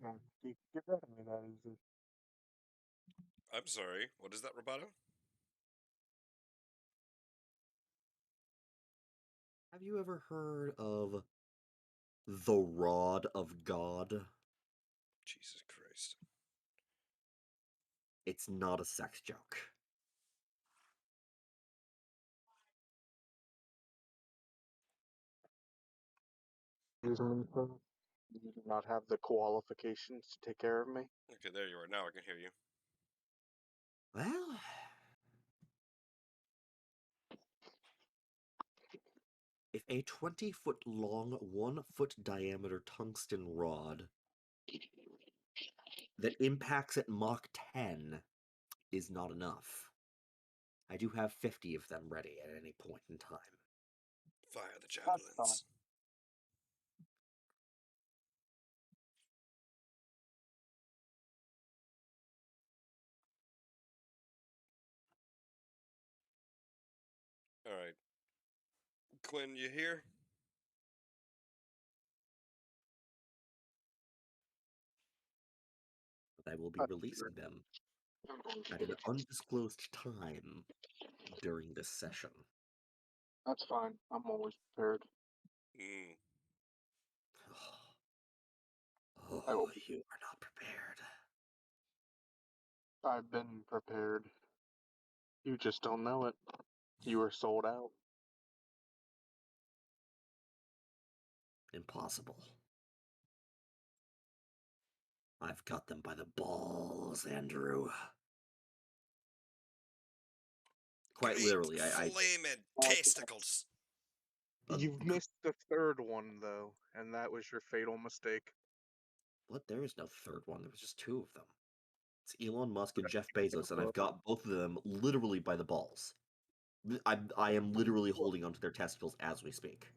You get rid of me that easy. I'm sorry. What is that, Roboto? Have you ever heard of the Rod of God? Jesus Christ. It's not a sex joke. Excuse me, sir. You do not have the qualifications to take care of me. Okay, there you are. Now I can hear you. Well, if a 20-foot long, 1-foot diameter tungsten rod that impacts at Mach 10 is not enough, I do have 50 of them ready at any point in time. Fire the That's fine. javelins. Alright. Quinn, you here? But I will be releasing them at an undisclosed time during this session. That's fine. I'm always prepared. Hmm. I will Oh, be. you are not prepared. I've been prepared. You just don't know it. You are sold out. Impossible. I've got them by the balls, Andrew. Quite Great literally, I flaming testicles. You've missed the third one, though, and that was your fatal mistake. What? There is no third one. There was just two of them. It's Elon Musk and Jeff Bezos, and I've got both of them literally by the balls. I am literally holding onto their testicles as we speak.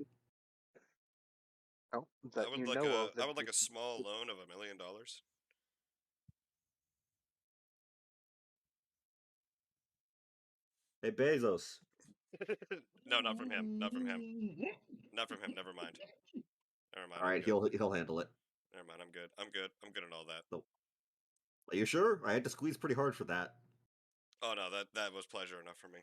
No, I that would you like know a of. That a small loan of $1 million. Hey, Bezos. No, not from him. Not from him. Not from him. Never mind. Never mind. All I'm right, good. he'll handle it. Never mind. I'm good. I'm good. I'm good on all that. So, are you sure? I had to squeeze pretty hard for that. Oh no, that was pleasure enough for me.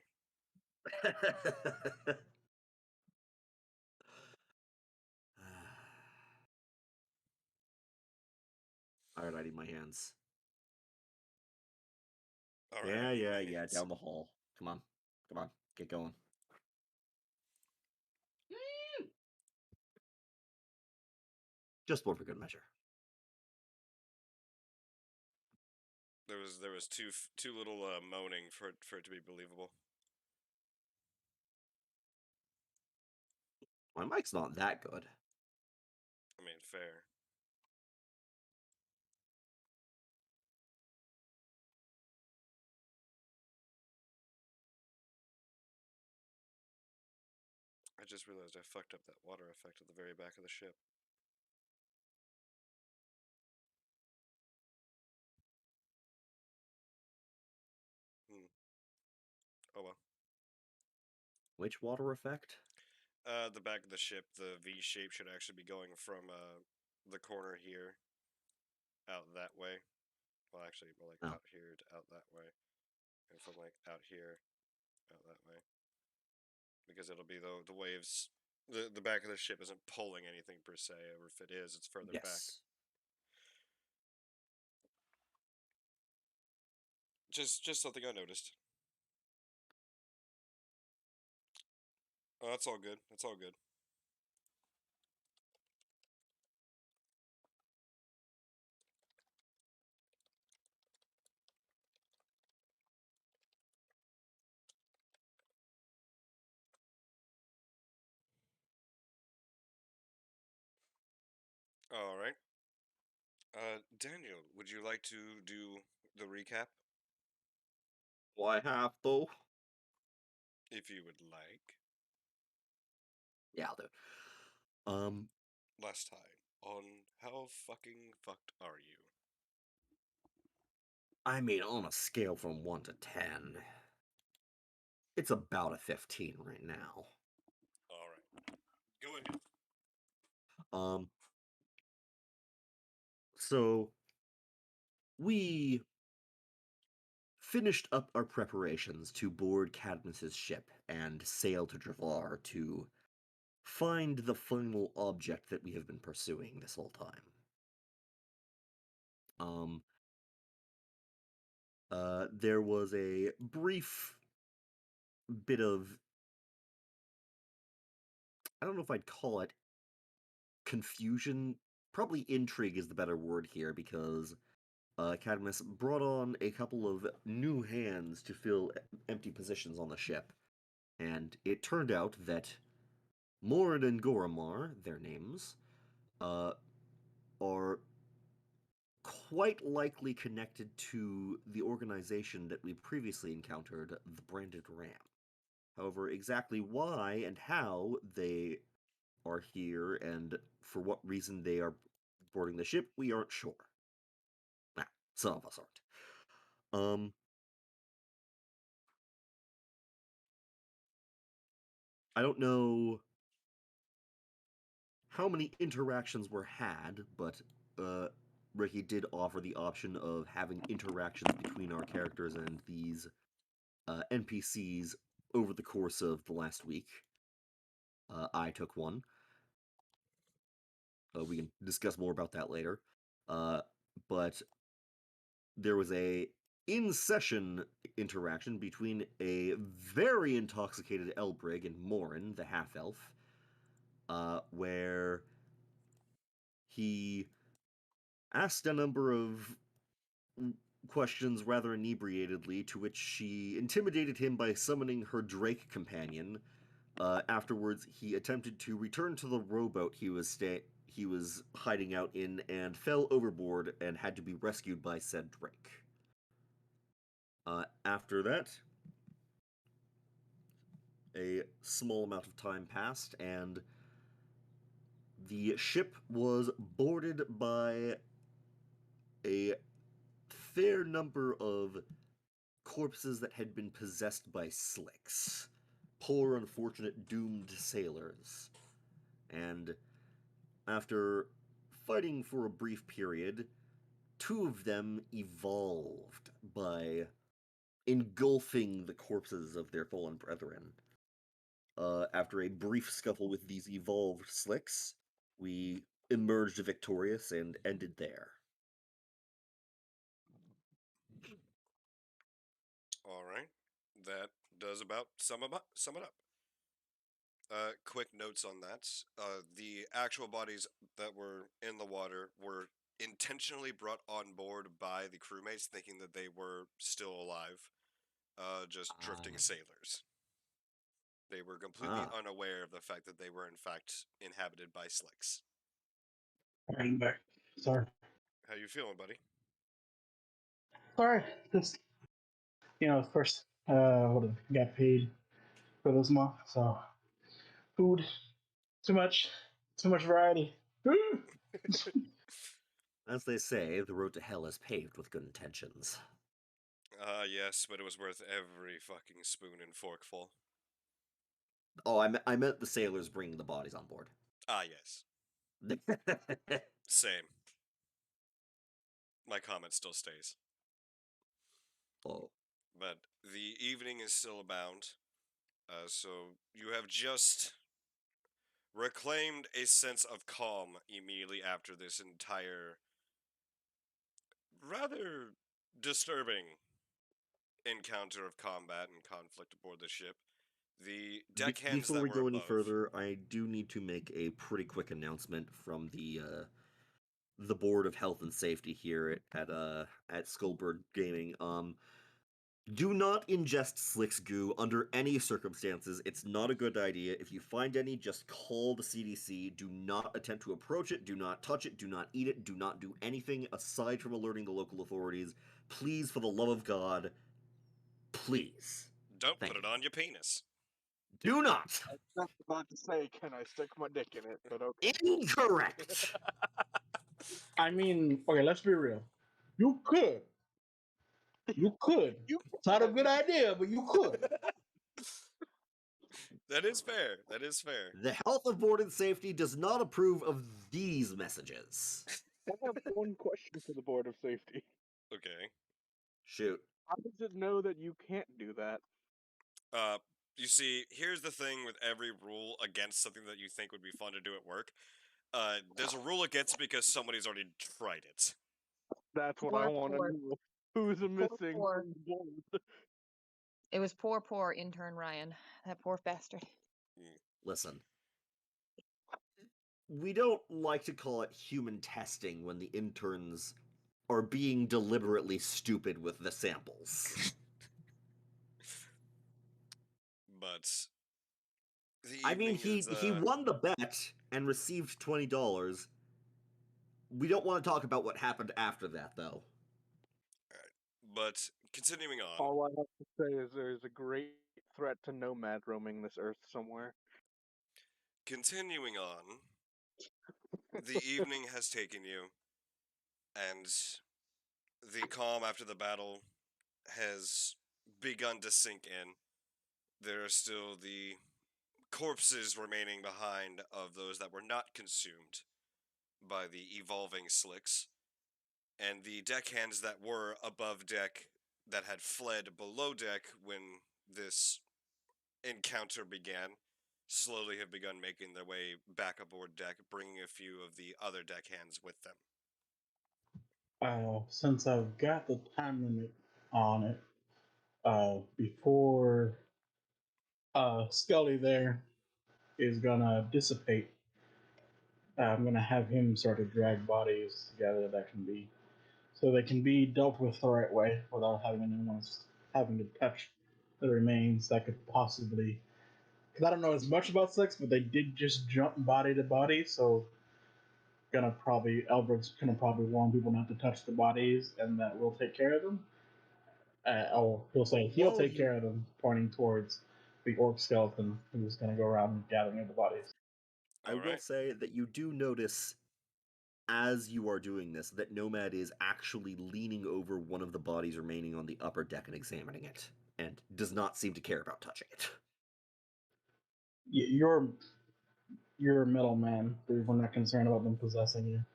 All right, I need my hands. All right, I Yeah, need yeah, my yeah. hands. Down the hall. Come on, come on, get going. Just one for good measure. There was too little moaning for it to be believable. My mic's not that good. I mean, fair. I just realized I fucked up that water effect at the very back of the ship. Hmm. Oh well. Which water effect? The back of the ship, the V shape should actually be going from the corner here out that way. Well, actually, more like Oh. out here to out that way, and from like out here out that way. Because it'll be the waves. The back of the ship isn't pulling anything per se, or if it is, it's further back. Yes. Just something I noticed. Oh, that's all good. That's all good. All right. Daniel, would you like to do the recap? Why have though? If you would like. Yeah, I'll do it. Last time on How Fucking Fucked Are You? I mean, on a scale from 1 to 10, it's about a 15 right now. All right. Go ahead. Um, So we finished up our preparations to board Cadmus's ship and sail to Dravar to find the final object that we have been pursuing this whole time. There was a brief bit of, I don't know if I'd call it confusion. Probably intrigue is the better word here, because Cadmus brought on a couple of new hands to fill empty positions on the ship. And it turned out that Morin and Goramar, their names, are quite likely connected to the organization that we previously encountered, the Branded Ram. However, exactly why and how they are here and for what reason they are boarding the ship, we aren't sure. Nah, some of us aren't. I don't know how many interactions were had, but Ricky did offer the option of having interactions between our characters and these NPCs over the course of the last week. I took one. We can discuss more about that later. But there was a in-session interaction between a very intoxicated Elbrig and Morin, the half-elf, where he asked a number of questions rather inebriatedly, to which she intimidated him by summoning her Drake companion. Afterwards, he attempted to return to the rowboat he was hiding out in and fell overboard and had to be rescued by said Drake. After that, a small amount of time passed, and the ship was boarded by a fair number of corpses that had been possessed by slicks. Poor, unfortunate, doomed sailors. And after fighting for a brief period, two of them evolved by engulfing the corpses of their fallen brethren. After a brief scuffle with these evolved slicks, we emerged victorious and ended there. All right. That does about sum it up. Quick notes on that. The actual bodies that were in the water were intentionally brought on board by the crewmates, thinking that they were still alive, just drifting sailors. They were completely unaware of the fact that they were in fact inhabited by slicks. I'm back. Sorry. How you feeling, buddy? Sorry. Just of course, got paid for this month, so food, too much variety. As they say, the road to hell is paved with good intentions. Yes, but it was worth every fucking spoon and forkful. Oh, I meant the sailors bringing the bodies on board. Ah, yes. Same. My comment still stays. Oh. But the evening is still abound. So you have just reclaimed a sense of calm immediately after this entire rather disturbing encounter of combat and conflict aboard the ship. The deckhands Before that we were go any above. further, I do need to make a pretty quick announcement from the Board of Health and Safety here at Skullbird Gaming. Do not ingest Slick's goo under any circumstances. It's not a good idea. If you find any, just call the CDC. Do not attempt to approach it. Do not touch it. Do not eat it. Do not do anything aside from alerting the local authorities. Please, for the love of God, please. Don't Thank put it you. on your penis. Do not. I was just about to say, can I stick my dick in it? But okay. Incorrect. I mean, okay, let's be real. You could. It's not a good idea, but you could. That is fair. That is fair. The Health of Board and Safety does not approve of these messages. I have one question for the Board of Safety. Okay. Shoot. How does it know that you can't do that? You see, here's the thing with every rule against something that you think would be fun to do at work. There's a rule against it because somebody's already tried it. That's what I want to Poor. know. Who's missing Poor. from the board? It was poor intern Ryan. That poor bastard. Listen. We don't like to call it human testing when the interns are being deliberately stupid with the samples. But the I mean, evening is he won the bet and received $20. We don't want to talk about what happened after that, though. but continuing on. All I have to say is there's a great threat to Nomad roaming this earth somewhere. Continuing on. The evening has taken you, and the calm after the battle has begun to sink in. There are still the corpses remaining behind of those that were not consumed by the evolving slicks, and the deckhands that were above deck that had fled below deck when this encounter began slowly have begun making their way back aboard deck, bringing a few of the other deckhands with them. Since I've got the time limit on it, before Scully there is gonna dissipate, I'm gonna have him sort of drag bodies together that can be, so they can be dealt with the right way without having anyone having to touch the remains that could possibly. Because I don't know as much about slicks, but they did just jump body to body, so Albrecht's gonna probably warn people not to touch the bodies and that we'll take care of them. He'll say he'll take care of them, pointing towards the orc skeleton who's gonna go around gathering the bodies. I will say that you do notice, as you are doing this, that Nomad is actually leaning over one of the bodies remaining on the upper deck and examining it, and does not seem to care about touching it. You're a middleman. We're not concerned about them possessing you.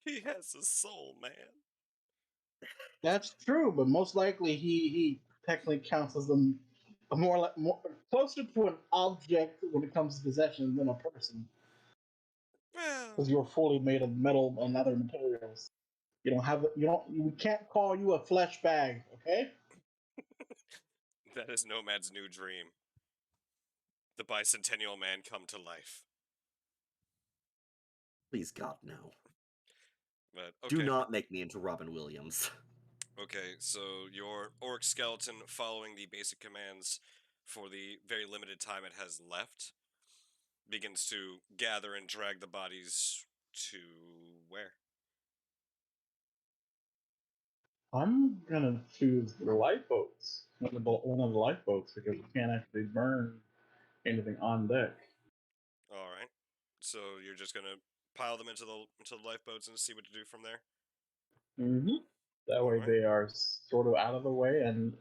He has a soul, man. That's true, but most likely he technically counts as them more closer to an object when it comes to possession than a person, Well, because you're fully made of metal and other materials. We can't call you a flesh bag, okay? that is Nomad's new dream. The bicentennial man come to life. Please, God, no. But okay. Do not make me into Robin Williams. Okay, so your orc skeleton, following the basic commands for the very limited time it has left, begins to gather and drag the bodies to where? I'm gonna choose the lifeboats. One of the lifeboats, because you can't actually burn anything on deck. All right. So you're just gonna pile them into the lifeboats and see what to do from there. Mm-hmm. That way they are sort of out of the way, and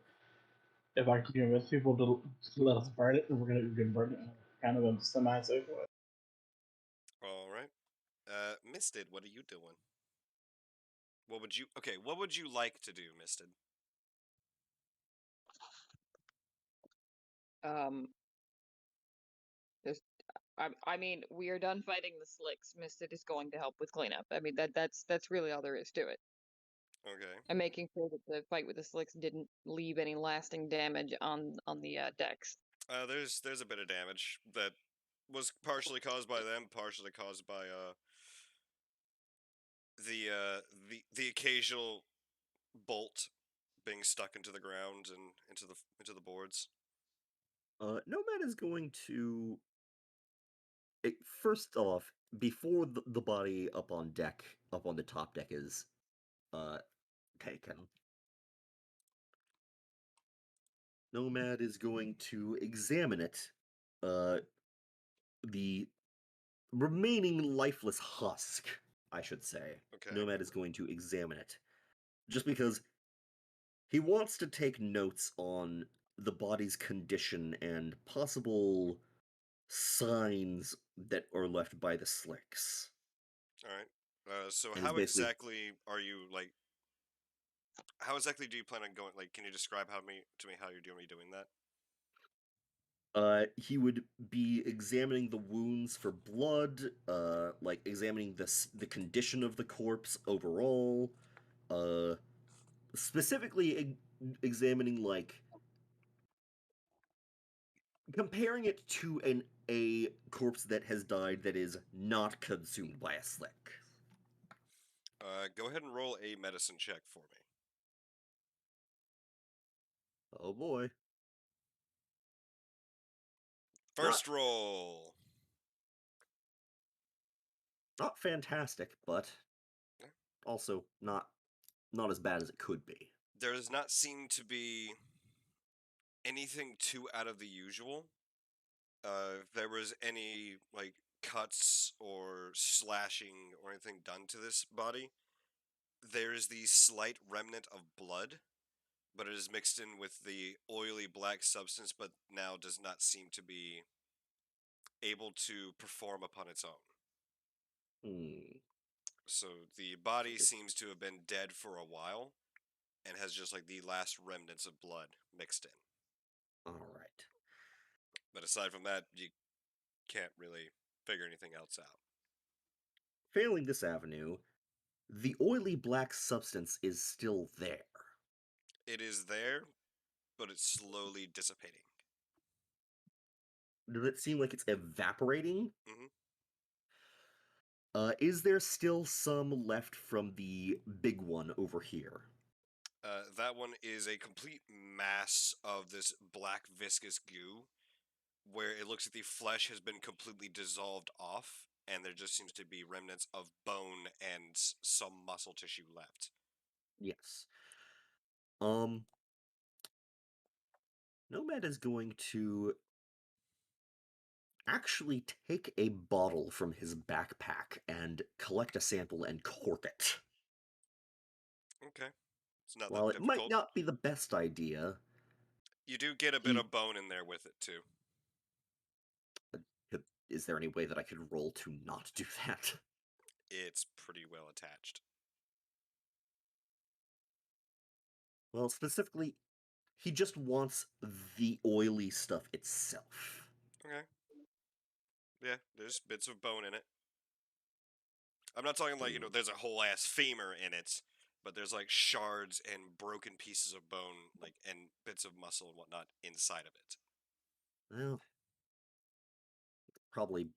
if I can convince people to let us burn it, then we can burn it in kind of a semi-safe way. All right. Misted, what are you doing? What would you like to do, Misted? Just, I mean, we are done fighting the slicks. Misted is going to help with cleanup. I mean, that's really all there is to it. Okay. And making sure that the fight with the slicks didn't leave any lasting damage on the decks. There's a bit of damage that was partially caused by them, partially caused by the occasional bolt being stuck into the ground and into the boards. Nomad is going to... First off, before the body up on the top deck is taken, Nomad is going to examine it. The remaining lifeless husk, I should say. Okay. Nomad is going to examine it. Just because he wants to take notes on the body's condition and possible signs that are left by the slicks. All right. So And how it's basically exactly are you like? How exactly do you plan on going? Like, can you describe to me how you're doing that? he would be examining the wounds for blood, like examining the condition of the corpse overall, uh, specifically examining like comparing it to a corpse that has died that is not consumed by a slick. Go ahead and roll a medicine check for me. Oh boy. First roll. Not fantastic, but Yeah. also not as bad as it could be. There does not seem to be anything too out of the usual. If there was any like cuts or slashing or anything done to this body, there is the slight remnant of blood, but it is mixed in with the oily black substance, but now does not seem to be able to perform upon its own. Hmm. So the body It's seems to have been dead for a while and has just like the last remnants of blood mixed in. all right. But aside from that, you can't really figure anything else out. Failing this avenue, the oily black substance is still there. It is there, but it's slowly dissipating. Does it seem like it's evaporating? Hmm. Is there still some left from the big one over here? That one is a complete mass of this black viscous goo, where it looks like the flesh has been completely dissolved off, and there just seems to be remnants of bone and some muscle tissue left. Yes. Nomad is going to actually take a bottle from his backpack and collect a sample and cork it. Okay, it's not While that it might difficult. not be the best idea, You do get a bit he of bone in there with it too. is there any way that I could roll to not do that? It's pretty well attached. Well, specifically, he just wants the oily stuff itself. Okay. Yeah, there's bits of bone in it. I'm not talking like, there's a whole ass femur in it, but there's like shards and broken pieces of bone, like, and bits of muscle and whatnot inside of it. Well, probably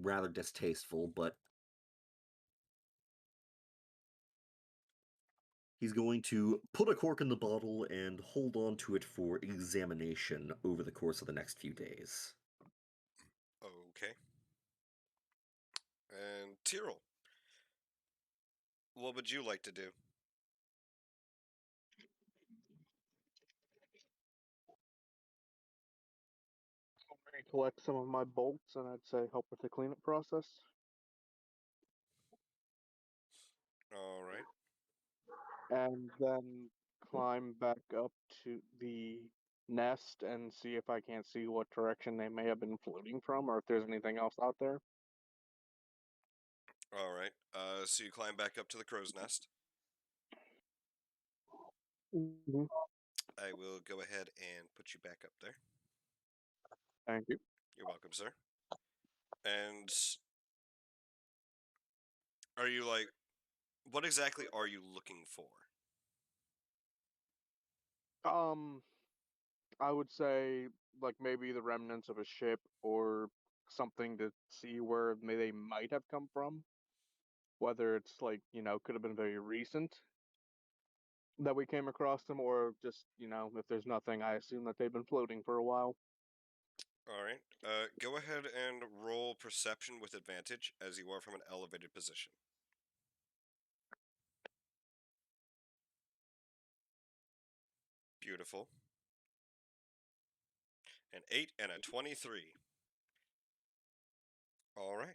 rather distasteful, but he's going to put a cork in the bottle and hold on to it for examination over the course of the next few days. Okay. And Tyrell, what would you like to do? Collect some of my bolts and I'd say help with the cleanup process. All right. And then climb back up to the nest and see if I can't see what direction they may have been floating from or if there's anything else out there. All right. So you climb back up to the crow's nest. Mm-hmm. I will go ahead and put you back up there. Thank you. You're welcome, sir. And are you like, what exactly are you looking for? Um, I would say like maybe the remnants of a ship or something to see where they might have come from. Whether it's like, could have been very recent that we came across them, or just, if there's nothing, I assume that they've been floating for a while. All right. Go ahead and roll perception with advantage as you are from an elevated position. Beautiful. An 8 and a 23. All right.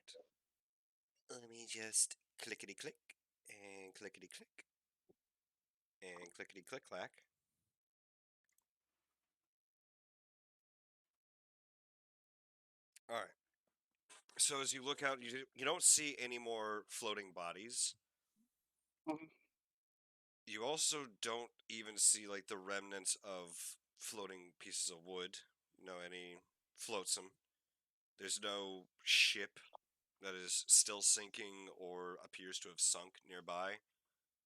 Let me just clickety click and clickety click and clickety click clack. All right. So as you look out, you don't see any more floating bodies. Mhm. You also don't even see like the remnants of floating pieces of wood. Any flotsam. There's no ship that is still sinking or appears to have sunk nearby.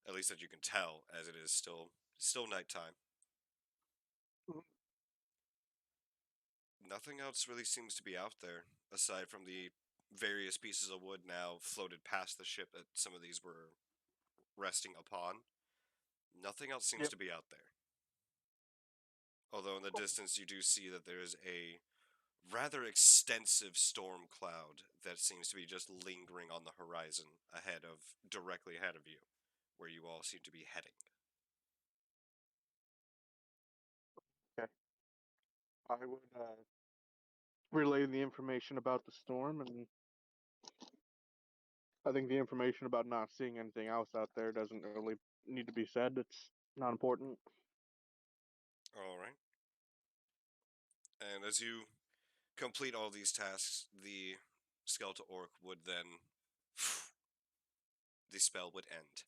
At least that you can tell, as it is still nighttime. Mhm. Nothing else really seems to be out there, aside from the various pieces of wood now floated past the ship that some of these were resting upon. Nothing else seems Yep. to be out there. Although in the distance you do see that there is a rather extensive storm cloud that seems to be just lingering on the horizon directly ahead of you, where you all seem to be heading. Okay. I would relay the information about the storm, and I think the information about not seeing anything else out there doesn't really need to be said. It's not important. All right. And as you complete all these tasks, the skeletal orc would then the spell would end.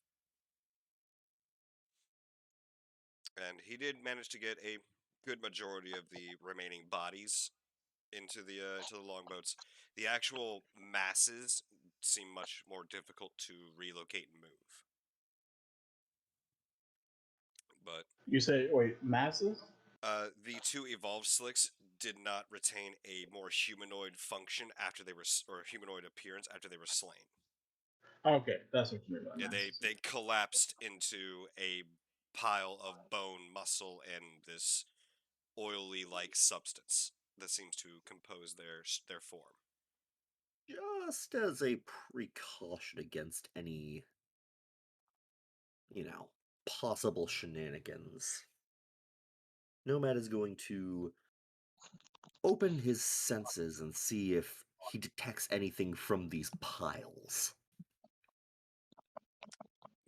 And he did manage to get a good majority of the remaining bodies into the longboats. The actual masses seem much more difficult to relocate and move. But You say, wait, masses? the two evolved slicks did not retain a more humanoid function after they were, or humanoid appearance after they were slain. Okay, that's what you mean by Yeah, masses. they collapsed into a pile of bone, muscle, and this oily like substance that seems to compose their form. Just as a precaution against any, possible shenanigans, Nomad is going to open his senses and see if he detects anything from these piles.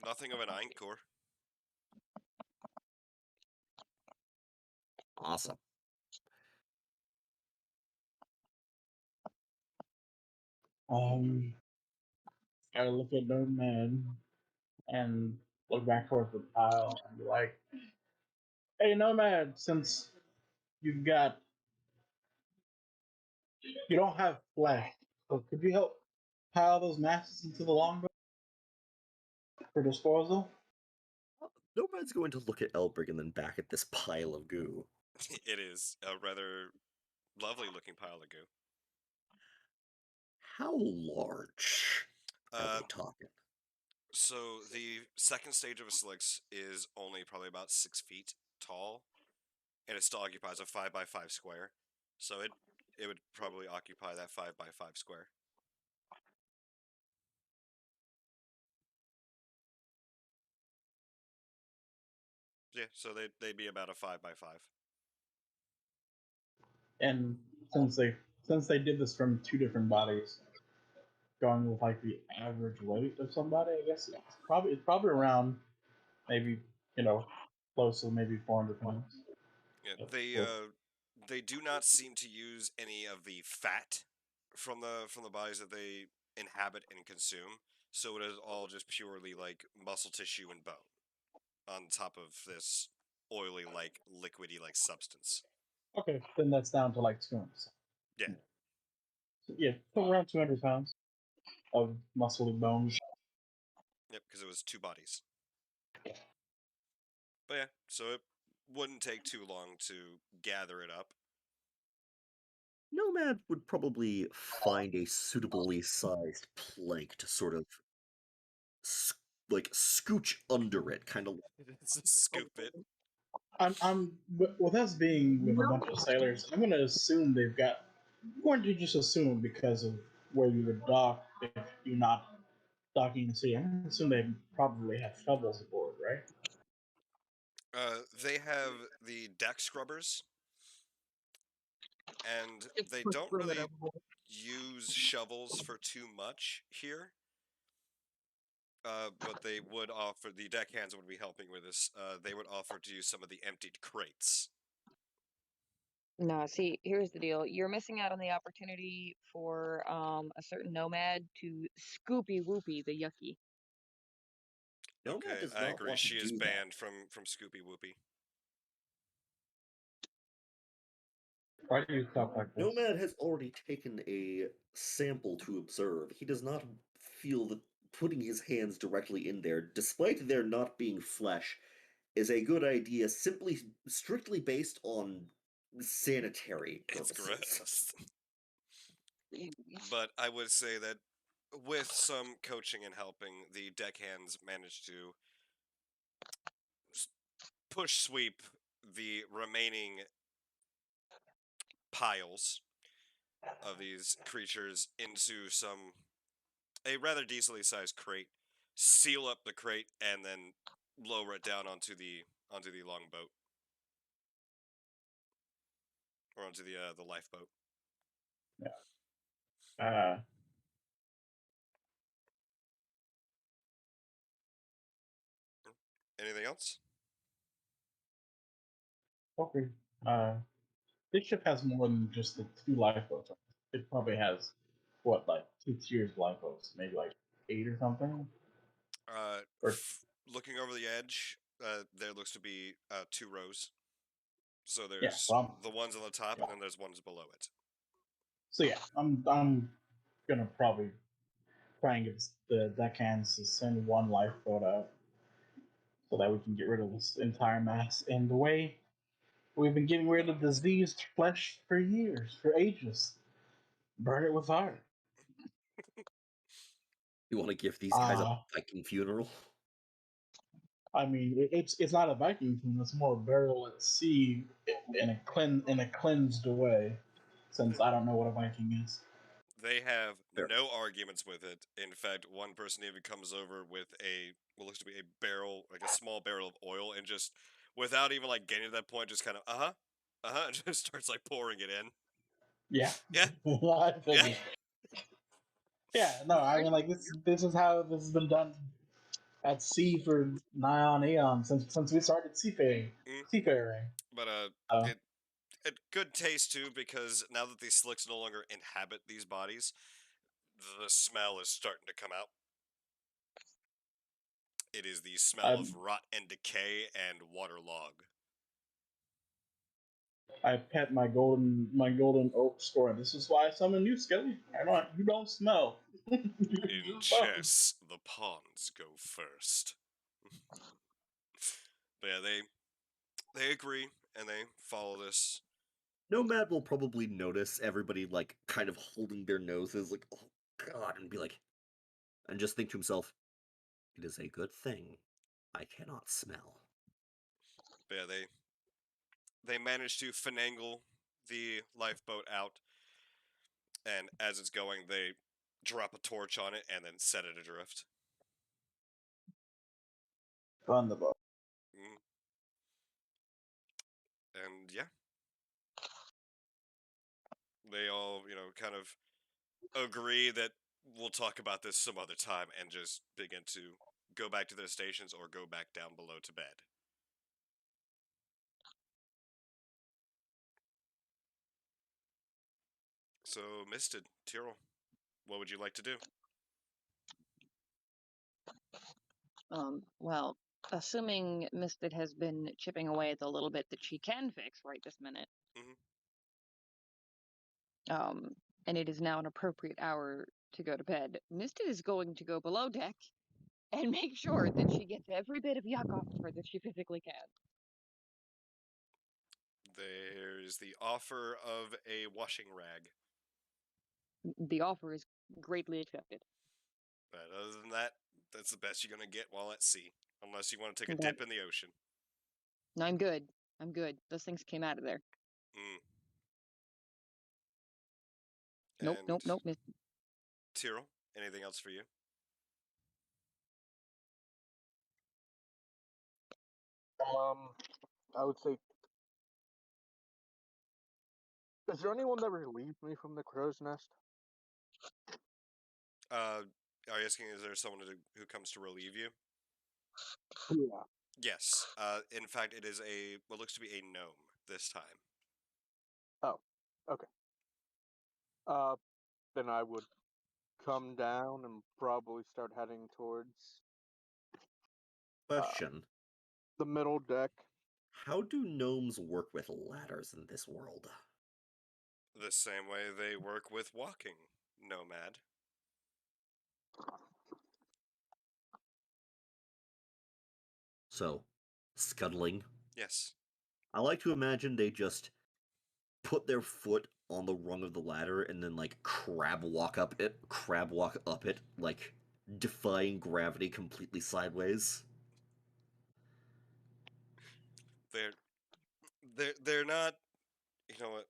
Nothing of an Eincore. Awesome. Um, I look at Nomad and look back towards the pile and be like, "Hey, Nomad, since you've got you don't have flesh, so could you help pile those masses into the longboat for disposal?" Nomad's going to look at Elbrick and then back at this pile of goo. It is a rather lovely looking pile of goo. How large are Uh, we talking? so the second stage of a Slicks is only probably about 6 feet tall, and it still occupies a 5x5 square. So it would probably occupy that 5x5 square. Yeah, so they'd be about a 5x5. And since they did this from two different bodies, going with like the average weight of somebody, I guess it's probably around maybe close to maybe 400 pounds. Yeah, Well, they do not seem to use any of the fat from the bodies that they inhabit and consume. So it is all just purely like muscle tissue and bone on top of this oily like liquidy like substance. okay, then that's down to like 200. Yeah, Yeah, around 200 pounds of muscly bones. yep, because it was two bodies. But yeah, so it wouldn't take too long to gather it up. Nomad would probably find a suitably sized plank to sort of scooch under it, kind of. Scoop it. I'm with us being with a bunch of sailors. I'm going to assume they've got. I'm going to just assume because of where you would dock if you're not docking the sea. I'm going to assume they probably have shovels aboard, right? They have the deck scrubbers, and Just they push don't through it really overboard. use shovels for too much here. But they would offer the deckhands would be helping with this. They would offer to use some of the emptied crates. No, see, here's the deal. You're missing out on the opportunity for a certain nomad to scoopy whoopy the yucky. Nomad Okay, does I not agree. want to She is do that. banned from Scoopy Whoopy. Why do you talk like this? Nomad has already taken a sample to observe. He does not feel that putting his hands directly in there, despite there not being flesh, is a good idea simply strictly based on sanitary It's purposes. gross. But I would say that with some coaching and helping, the deckhands managed to push sweep the remaining piles of these creatures into a rather decently sized crate, seal up the crate, and then lower it down onto the longboat or onto the lifeboat. Uh, Anything else? okay. This ship has more than just the 2 lifeboats. It probably has, what, like 2 tiers of lifeboats, maybe like 8 or something? Or, Looking over the edge, there looks to be 2 rows. So yeah, there's well, the ones on the top, yeah. and then there's ones below it. So yeah, I'm gonna probably try and get the deckhands to send 1 lifeboat out so that we can get rid of this entire mass. And the way we've been getting rid of diseased flesh for years, for ages, burn it with fire. You want to give these guys a Viking funeral? I mean, it's not a Viking thing. It's more a burial at sea in a cleansed way. Since I don't know what a Viking is. They have Fair. no arguments with it. In fact, one person even comes over with what looks to be a barrel, like a small barrel of oil, and just without even like getting to that point, just kind of just starts like pouring it in. Yeah, Yeah, I yeah. figured. Yeah, no, I mean, like this is how this has been done at sea for nigh on eon since we started seafaring. Mm. Seafaring. But Uh, it good taste too, because now that these slicks no longer inhabit these bodies, the smell is starting to come out. It is the smell of rot and decay and waterlog. I pet my golden oak score. This is why I summon you, Skelly. You don't smell. In chess, the pawns go first. But yeah, they agree and they follow this. Nomad will probably notice everybody like kind of holding their noses, like, oh god, and be like, and just think to himself, it is a good thing I cannot smell. But yeah, they manage to finagle the lifeboat out, and as it's going, they drop a torch on it and then set it adrift. On the boat. Mm. And yeah, they all kind of agree that we'll talk about this some other time and just begin to go back to their stations or go back down below to bed. So, Misted, Tyrrell, what would you like to do? Well, assuming Misted has been chipping away at the little bit that she can fix right this minute, Mhm. and it is now an appropriate hour to go to bed, Misted is going to go below deck and make sure that she gets every bit of yuck off of her that she physically can. There's the offer of a washing rag. The offer is greatly accepted. But other than that, that's the best you're going to get while at sea. Unless you want to take a Okay. dip in the ocean. No, I'm good. I'm good. Those things came out of there. Mm. Nope, And nope, nope. Tyrrell, anything else for you? I would say, is there anyone that relieved me from the crow's nest? Are you asking, is there someone who comes to relieve you? Yeah. Yes. In fact, it is what looks to be a gnome this time. Oh, okay. Then I would come down and probably start heading towards Question. the middle deck. How do gnomes work with ladders in this world? The same way they work with walking, Nomad. So, scuttling. Yes. I like to imagine they just put their foot on the rung of the ladder and then like crab walk up it, like defying gravity completely sideways. They're not, you know what?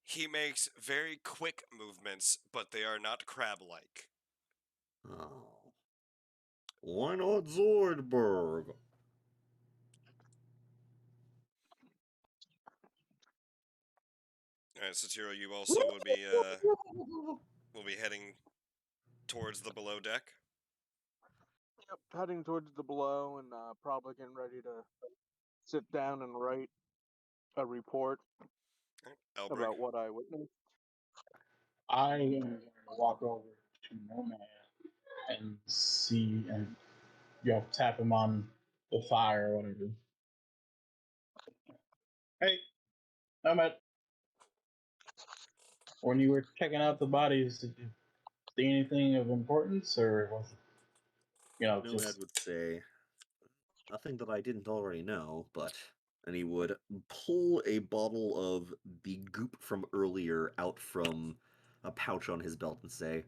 He makes very quick movements, but they are not crab-like. Oh. Why not Zoidberg? Alright, Satiro, you also will be heading towards the below deck. Yep, heading towards the below and probably getting ready to sit down and write a report Outbreak. about what I witnessed. I am going to walk over to Nomad and see and tap him on the thigh or whatever. Hey, Nomad. When you were checking out the bodies, did you see anything of importance, or was it, Nomad just would say, nothing that I didn't already know, but. And he would pull a bottle of the goop from earlier out from a pouch on his belt and say,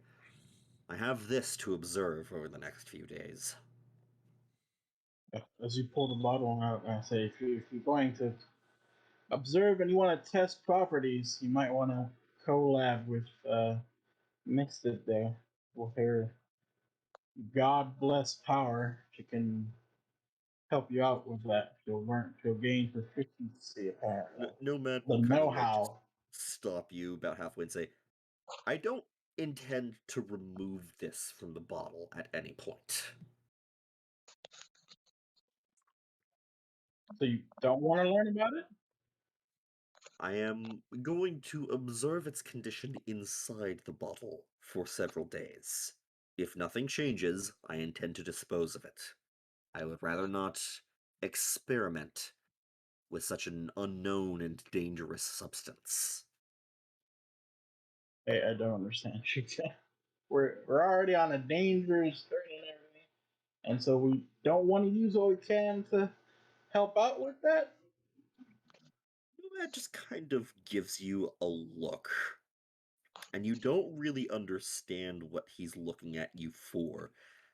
I have this to observe over the next few days. as you pull the bottle out? I say, if you're going to observe and you want to test properties, you might want to collab with Misted there with her God bless power. She can help you out with that. She'll gain proficiency apparently. Nomad The will kind of like know-how. stop you about halfway and say, I don't intend to remove this from the bottle at any point. So you don't want to learn about it? I am going to observe its condition inside the bottle for several days. If nothing changes, I intend to dispose of it. I would rather not experiment with such an unknown and dangerous substance. Hey, I don't understand. We're already on a dangerous journey and everything, and so we don't want to use all we can to help out with that. That just kind of gives you a look. And you don't really understand what he's looking at you for.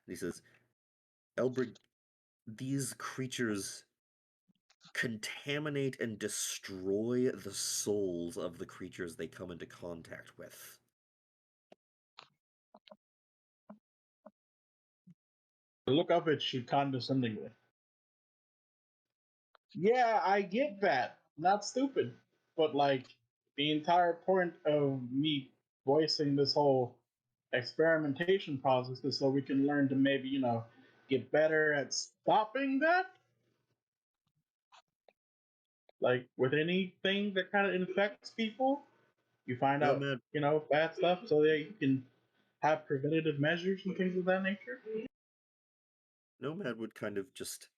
And he says, Elbrig, these creatures contaminate and destroy the souls of the creatures they come into contact with. Look up at you condescendingly. Yeah, I get that. Not stupid. But like the entire point of me voicing this whole experimentation process is so we can learn to maybe, get better at stopping that. Like with anything that kind of infects people, you find out, Nomad, bad stuff so that you can have preventative measures and things of that nature. Nomad would kind of just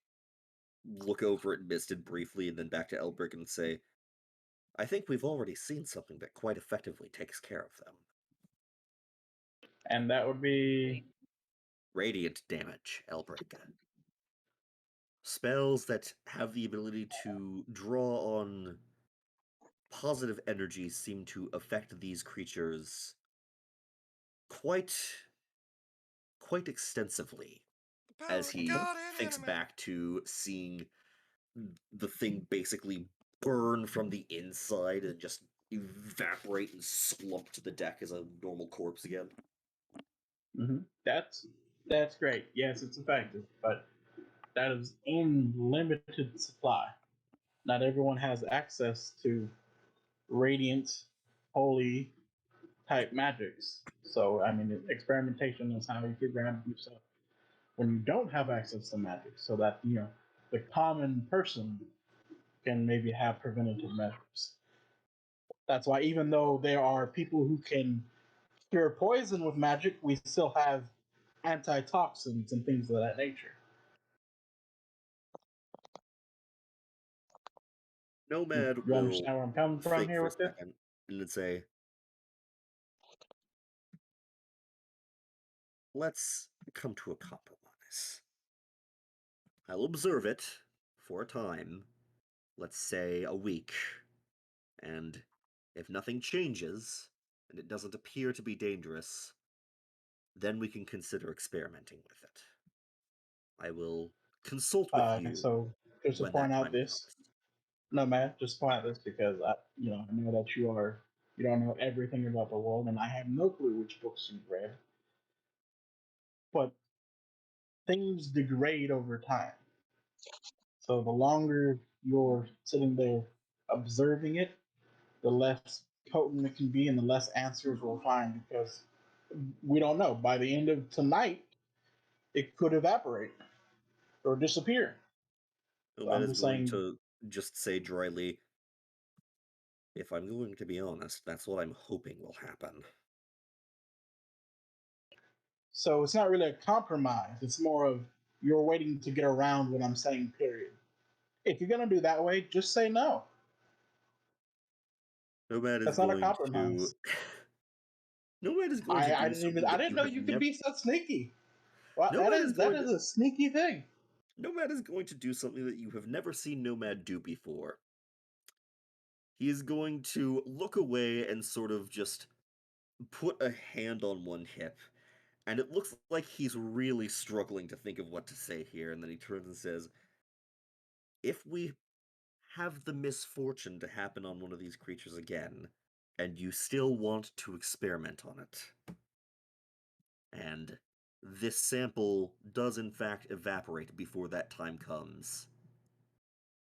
look over at Misted briefly and then back to Elbrick and say, I think we've already seen something that quite effectively takes care of them. And that would be Radiant damage, Elbrick. Spells that have the ability to draw on positive energies seem to affect these creatures quite extensively, The power as of he God thinks in anime. back to seeing the thing basically burn from the inside and just evaporate and slump to the deck as a normal corpse again. that's great. Yes, it's effective, but that is in limited supply. Not everyone has access to radiant, holy type magics. So, I mean, experimentation is how you figure out to do stuff when you don't have access to magic, so that, the common person can maybe have preventative measures. That's why, even though there are people who can cure poison with magic, we still have antitoxins and things of that nature. Nomad You will understand where I'm coming from think here for a with this? second and then say, let's come to a compromise. I'll observe it for a time, let's say a week, and if nothing changes, and it doesn't appear to be dangerous, then we can consider experimenting with it. I will consult with you So just to when that point out time this, comes. no man, just point out this because I know that you don't know everything about the world, and I have no clue which books you've read, but things degrade over time. So the longer you're sitting there observing it, the less potent it can be, and the less answers we'll find because we don't know. By the end of tonight, it could evaporate or disappear. So Nomad I'm is just going saying. to just say dryly, if I'm going to be honest, that's what I'm hoping will happen. So it's not really a compromise. It's more of you're waiting to get around what I'm saying. Period. If you're gonna do that way, just say no. Nomad is That's not a going to compromise. Nomad is going to I do didn't even something I that didn't you know have you could never. be so sneaky. Well, Nomad is that going is to a sneaky thing. Nomad is going to do something that you have never seen Nomad do before. He is going to look away and sort of just put a hand on one hip, and it looks like he's really struggling to think of what to say here, and then he turns and says, if we have the misfortune to happen on one of these creatures again, and you still want to experiment on it, and this sample does in fact evaporate before that time comes,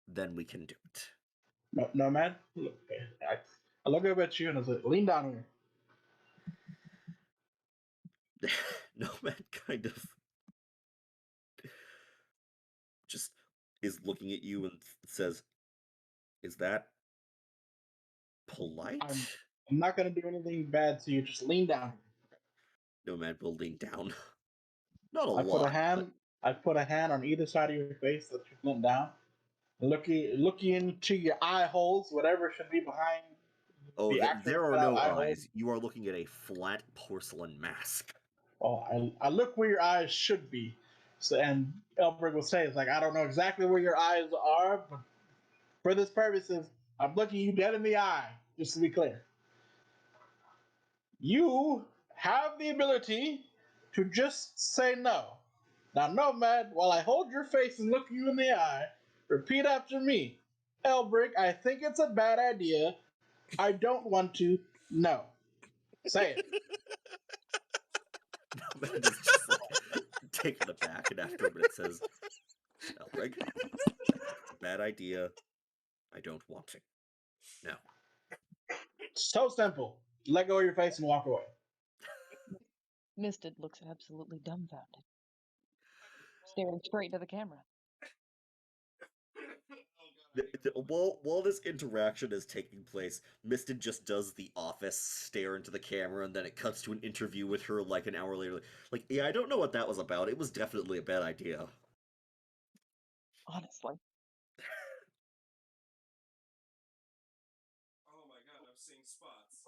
then we can do it. No man. Look, I look up at you and I say, lean down here. Nomad kind of just is looking at you and says, is that polite? I'm not gonna do anything bad to you. Just lean down. Nomad will lean down. Not a I put a lot, but hand. I put a hand on either side of your face that you lean down. Looking into your eye holes, whatever should be behind oh, the actor there are without no eye holes. eyes. You are looking at a flat porcelain mask. Well, I look where your eyes should be. So, and Elbrig will say, it's like, I don't know exactly where your eyes are, but for this purposes, I'm looking you dead in the eye, just to be clear. You have the ability to just say no. Now, Nomad, while I hold your face and look you in the eye, repeat after me. Elbrick, I think it's a bad idea. I don't want to. No. Say it. Nomad is just like taken aback, and after a minute says, Elbrig, I think it's a bad idea. I don't want to. No. So simple. Let go of your face and walk away. Misted looks absolutely dumbfounded, staring straight into the camera. While this interaction is taking place, Misted just does the office stare into the camera, and then it cuts to an interview with her like an hour later. Like, yeah, I don't know what that was about. It was definitely a bad idea. Honestly. Oh my god, I'm seeing spots.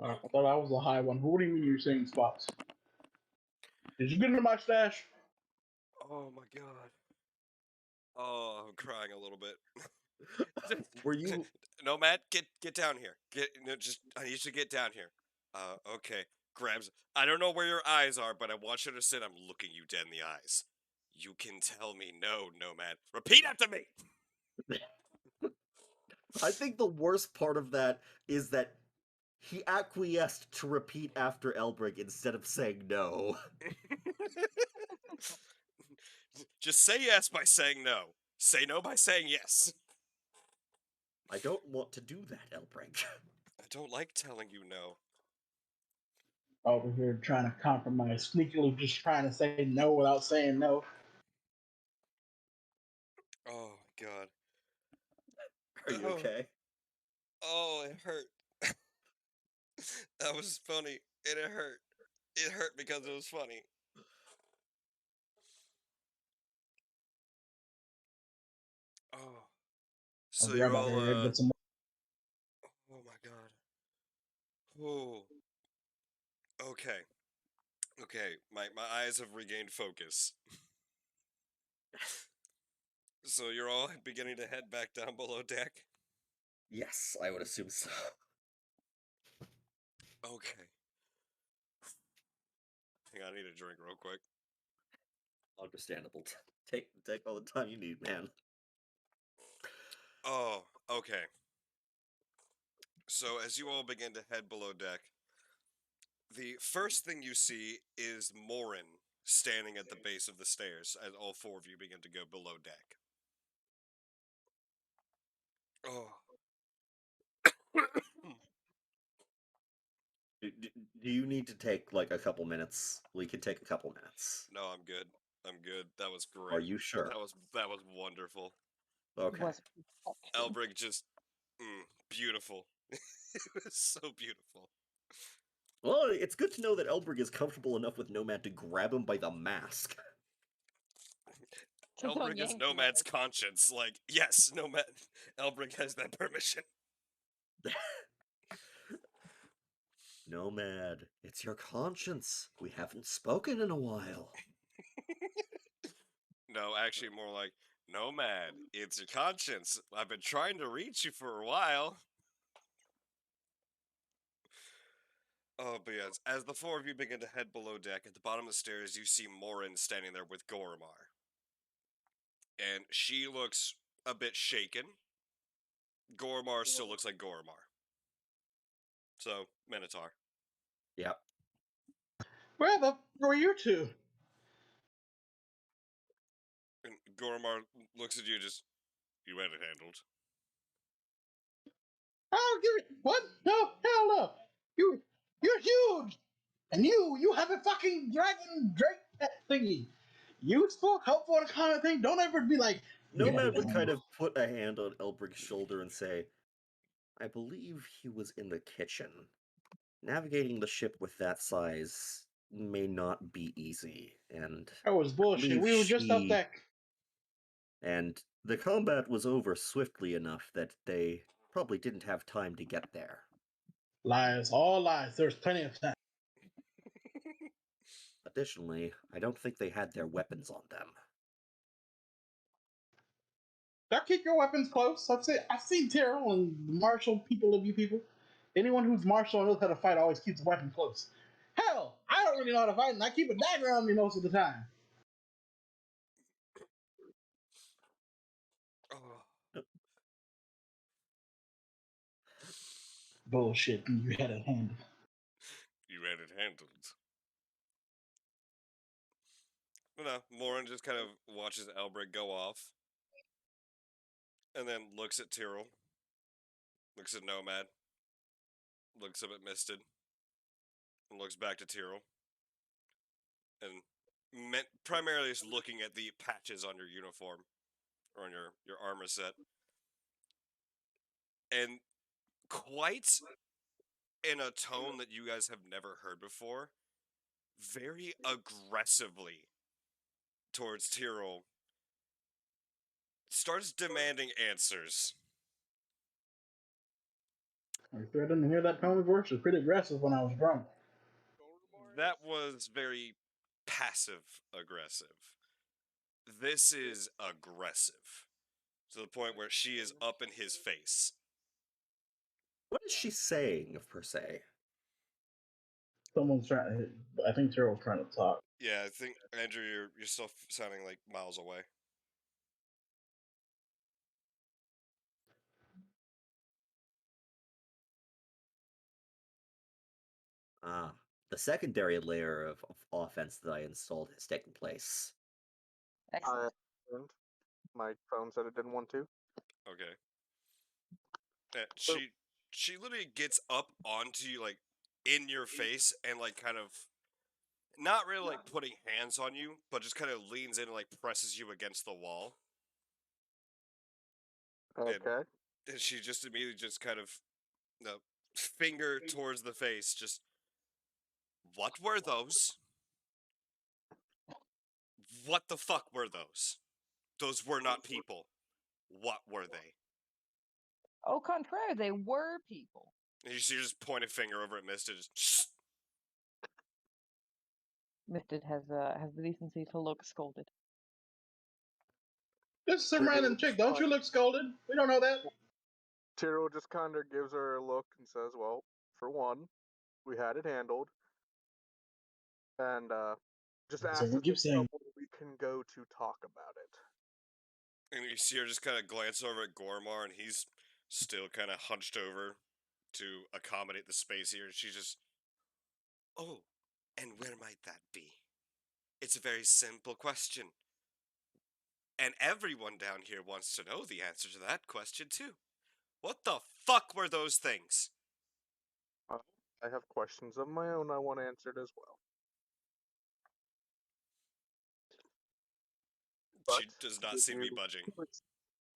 I thought I was a high one. What do you mean you're seeing spots? Did you get into my stash? Oh my god. Oh, I'm crying a little bit. Were you? Nomad, get down here. I need you to get down here. Okay. Grabs. I don't know where your eyes are, but I want you to sit. I'm looking you dead in the eyes. You can tell me no, Nomad. Repeat after me. I think the worst part of that is that he acquiesced to repeat after Elbrig instead of saying no. Just say yes by saying no. Say no by saying yes. I don't want to do that, Elbrig. I don't like telling you no. Over here trying to compromise, sneakily just trying to say no without saying no. Oh god. Are you Oh. okay? Oh, it hurt. That was funny, and it hurt. It hurt because it was funny. Oh, I'll so grab you're out all here and get some. Oh my god. Oh. Okay. Okay. My eyes have regained focus. So you're all beginning to head back down below deck. Yes, I would assume so. Okay. Hang on, I need a drink real quick. Understandable. Take all the time you need, man. Oh, okay. So as you all begin to head below deck, the first thing you see is Morin standing at the base of the stairs as all four of you begin to go below deck. Oh. Do you need to take like a couple minutes? We could take a couple minutes. No, I'm good. I'm good. That was great. Are you sure? That was wonderful. Okay. Was Outbreak just beautiful. It was so beautiful. Well, it's good to know that Elbrig is comfortable enough with Nomad to grab him by the mask. So don't Elbrig is yank him Nomad's away. conscience. Like, yes, Nomad. Elbrig has that permission. Nomad, it's your conscience. We haven't spoken in a while. No, actually, more like, Nomad, it's your conscience. I've been trying to reach you for a while. Oh, but yes, as the four of you begin to head below deck, at the bottom of the stairs, you see Morin standing there with Goromar. And she looks a bit shaken. Goromar still looks like Goromar. So, Minotaur. Yep. Where the were you two? And Goromar looks at you just, you had it handled. I'll give it. What? No, hell no. You're huge, and you have a fucking dragon drake thingy. Useful, helpful, and kind of thing. Don't ever be like. Nomad would kind of put a hand on Elbrig's shoulder and say, I believe he was in the kitchen. Navigating the ship with that size may not be easy, and That was bullshit. believe We were just up deck. and the combat was over swiftly enough that they probably didn't have time to get there. Lies, all lies. There's plenty of time. Additionally, I don't think they had their weapons on them. Don't keep your weapons close. I've seen Terrell and martial people of you people. Anyone who's martial and knows how to fight always keeps a weapon close. Hell, I don't really know how to fight, and I keep a dagger on me most of the time. Oh. Bullshit, you had it handled. You had it handled. But no, Morin just kind of watches Elbrick go off. And then looks at Tyrrell. Looks at Nomad. Looks up at Misted. And looks back to Tyrrell. And primarily is looking at the patches on your uniform. Or on your armor set. And quite in a tone that you guys have never heard before, very aggressively towards Tyrrell, starts demanding answers. I didn't hear that tone of voice. It was pretty aggressive when I was drunk. That was very passive aggressive. This is aggressive. To the point where she is up in his face. What is she saying, per se? Someone's trying to. I think Terrell's trying to talk. Yeah, I think, Andrew, you're still sounding like miles away. The secondary layer of offense that I installed has taken place. Excellent. My phone said it didn't want to. Okay. She literally gets up onto you, like, in your face, and, like, kind of, not really, like, putting hands on you, but just kind of leans in and, like, presses you against the wall. Okay. And she just immediately just kind of, finger towards the face, just, what were those? What the fuck were those? Those were not people. What were they? Au contraire, they were people. And you see her just point a finger over at Mista, just, shh. Misted has the decency to look scolded. This is some random chick. Don't you look scolded? We don't know that. Tyrell just kind of gives her a look and says, well, for one, we had it handled. And just asks So we keep saying where we can go to talk about it. And you see her just kind of glance over at Gormar, and he's still kind of hunched over to accommodate the space here. And she's just, oh, and where might that be? It's a very simple question. And everyone down here wants to know the answer to that question, too. What the fuck were those things? I have questions of my own I want answered as well. She does not seem to be budging.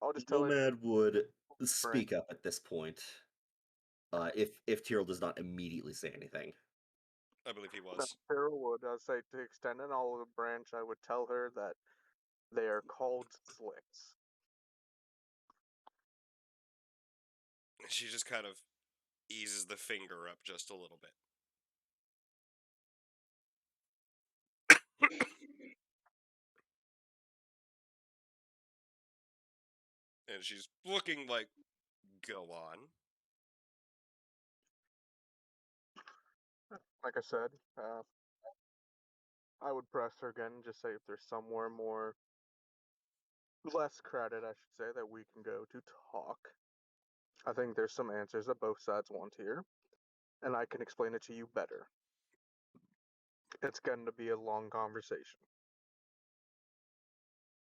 I'll just tell you. Nomad would speak up at this point. If Tyrell does not immediately say anything. I believe he was. Tyrell would say to extend an olive branch, I would tell her that they are called slicks. She just kind of eases the finger up just a little bit. And she's looking like, go on. Like I said, I would press her again and just say if there's somewhere more, less crowded, I should say, that we can go to talk. I think there's some answers that both sides want here, and I can explain it to you better. It's going to be a long conversation.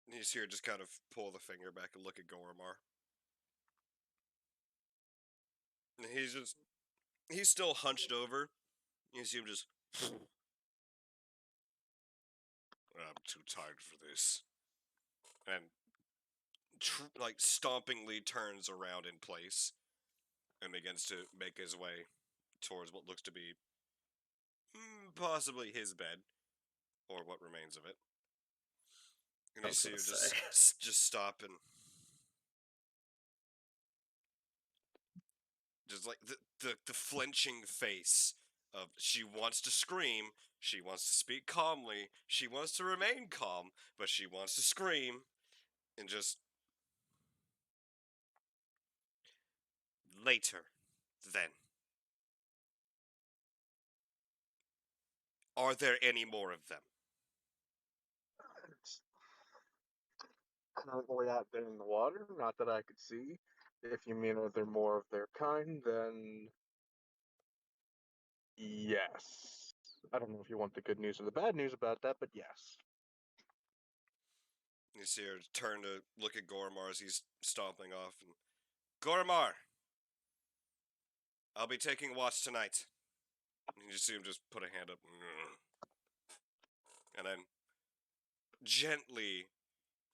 You see her just kind of pull the finger back and look at Gormar. And he's still hunched over. You see him just, I'm too tired for this. And like stompingly turns around in place and begins to make his way towards what looks to be possibly his bed, or what remains of it. And you see her just stop and just like the flinching face of, she wants to scream, she wants to speak calmly, she wants to remain calm, but she wants to scream, and just later, then. Are there any more of them? It's currently out there in the water, not that I could see. If you mean are there more of their kind, then yes. I don't know if you want the good news or the bad news about that, but yes. You see her turn to look at Gormar as he's stomping off. And, Gormar! I'll be taking watch tonight. And you see him just put a hand up. And then gently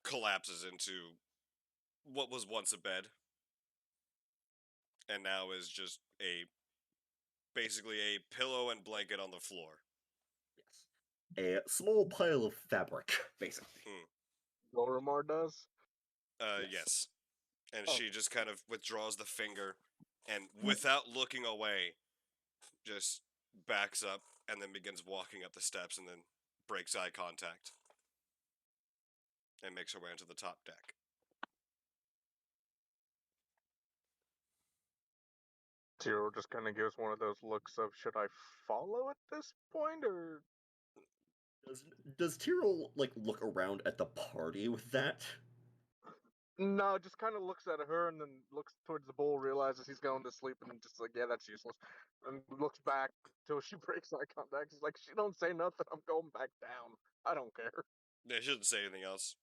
collapses into what was once a bed. And now is just basically a pillow and blanket on the floor. Yes. A small pile of fabric, basically. Gormar does? Yes. And she just kind of withdraws the finger and without looking away, just backs up and then begins walking up the steps and then breaks eye contact and makes her way into the top deck. Tyrell just kind of gives one of those looks of, should I follow at this point, or... Does Tyrell, look around at the party with that? No, just kind of looks at her and then looks towards the bowl, realizes he's going to sleep, and just like, yeah, that's useless. And looks back till she breaks eye contact. He's like, she don't say nothing, I'm going back down. I don't care. They shouldn't say anything else.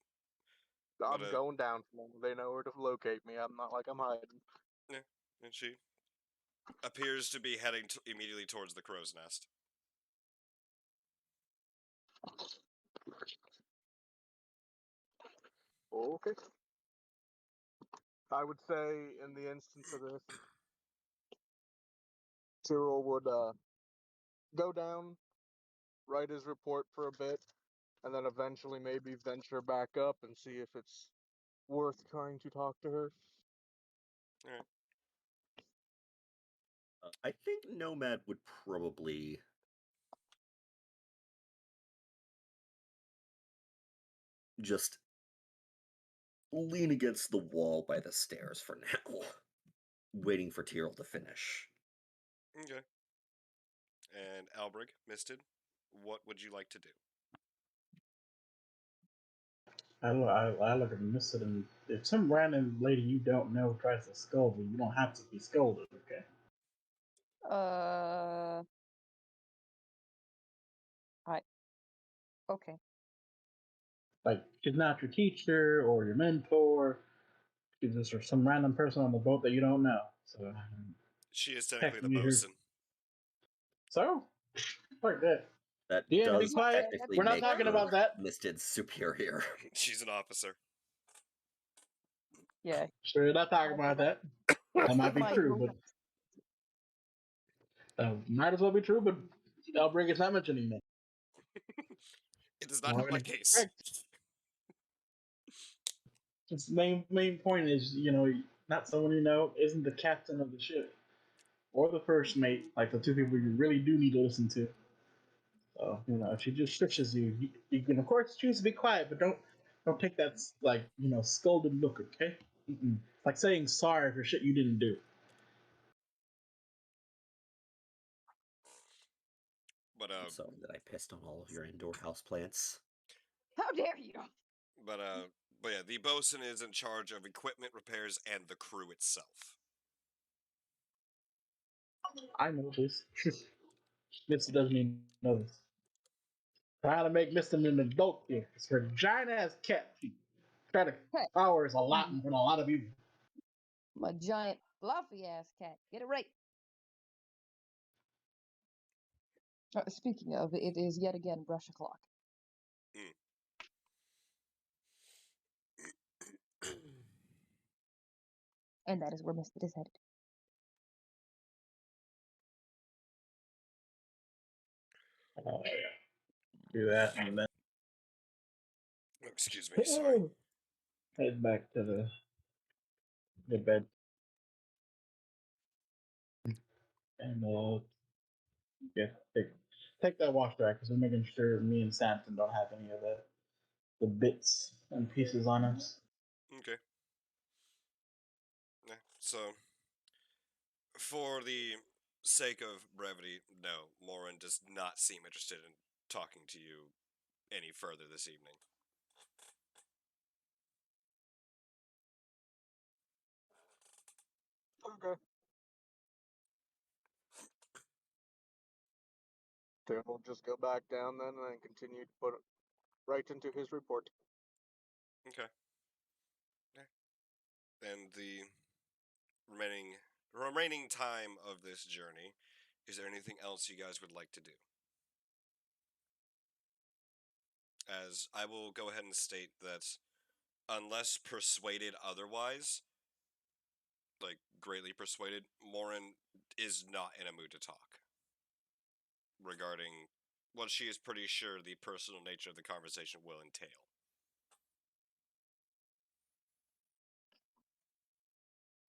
I'm going down for them. They know where to locate me. I'm not like I'm hiding. Yeah, and she appears to be heading immediately towards the crow's nest. Okay. I would say in the instance of this, Tyrrell would go down, write his report for a bit, and then eventually maybe venture back up and see if it's worth trying to talk to her. Alright. I think Nomad would probably just lean against the wall by the stairs for now, waiting for Tyrrell to finish. Okay. And Outbreak, Misted, what would you like to do? I look at Misted, and if some random lady you don't know tries to scold you, you don't have to be scolded, okay? Okay. Like, she's not your teacher or your mentor. She's just some random person on the boat that you don't know. So, She is technically the technically her. bosun. So, like that. That Deanna, be does quiet. technically We're not make talking her about that. Misted's superior. She's an officer. Yeah. Sure, we're not talking about that. That might be My true, grown-up but might as well be true. But Outbreak is not mentioned anymore. It does not help my case. Its main point is, not someone you know isn't the captain of the ship or the first mate, like the two people you really do need to listen to. So, if she just shushes you can of course choose to be quiet, but don't take that scolded look, okay? It's like saying sorry for shit you didn't do. But I'm sorry that I pissed on all of your indoor houseplants. How dare you? but yeah, the bosun is in charge of equipment repairs and the crew itself. I know this. Mister doesn't even know this. Trying to make Mister an adult here. It's her giant ass cat. She try to Hey. powers a lot in front of a lot of people. My giant fluffy ass cat. Get it right. Speaking of, it is yet again brush o'clock. And that is where Misted is headed. Oh yeah. Do that and then Excuse me, sorry. head back to the bed. And yeah, take that wash back because we're making sure me and Samson don't have any of the bits and pieces on us. Okay. Yeah, so, for the sake of brevity, no, Morin does not seem interested in talking to you any further this evening. Okay. Tyrrell will just go back down then and continue to put it right into his report. Okay. Yeah. And the remaining time of this journey, is there anything else you guys would like to do? As I will go ahead and state that unless persuaded otherwise, like greatly persuaded, Morin is not in a mood to talk regarding what she is pretty sure the personal nature of the conversation will entail.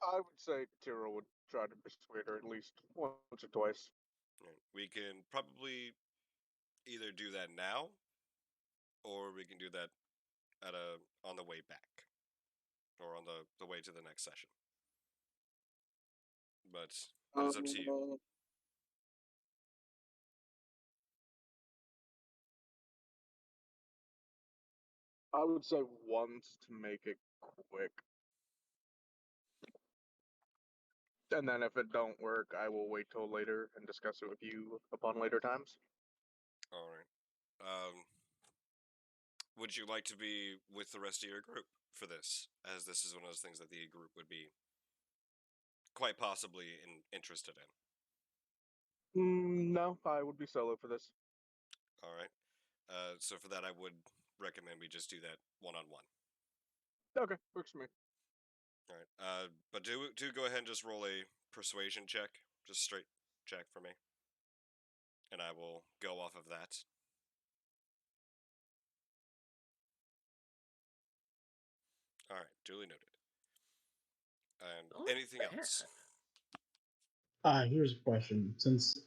I would say Tyrrell would try to persuade her at least once or twice. We can probably either do that now, or we can do that on the way back, or on the way to the next session. But it is up to you. I would say once to make it quick. And then if it don't work, I will wait till later and discuss it with you upon later times. All right. Would you like to be with the rest of your group for this, as this is one of those things that the group would be quite possibly interested in? No, I would be solo for this. All right. So for that, I would recommend we just do that one-on-one. Okay, works for me. All right. But do go ahead and just roll a persuasion check, just straight check for me, and I will go off of that. All right, duly noted. And Not anything bad. else? Here's a question. Since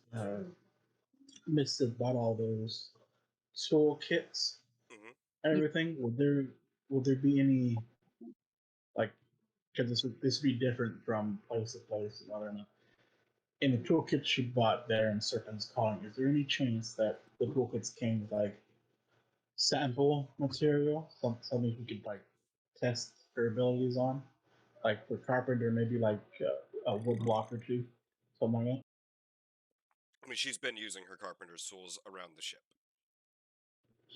Mist has bought all those tool kits Mhm. and everything, would there be any like because this would be different from place to place and whether or not in the toolkits she bought there in Serpent's Calling, is there any chance that the toolkits came with like sample material, something you could like test her abilities on, like for carpenter, maybe like a wood block or two, something like that. I mean, she's been using her carpenter's tools around the ship.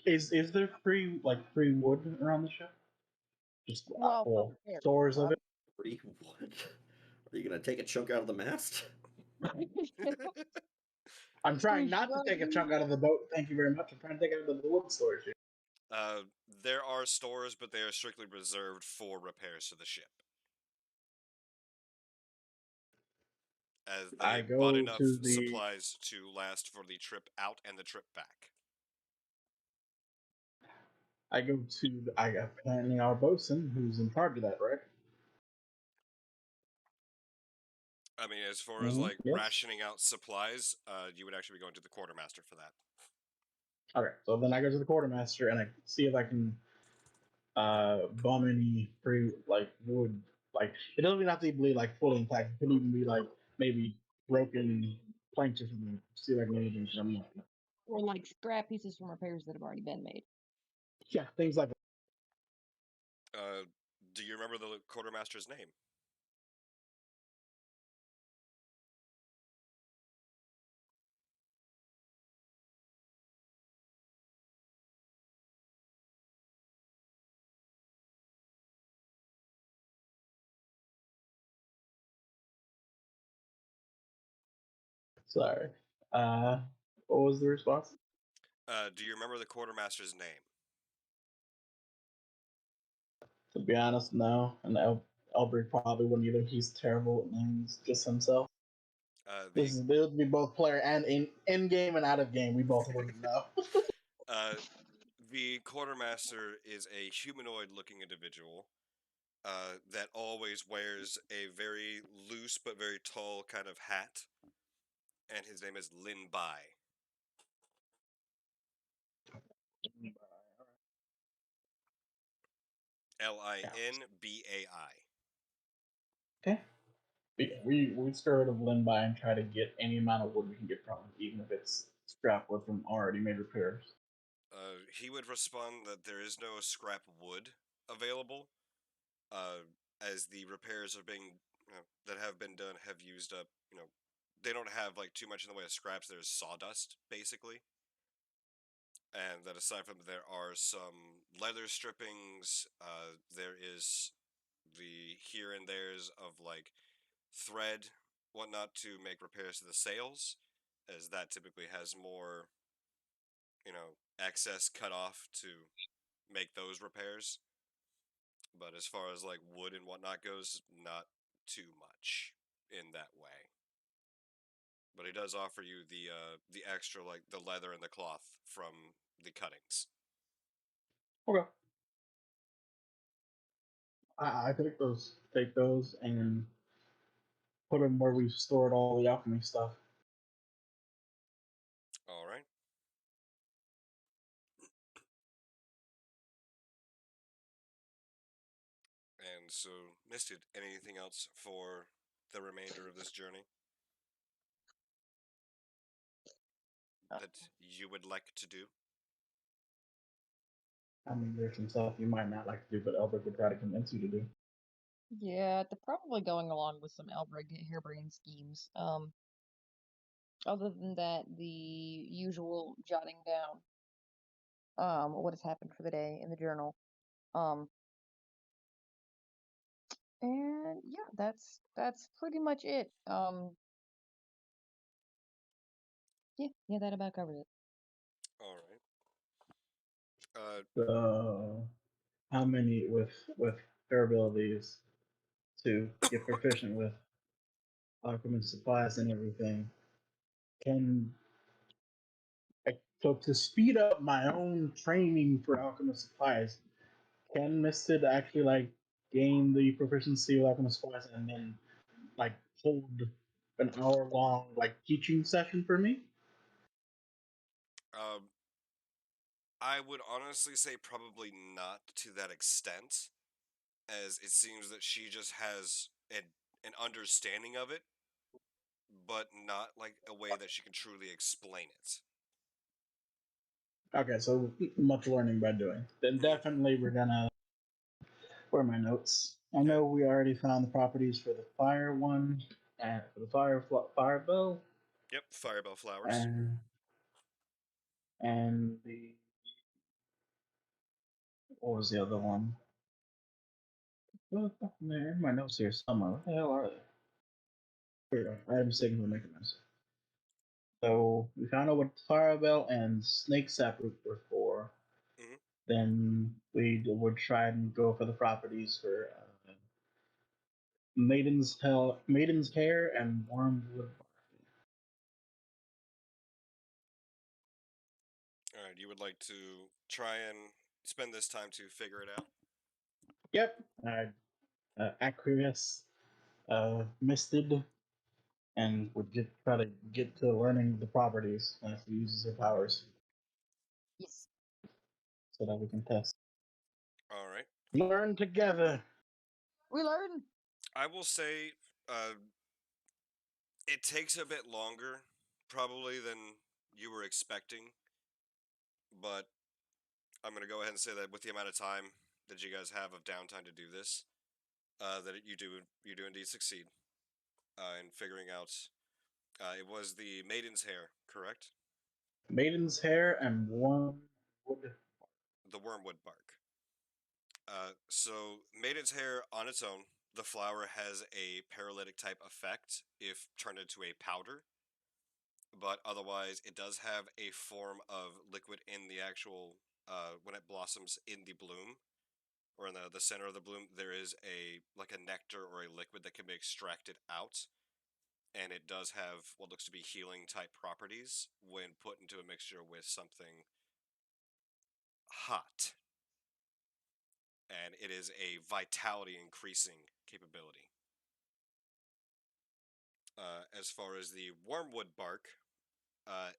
Is there free wood around the ship? Just Well, for full repair. stores of it. Free what? Are you gonna take a chunk out of the mast? I'm trying Who's not to take a driving? chunk out of the boat. Thank you very much. I'm trying to take it out of the wood storage here. There are stores, but they are strictly reserved for repairs to the ship. As I they bought go enough to the supplies to last for the trip out and the trip back. apparently our bosun who's in charge of that, right? I mean, as far as like Yes. rationing out supplies, you would actually be going to the quartermaster for that. Okay, so then I go to the quartermaster and I see if I can bum any free like wood. Like it doesn't even have to be like fully intact. It could even be like maybe broken planks or something. See if I can get anything from them. Or like scrap pieces from repairs that have already been made. Yeah, things like that. Do you remember the quartermaster's name? Sorry. What was the response? Do you remember the quartermaster's name? To be honest, no. And Elbrick probably wouldn't either. He's terrible at names, just himself. The This would be both player and in game and out of game. We both wouldn't know. the quartermaster is a humanoid-looking individual that always wears a very loose but very tall kind of hat, and his name is Lin Bai. Linbai. Okay. We stir rid of Linby and try to get any amount of wood we can get from him, even if it's scrap wood from already made repairs. He would respond that there is no scrap wood available, as the repairs are being that have been done have used up. They don't have like too much in the way of scraps. There's sawdust basically, and that aside from there are some leather strippings. There is the here and there's of like thread, whatnot, to make repairs to the sails, as that typically has more, excess cut off to make those repairs. But as far as like wood and whatnot goes, not too much in that way. But he does offer you the extra, like the leather and the cloth from the cuttings. Okay. I take those, and put them where we've stored all the alchemy stuff. All right. And so, Misted, anything else for the remainder of this journey that you would like to do? I mean, there's some stuff you might not like to do, but Elbrick would try to convince you to do. Yeah, they're probably going along with some Elbrig harebrained schemes. Other than that, the usual jotting down what has happened for the day in the journal. And yeah, that's pretty much it. Yeah, that about covers it. All right. So, how many with her abilities? to get proficient with alchemist supplies and everything. Can so to speed up my own training for alchemist supplies, can Misted actually like gain the proficiency of alchemist supplies and then like hold an hour long like teaching session for me? I would honestly say probably not to that extent, as it seems that she just has an understanding of it, but not like a way that she can truly explain it. Okay, so much learning by doing. Then Mhm. definitely we're gonna. Where are my notes? I Okay. know we already found the properties for the fire one and for the fire bow Yep, Firebell Flowers. and the what was the other one? They're in my notes here somewhere. What the hell are they? Here we go. Item signal make a mess. So we found out what Firebell and Snake Saproot were for. Mhm. Then we would try and go for the properties for Maiden's Hair, and Wormwood. Alright, you would like to try and spend this time to figure it out? Yep. Acquiesce, Misted, and would try to get to learning the properties as he uses her powers Yes. so that we can test. Alright. Learn together. We learn. I will say, it takes a bit longer, probably, than you were expecting, but I'm going to go ahead and say that with the amount of time that you guys have of downtime to do this, that you do indeed succeed in figuring out. It was the Maiden's Hair, correct? Maiden's Hair and Wormwood. The Wormwood Bark. So Maiden's Hair on its own, the flower has a paralytic type effect if turned into a powder, but otherwise it does have a form of liquid in the actual when it blossoms in the bloom or in the center of the bloom. There is a like a nectar or a liquid that can be extracted out, and it does have what looks to be healing type properties when put into a mixture with something hot, and it is a vitality increasing capability. As far as the wormwood bark,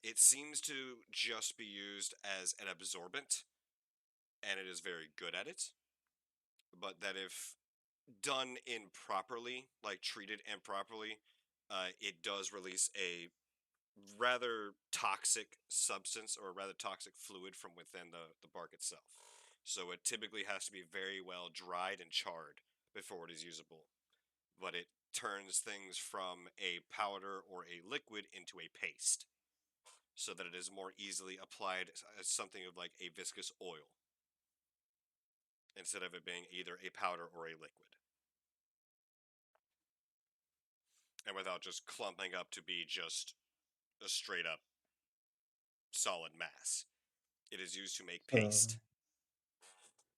it seems to just be used as an absorbent, and it is very good at it. But that if done improperly, like treated improperly, it does release a rather toxic substance or a rather toxic fluid from within the bark itself. So it typically has to be very well dried and charred before it is usable. But it turns things from a powder or a liquid into a paste so that it is more easily applied as something of like a viscous oil instead of it being either a powder or a liquid. And without just clumping up to be just a straight up solid mass. It is used to make paste.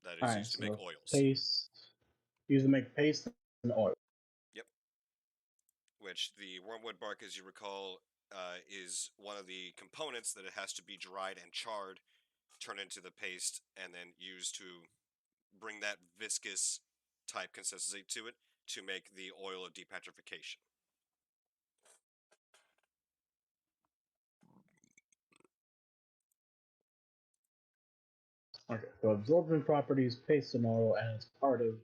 That is Alright, used to make so oils. paste. Use to make paste and oil. Yep. Which the wormwood bark, as you recall, is one of the components that it has to be dried and charred, turned into the paste, and then used to bring that viscous type consistency to it to make the oil of depetrification. Okay, so absorption properties, paste and oil, and it's part of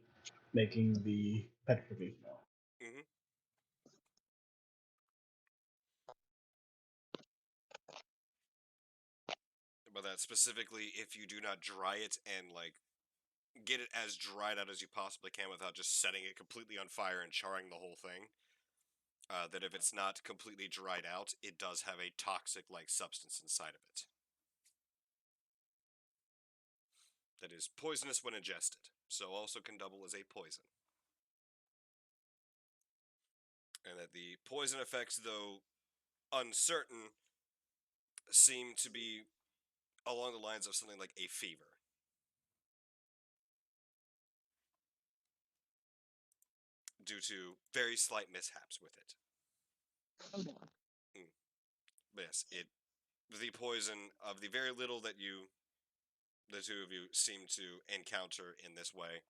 making the petrification oil. Mm-hmm. But that specifically, if you do not dry it and like get it as dried out as you possibly can without just setting it completely on fire and charring the whole thing, that if it's not completely dried out, it does have a toxic-like substance inside of it that is poisonous when ingested, so also can double as a poison. And that the poison effects, though uncertain, seem to be along the lines of something like a fever. due to very slight mishaps with it. Oh no. But yes, the poison of the very little that the two of you seem to encounter in this way,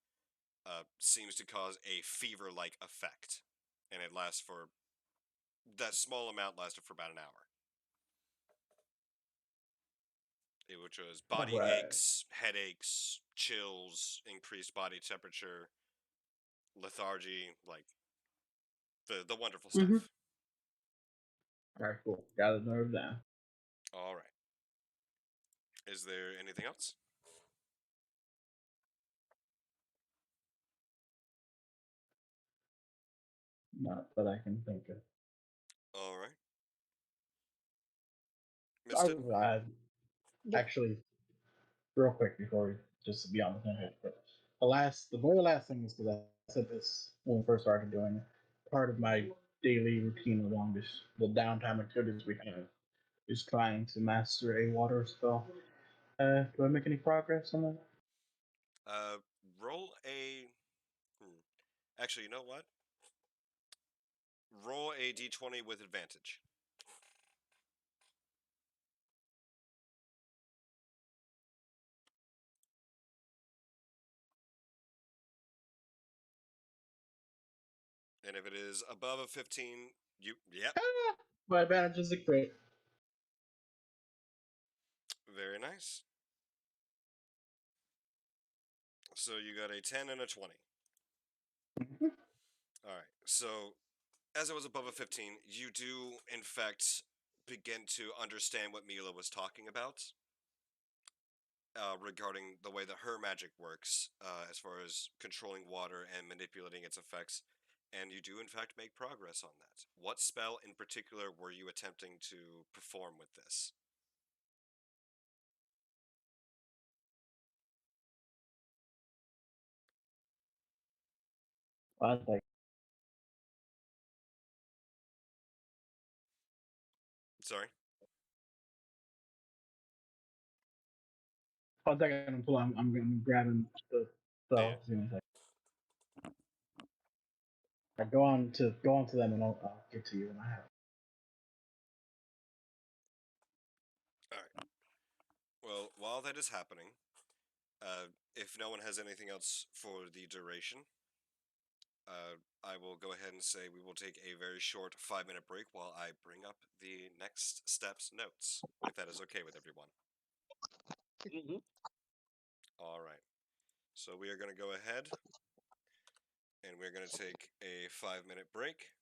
seems to cause a fever-like effect, and it lasts for that small amount lasted for about an hour. Which was body Alright. aches, headaches, chills, increased body temperature, lethargy, like the wonderful stuff. Mhm. Alright, cool. Got the nerve down. All right. Is there anything else? Not that I can think of. All right. Mister. Actually, real quick before we just to be on the same page, but the very last thing is because I said this when we first started doing it. Part of my daily routine along the downtime activities we have is trying to master a water spell. Do I make any progress on that? Roll a. Actually, you know what? Roll a d20 with advantage. And if it is above a 15, yep. My advantage is a crit. Very nice. So you got a 10 and a 20. Mhm. All right. So as it was above a 15, you do, in fact, begin to understand what Mila was talking about regarding the way that her magic works as far as controlling water and manipulating its effects. And you do, in fact, make progress on that. What spell in particular were you attempting to perform with this? One second. Sorry? One second. I'm grabbing the Yeah. spell. Give me a second. I go on to them and I'll get to you when I have. All right. Well, while that is happening, if no one has anything else for the duration, I will go ahead and say we will take a very short 5-minute break while I bring up the next steps notes, if that is okay with everyone. Mhm. All right. So we are going to go ahead and we're going to take a 5-minute break.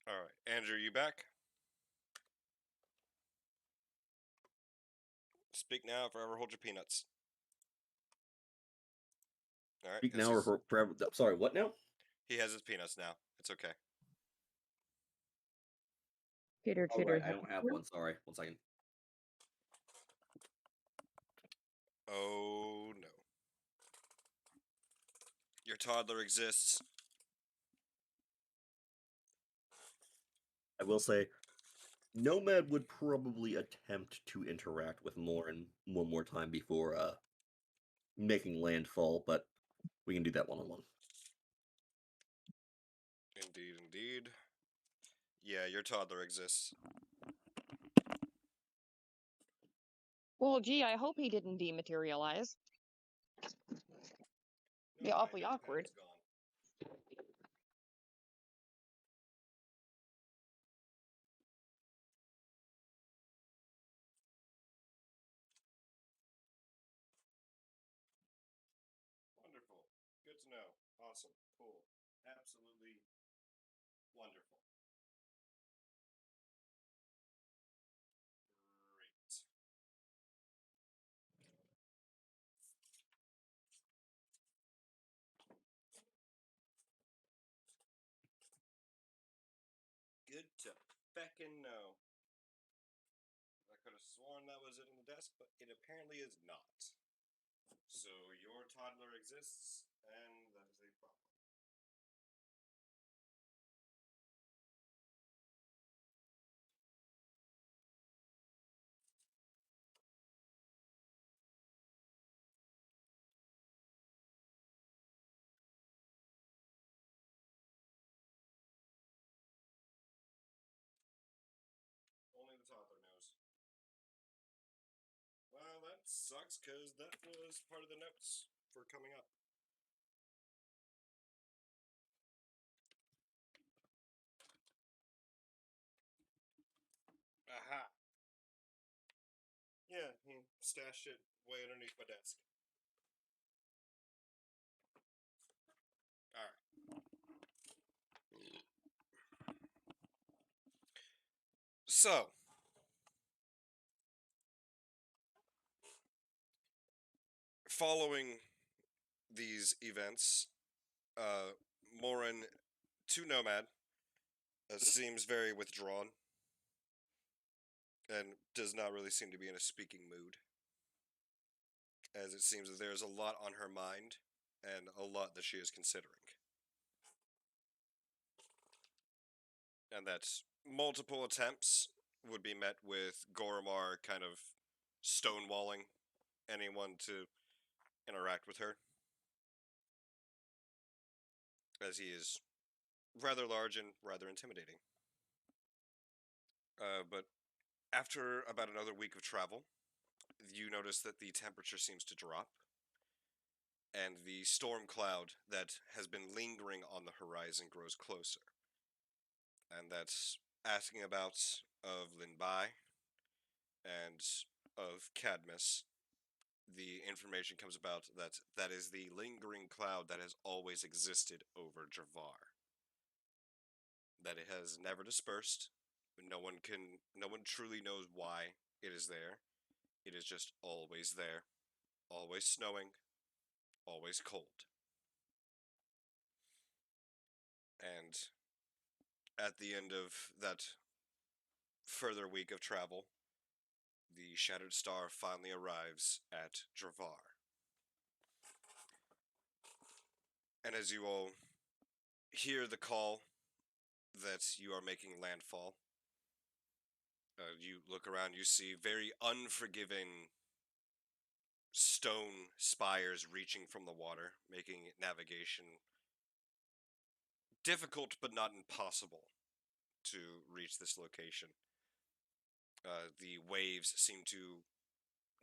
All right, Andrew, you back? Speak now, forever hold your peanuts. All right. Speak now or forever. Sorry, what now? He has his peanuts now. It's okay. Chitter, Oh, chitter. right, I don't have one. Sorry. 1 second. Oh no. Your toddler exists. I will say, Nomad would probably attempt to interact with Lauren one more time before making landfall, but we can do that one-on-one. Indeed, indeed. Yeah, your toddler exists. Well, gee, I hope he didn't dematerialize. Be No, awfully my notepad awkward. is gone. Wonderful. Good to know. Awesome. Cool. Absolutely wonderful. Great. Good to feckin' know. I could have sworn that was it in the desk, but it apparently is not. So your toddler exists, and that is a problem. Only the toddler knows. Well, that sucks, because that was part of the notes for coming up. Aha! Yeah, he stashed it way underneath my desk. Alright. So, following these events, Morin to Nomad seems very withdrawn and does not really seem to be in a speaking mood, as it seems that there's a lot on her mind and a lot that she is considering. And that multiple attempts would be met with Goromar kind of stonewalling anyone to interact with her, as he is rather large and rather intimidating. But after about another week of travel, you notice that the temperature seems to drop, and the storm cloud that has been lingering on the horizon grows closer. And that's asking about of Linbai and of Cadmus. The information comes about that that is the lingering cloud that has always existed over Javar. That it has never dispersed. No one truly knows why it is there. It is just always there. Always snowing, always cold. And at the end of that further week of travel, the Shattered Star finally arrives at Dravar. And as you all hear the call that you are making landfall, you look around, you see very unforgiving stone spires reaching from the water, making navigation difficult but not impossible to reach this location. The waves seem to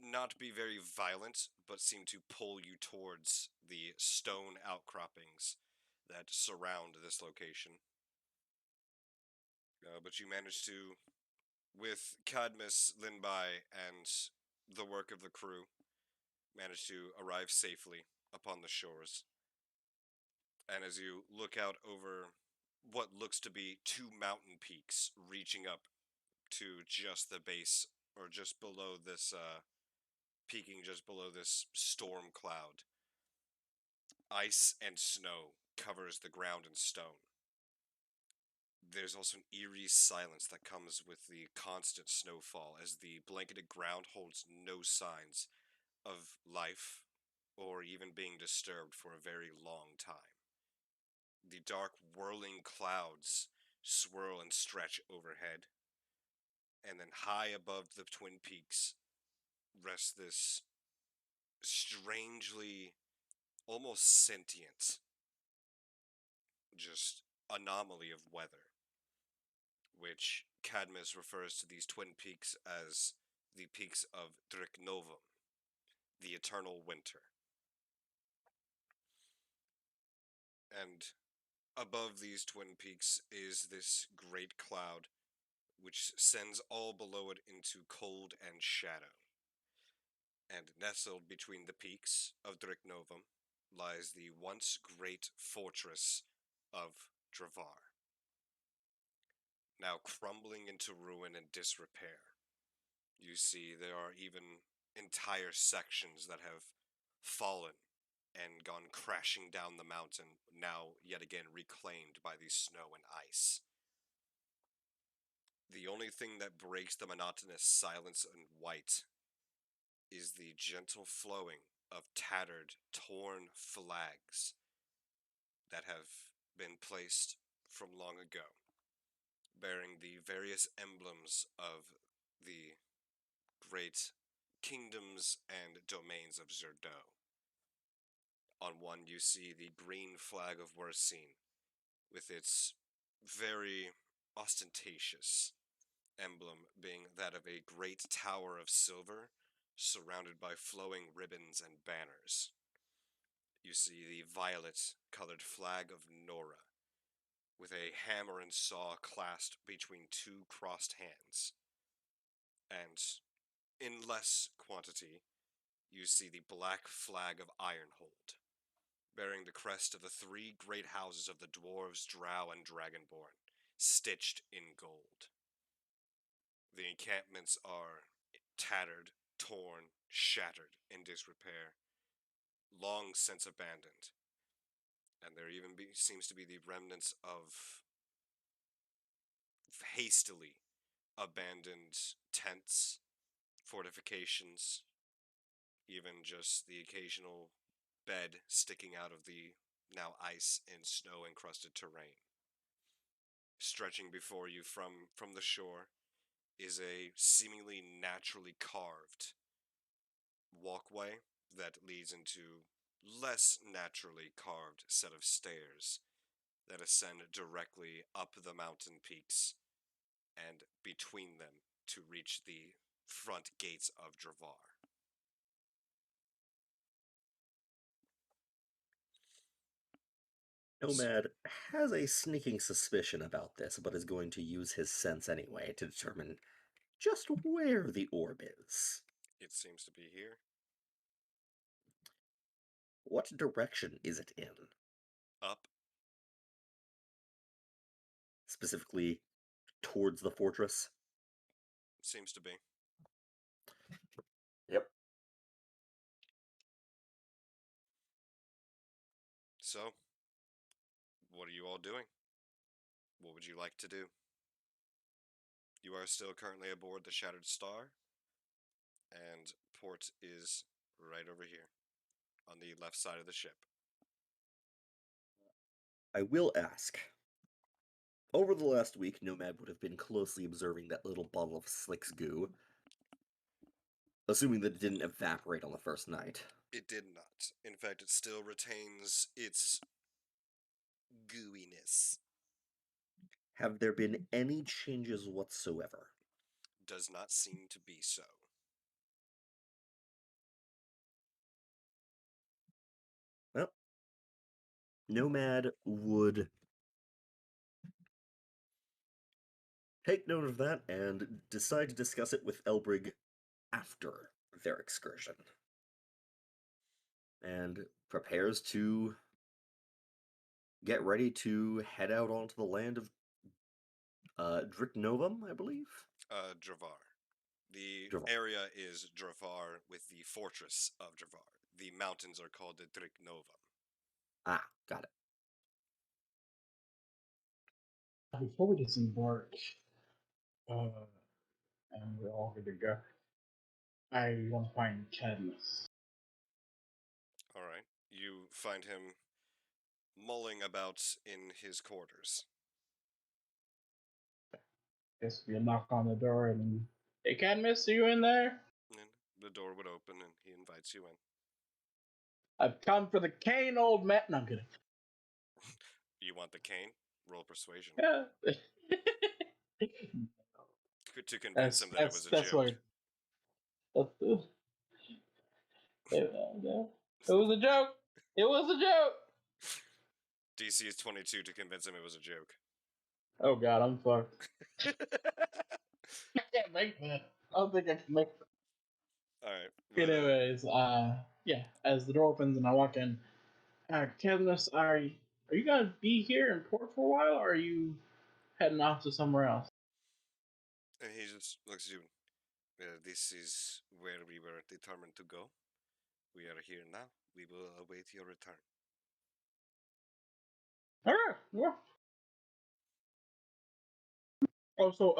not be very violent, but seem to pull you towards the stone outcroppings that surround this location. But you manage to, with Cadmus, Linbai, and the work of the crew, manage to arrive safely upon the shores. And as you look out over what looks to be two mountain peaks reaching up to just the base, or just below this, peaking just below this storm cloud. Ice and snow covers the ground in stone. There's also an eerie silence that comes with the constant snowfall, as the blanketed ground holds no signs of life or even being disturbed for a very long time. The dark, whirling clouds swirl and stretch overhead, and then high above the Twin Peaks rests this strangely, almost sentient, just anomaly of weather, which Cadmus refers to these Twin Peaks as the peaks of Driknovum, the eternal winter. And above these Twin Peaks is this great cloud, which sends all below it into cold and shadow. And nestled between the peaks of Driknovum lies the once great fortress of Dravar, now crumbling into ruin and disrepair. You see, there are even entire sections that have fallen and gone crashing down the mountain, now yet again reclaimed by the snow and ice. The only thing that breaks the monotonous silence and white is the gentle flowing of tattered, torn flags that have been placed from long ago, bearing the various emblems of the great kingdoms and domains of Zerdo. On one you see the green flag of Wersine, with its very ostentatious emblem being that of a great tower of silver, surrounded by flowing ribbons and banners. You see the violet-colored flag of Nora, with a hammer and saw clasped between two crossed hands. And, in less quantity, you see the black flag of Ironhold, bearing the crest of the three great houses of the dwarves, drow, and dragonborn, stitched in gold. The encampments are tattered, torn, shattered, in disrepair, long since abandoned, and there even seems to be the remnants of hastily abandoned tents, fortifications, even just the occasional bed sticking out of the now ice and snow encrusted terrain. Stretching before you from the shore is a seemingly naturally carved walkway that leads into less naturally carved set of stairs that ascend directly up the mountain peaks and between them to reach the front gates of Dravar. Nomad has a sneaking suspicion about this, but is going to use his sense anyway to determine just where the orb is. It seems to be here. What direction is it in? Up. Specifically towards the fortress? Seems to be. Yep. So, what are you all doing? What would you like to do? You are still currently aboard the Shattered Star, and port is right over here, on the left side of the ship. I will ask. Over the last week, Nomad would have been closely observing that little bottle of Slick's goo, assuming that it didn't evaporate on the first night. It did not. In fact, it still retains its gooiness. Have there been any changes whatsoever? Does not seem to be so. Well, Nomad would take note of that and decide to discuss it with Elbrig after their excursion. And prepares to get ready to head out onto the land of Dricknovum, I believe. Dravar. The Dravar. area is Dravar with the fortress of Dravar. The mountains are called the Dricknova. Ah, got it. Before we disembark, and we're all good to go, I want to find Cadmus. All right. You find him mulling about in his quarters. Guess we knock on the door and, hey, Cadmus, are you in there? And the door would open and he invites you in. I've come for the cane, old man. No, I'm kidding. You want the cane? Roll persuasion. Yeah. To convince him that it was a That's joke. why. It was a joke. It was a joke. DC is 22 to convince him it was a joke. Oh God, I'm fucked. I can't make that. I don't think I can make that. Alright. Anyways, yeah. As the door opens and I walk in, Cadmus, are you gonna be here in port for a while, or are you heading off to somewhere else? And he just looks at you. This is where we were determined to go. We are here now. We will await your return. All right. Yeah. Also,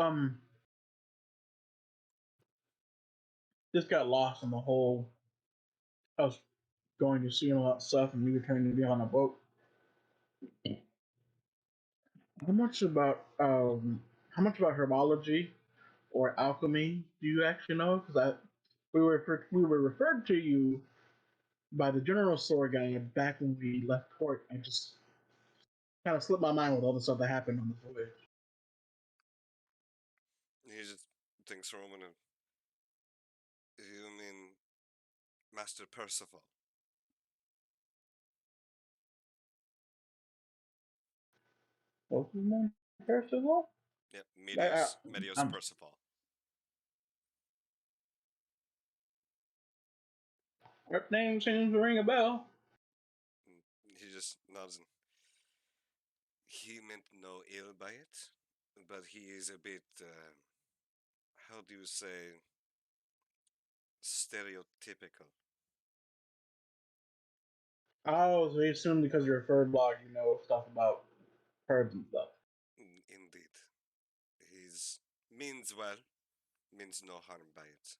just got lost in the whole. I was going to see all that stuff, and we were trying to be on a boat. How much about herbology or alchemy do you actually know? Because we were referred to you by the general store guy back when we left port. I just kind of slipped my mind with all the stuff that happened on the voyage. He just thinks for a moment. You mean Master Percival? What's his name? Percival? Yep, I, Medios I'm, Percival. that name seems to ring a bell. He just nods. And he meant no ill by it, but he is a bit, how do you say, stereotypical. Oh, so you assume because you're a third blog, you know stuff about herbs and stuff. Indeed. He's means well, means no harm by it.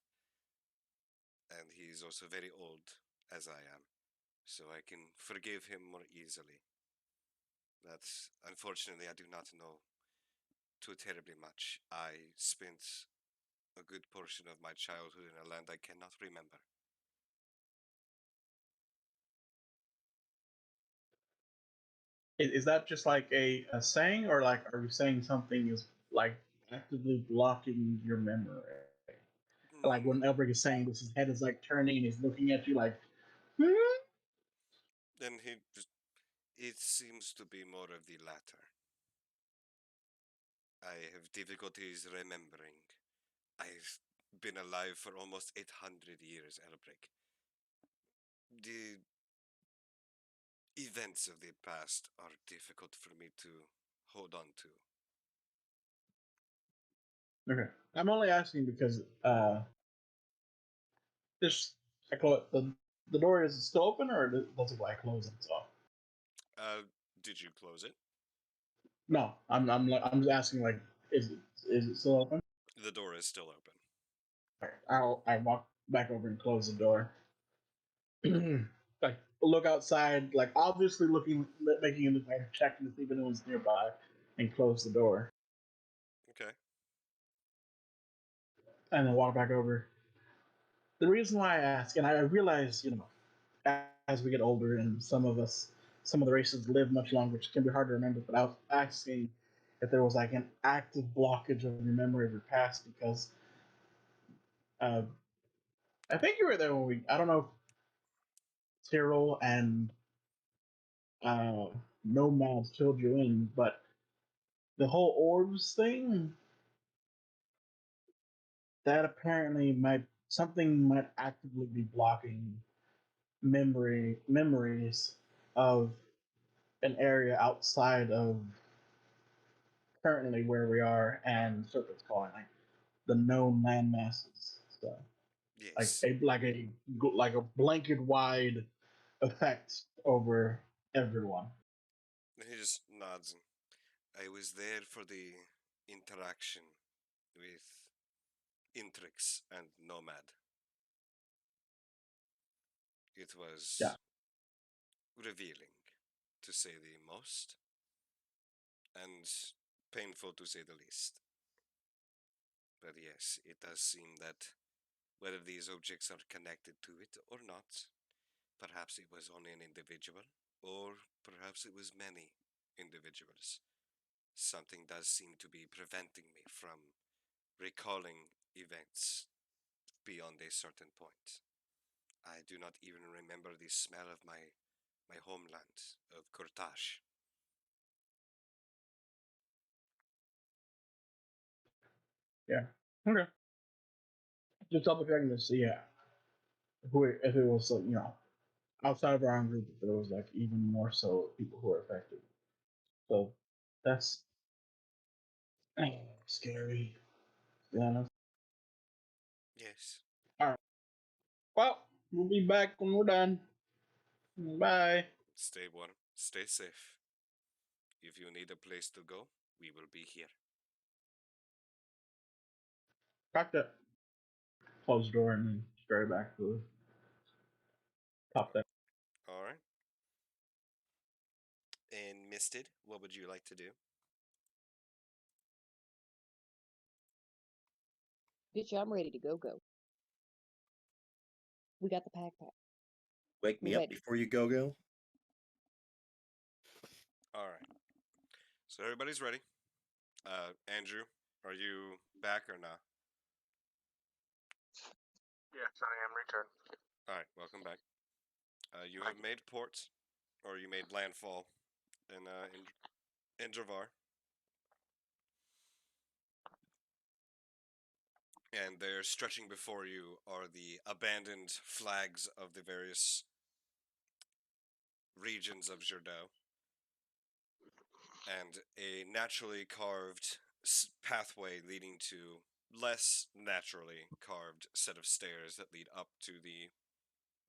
And he is also very old, as I am, so I can forgive him more easily. That, unfortunately, I do not know too terribly much. I spent a good portion of my childhood in a land I cannot remember. Is that just like a saying, or like are you saying something is like actively blocking your memory? Like when Elbrick is saying this, his head is like turning and he's looking at you like, hmm? Then he just, it seems to be more of the latter. I have difficulties remembering. I've been alive for almost 800 years, Outbreak. The events of the past are difficult for me to hold on to. Okay. I'm only asking because this the door is still open or does it like close itself? Uh, did you close it? No, I'm just asking like is it still open? The door is still open. I walk back over and close the door. Like look outside, like obviously making it look like checking to see if anyone's nearby, and close the door, Okay. and then walk back over. The reason why I ask, and I realize, as we get older, and some of the races live much longer, which can be hard to remember. But I was asking if there was like an active blockage of your memory of your past because uh, I think you were there when I don't know if Tyrrell and uh, Nomad filled you in, but the whole orbs thing, that apparently might actively be blocking memories of an area outside of currently where we are and Serpent's Calling, like the known land masses. So like Yes. a blanket wide effect over everyone. He just nods. And I was there for the interaction with Intrix and Nomad. It Yeah. was revealing, to say the most, and painful to say the least. But yes, it does seem that whether these objects are connected to it or not, perhaps it was only an individual, or perhaps it was many individuals. Something does seem to be preventing me from recalling events beyond a certain point. I do not even remember the smell of my homeland, of Kurtash. Yeah. Okay. Just double checking to see who if it was like, outside of our own group, if it was like even more so people who are affected. So that's scary. Yeah. Yes. All right. Well, we'll be back when we're done. Bye. Stay warm, stay safe. If you need a place to go, we will be here. Crack that closed door and then straight back to the top there. All right. And Misted, what would you like to do? Bitch, I'm ready to go. We got the pack. Wake me We're up ready. before you go. All right. So everybody's ready. Andrew, are you back or not? Yes, I am returned. All right, welcome back. You have made port, or you made landfall in Dravar, and there, stretching before you, are the abandoned flags of the various regions of Jerdau, and a naturally carved pathway leading to less naturally carved set of stairs that lead up to the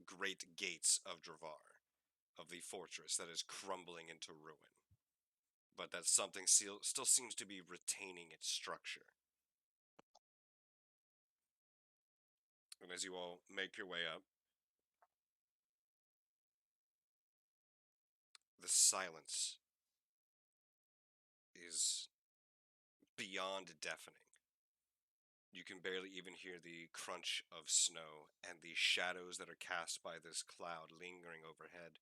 great gates of Dravar, of the fortress that is crumbling into ruin. But that something still seems to be retaining its structure. And as you all make your way up, the silence is beyond deafening. You can barely even hear the crunch of snow, and the shadows that are cast by this cloud lingering overhead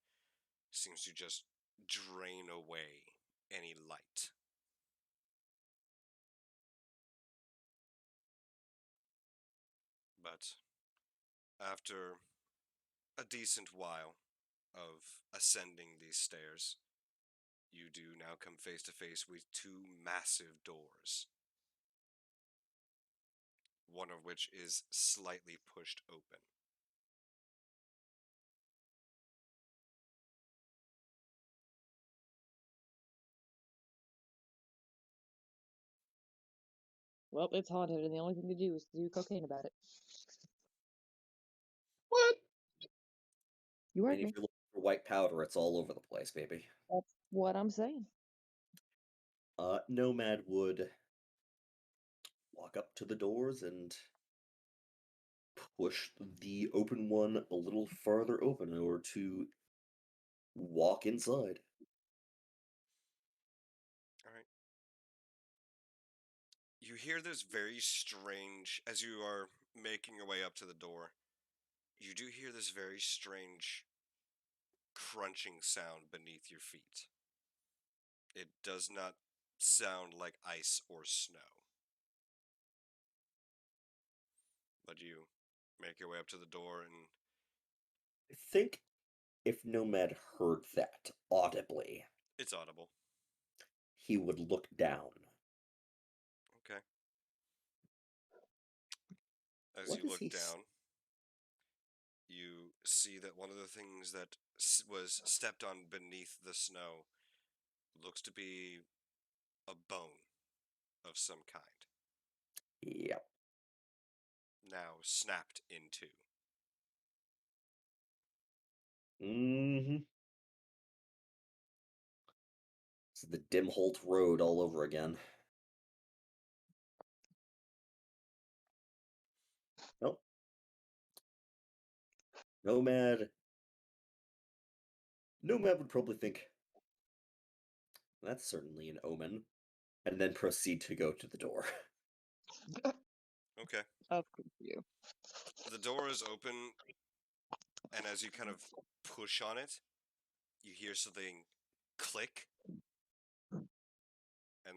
seems to just drain away any light. But after a decent while of ascending these stairs, you do now come face to face with two massive doors, one of which is slightly pushed open. Well, it's haunted, and the only thing to do is to do cocaine about it. What? You I heard mean, me. if you're looking for white powder, it's all over the place, baby. That's what I'm saying. Nomad would walk up to the doors and push the open one a little farther open in order to walk inside. All right. You hear this very strange, as you are making your way up to the door, you do hear this very strange crunching sound beneath your feet. It does not sound like ice or snow. But you make your way up to the door, and I think if Nomad heard that audibly, it's audible. he would look down. Okay. As What you is look he? down, you see that one of the things that was stepped on beneath the snow looks to be a bone of some kind. Yep. Now snapped in two. Mm-hmm. This is the Dimholt Road all over again. Nope. Nomad would probably think, that's certainly an omen, and then proceed to go to the door. Okay. Of course you. The door is open, and as you kind of push on it, you hear something click, and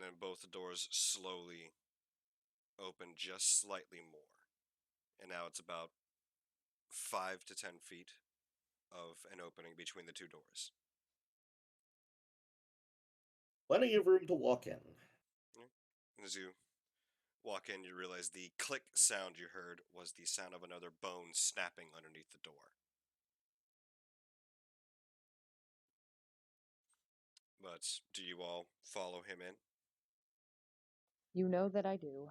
then both the doors slowly open just slightly more. And now it's about 5 to 10 feet of an opening between the two doors. Plenty of room to walk in. And as you walk in, you realize the click sound you heard was the sound of another bone snapping underneath the door. But do you all follow him in? You know that I do.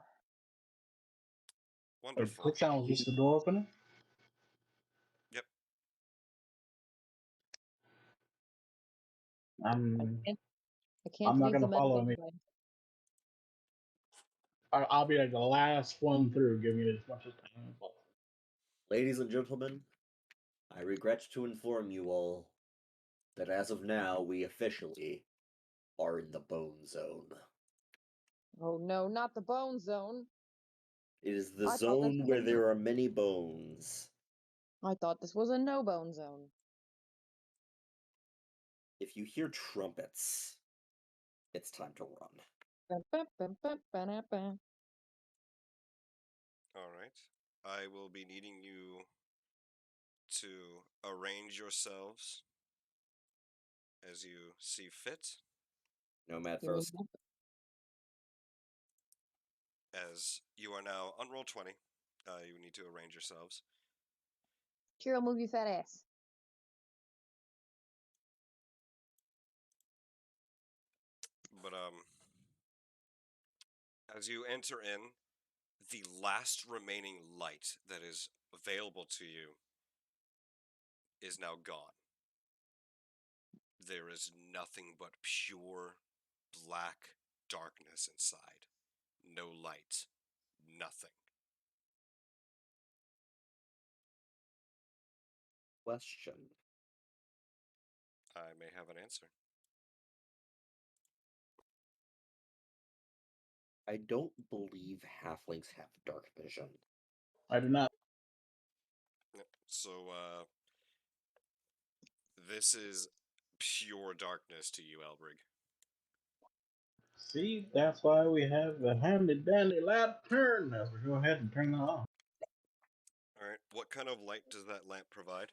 Wonderful. Quick sound was just the door opening? Yep. I'm I can't not leave gonna the follow medical him. device. I'll be like the last one through, giving it as much as possible. Ladies and gentlemen, I regret to inform you all that as of now, we officially are in the Bone Zone. Oh no, not the bone zone. It is the I thought this zone was where there are many bones. I thought this was a no bone zone. If you hear trumpets, it's time to run. Bum, bum, bum, bum, ba-da, ba. All right. I will be needing you to arrange yourselves as you see fit, Nomad You mean first. as you are now on roll 20. You need to arrange yourselves. Kirill, move your fat ass. But as you enter in, the last remaining light that is available to you is now gone. There is nothing but pure black darkness inside. No light. Nothing. Question. I may have an answer. I don't believe halflings have dark vision. I do not. So, this is pure darkness to you, Elbrig. See, that's why we have the handy dandy lantern. As we go ahead and turn that off. Alright, what kind of light does that lamp provide?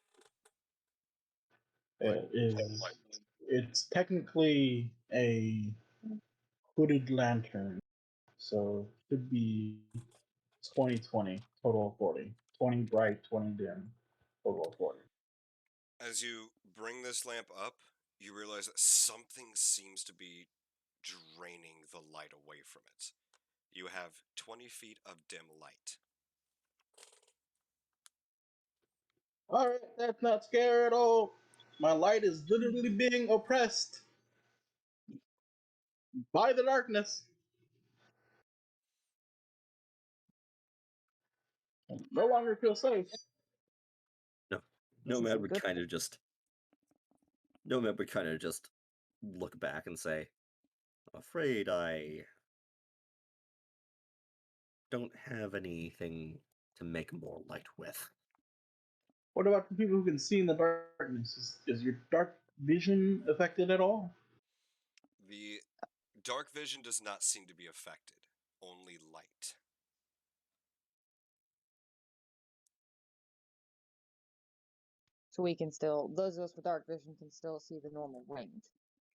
It's technically a hooded lantern, so it should be 20/20, total of 40. 20 bright, 20 dim, total of 40. As you bring this lamp up, you realize that something seems to be draining the light away from it. You have 20 feet of dim light. Alright, that's not scary at all. My light is literally being oppressed by the darkness. I no longer feel safe. No, This is Nomad a would good kind of just. Nomad would kind of just look back and say, "I'm afraid I don't have anything to make more light with." What about the people who can see in the darkness? Is your dark vision affected at all? The dark vision does not seem to be affected, only light. So we can still, those of us with dark vision can still see the normal range.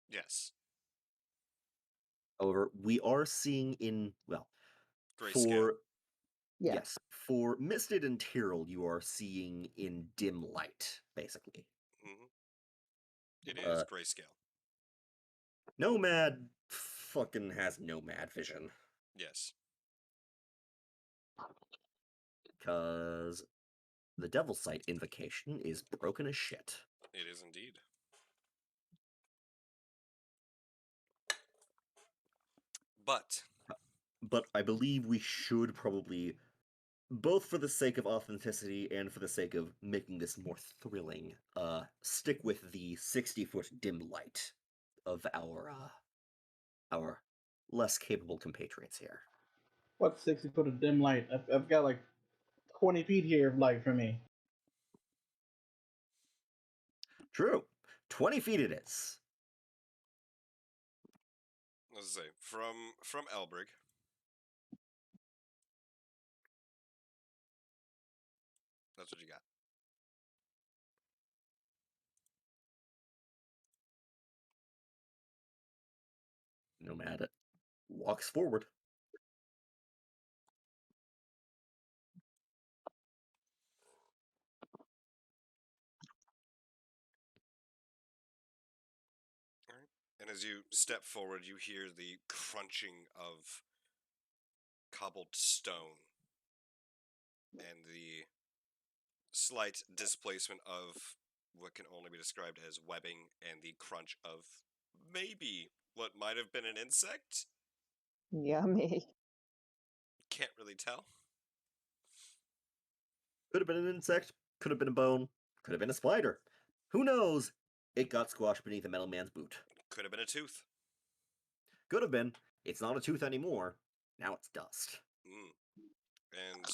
Yes. However, we are seeing in, well, Grayscale. yes, for Misted and Tyrrell, you are seeing in dim light, basically. It is grayscale. Nomad fucking has Nomad vision. Yes. Because the Devil's Sight invocation is broken as shit. It is indeed. But I believe we should probably, both for the sake of authenticity and for the sake of making this more thrilling, stick with the 60-foot dim light of our less capable compatriots here. What's 60 foot of dim light? I've got like 20 feet here of light for me. True. 20 feet it is. Let's say from Elbrig. That's what you got. Nomad walks forward. All right. And as you step forward, you hear the crunching of cobbled stone and the slight displacement of what can only be described as webbing and the crunch of maybe what might have been an insect. Yummy. Can't really tell. Could have been an insect, could have been a bone, could have been a spider. Who knows? It got squashed beneath a metal man's boot. Could have been a tooth. Could have been. It's not a tooth anymore. Now it's dust. And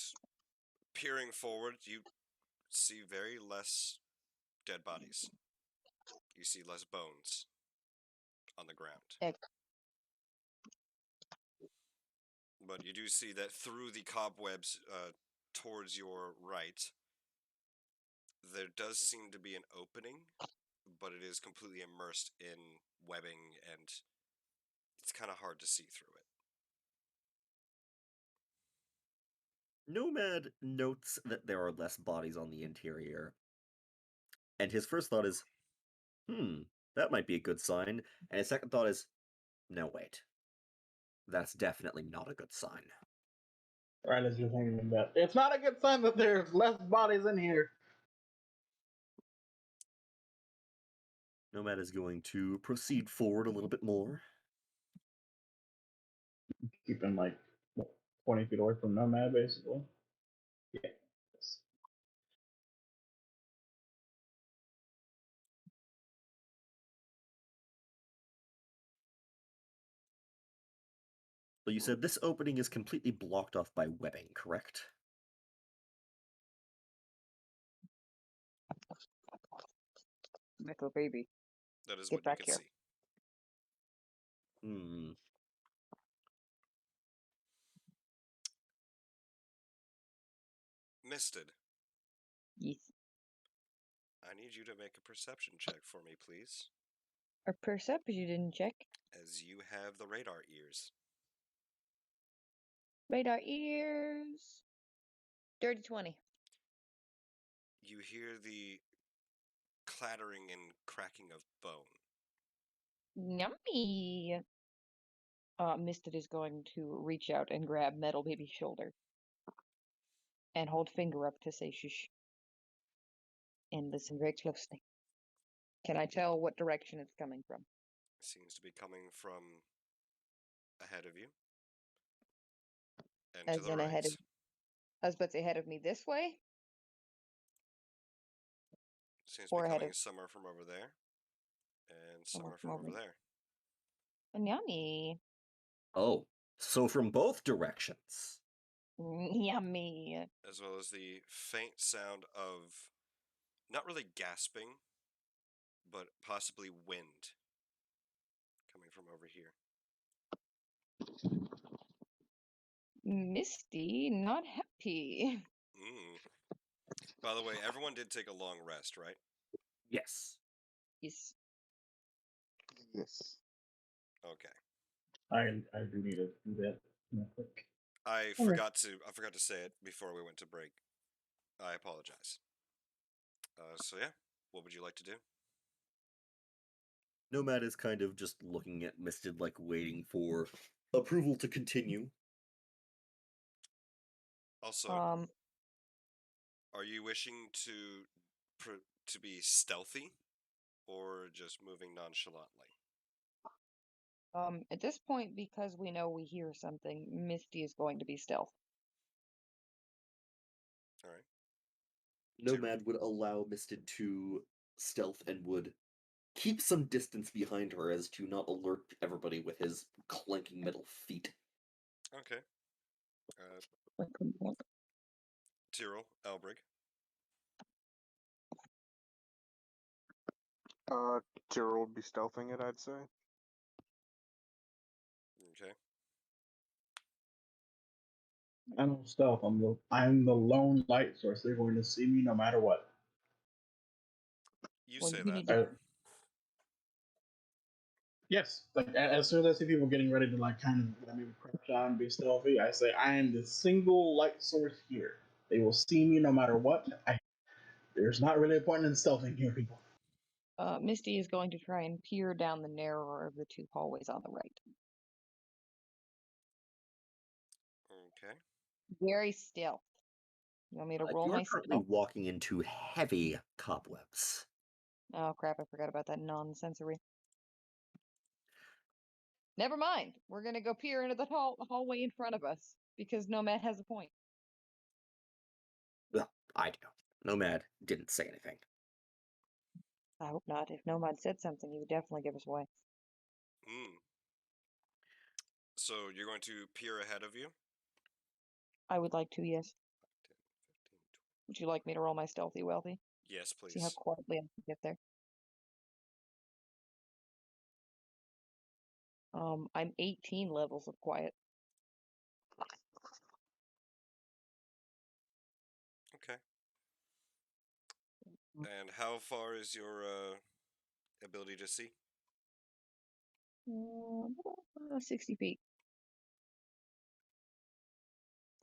peering forward, you see very less dead bodies. You see less bones on the ground. But you do see that through the cobwebs towards your right, there does seem to be an opening, but it is completely immersed in webbing, and it's kind of hard to see through it. Nomad notes that there are less bodies on the interior, and his first thought is, that might be a good sign. And his second thought is, no, wait. That's definitely not a good sign. Right as you're thinking that. It's not a good sign that there's less bodies in here. Nomad is going to proceed forward a little bit more. Keeping like 20 feet away from Nomad, basically. Yeah. So you said this opening is completely blocked off by webbing, correct? Little baby. That is Get what you back can here. see. Misted, Yes. I need you to make a perception check for me, please, A perception you didn't check. as you have the radar ears. Radar ears. Dirty 20. You hear the clattering and cracking of bone. Yummy. Misted is going to reach out and grab Metal Baby's shoulder. And hold finger up to say shush. And listen very closely. Can I tell what direction it's coming from? Seems to be coming from ahead of you. And As to the in right. ahead of... I was about to say ahead of me this way? Seems to Or be ahead coming of... somewhere from over there. And Somewhere somewhere from from over over there. Yummy. Oh, so from both directions. Yummy. As well as the faint sound of not really gasping, but possibly wind coming from over here. Misty, not happy. By the way, everyone did take a long rest, right? Yes. Yes. Yes. Okay. I do need to do that real quick. I forgot to say it before we went to break. I apologize. So yeah, what would you like to do? Nomad is kind of just looking at Misted, like waiting for approval to continue. Also, Um, are you wishing to be stealthy, or just moving nonchalantly? at this point, because we know we hear something, Misty is going to be stealth. All right. Nomad would allow Misted to stealth and would keep some distance behind her as to not alert everybody with his clanking metal feet. Okay. Tyrell, Albrig. Tyrell would be stealthing it, I'd say. Okay. I know stealth. I'm the lone light source. They're going to see me no matter what. You Well, say you that. need to. Yes, like as soon as I see people getting ready to like kind of maybe crouch down and be stealthy, I say I am the single light source here. They will see me no matter what. There's not really a point in stealthing here, people. Misty is going to try and peer down the narrower of the two hallways on the right. Okay. Very stealth. You want me to roll You are my currently stealth? walking into heavy cobwebs. Oh crap, I forgot about that nonsensory. Never mind. We're gonna go peer into the hallway in front of us because Nomad has a point. Well, I do. Nomad didn't say anything. I hope not. If Nomad said something, he would definitely give us away. Hmm. So you're going to peer ahead of you? I would like to, yes. 10, 15, 20. Would you like me to roll my stealthy wealthy? Yes, See how please. quietly I can get there. I'm 18 levels of quiet. Okay. And how far is your ability to see? 60 feet.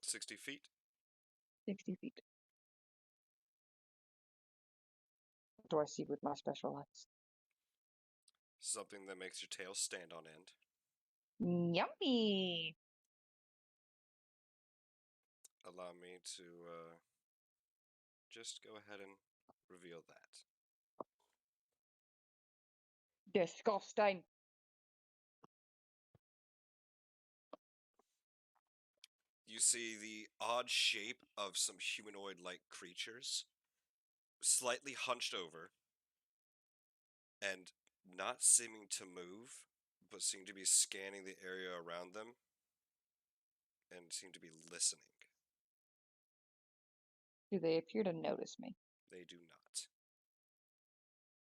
60 feet? 60 feet. What do I see with my special eyes? Something that makes your tail stand on end. Yummy! Allow me to just go ahead and reveal that. Disgusting. You see the odd shape of some humanoid-like creatures, slightly hunched over, and not seeming to move, but seem to be scanning the area around them, and seem to be listening. Do they appear to notice me? They do not.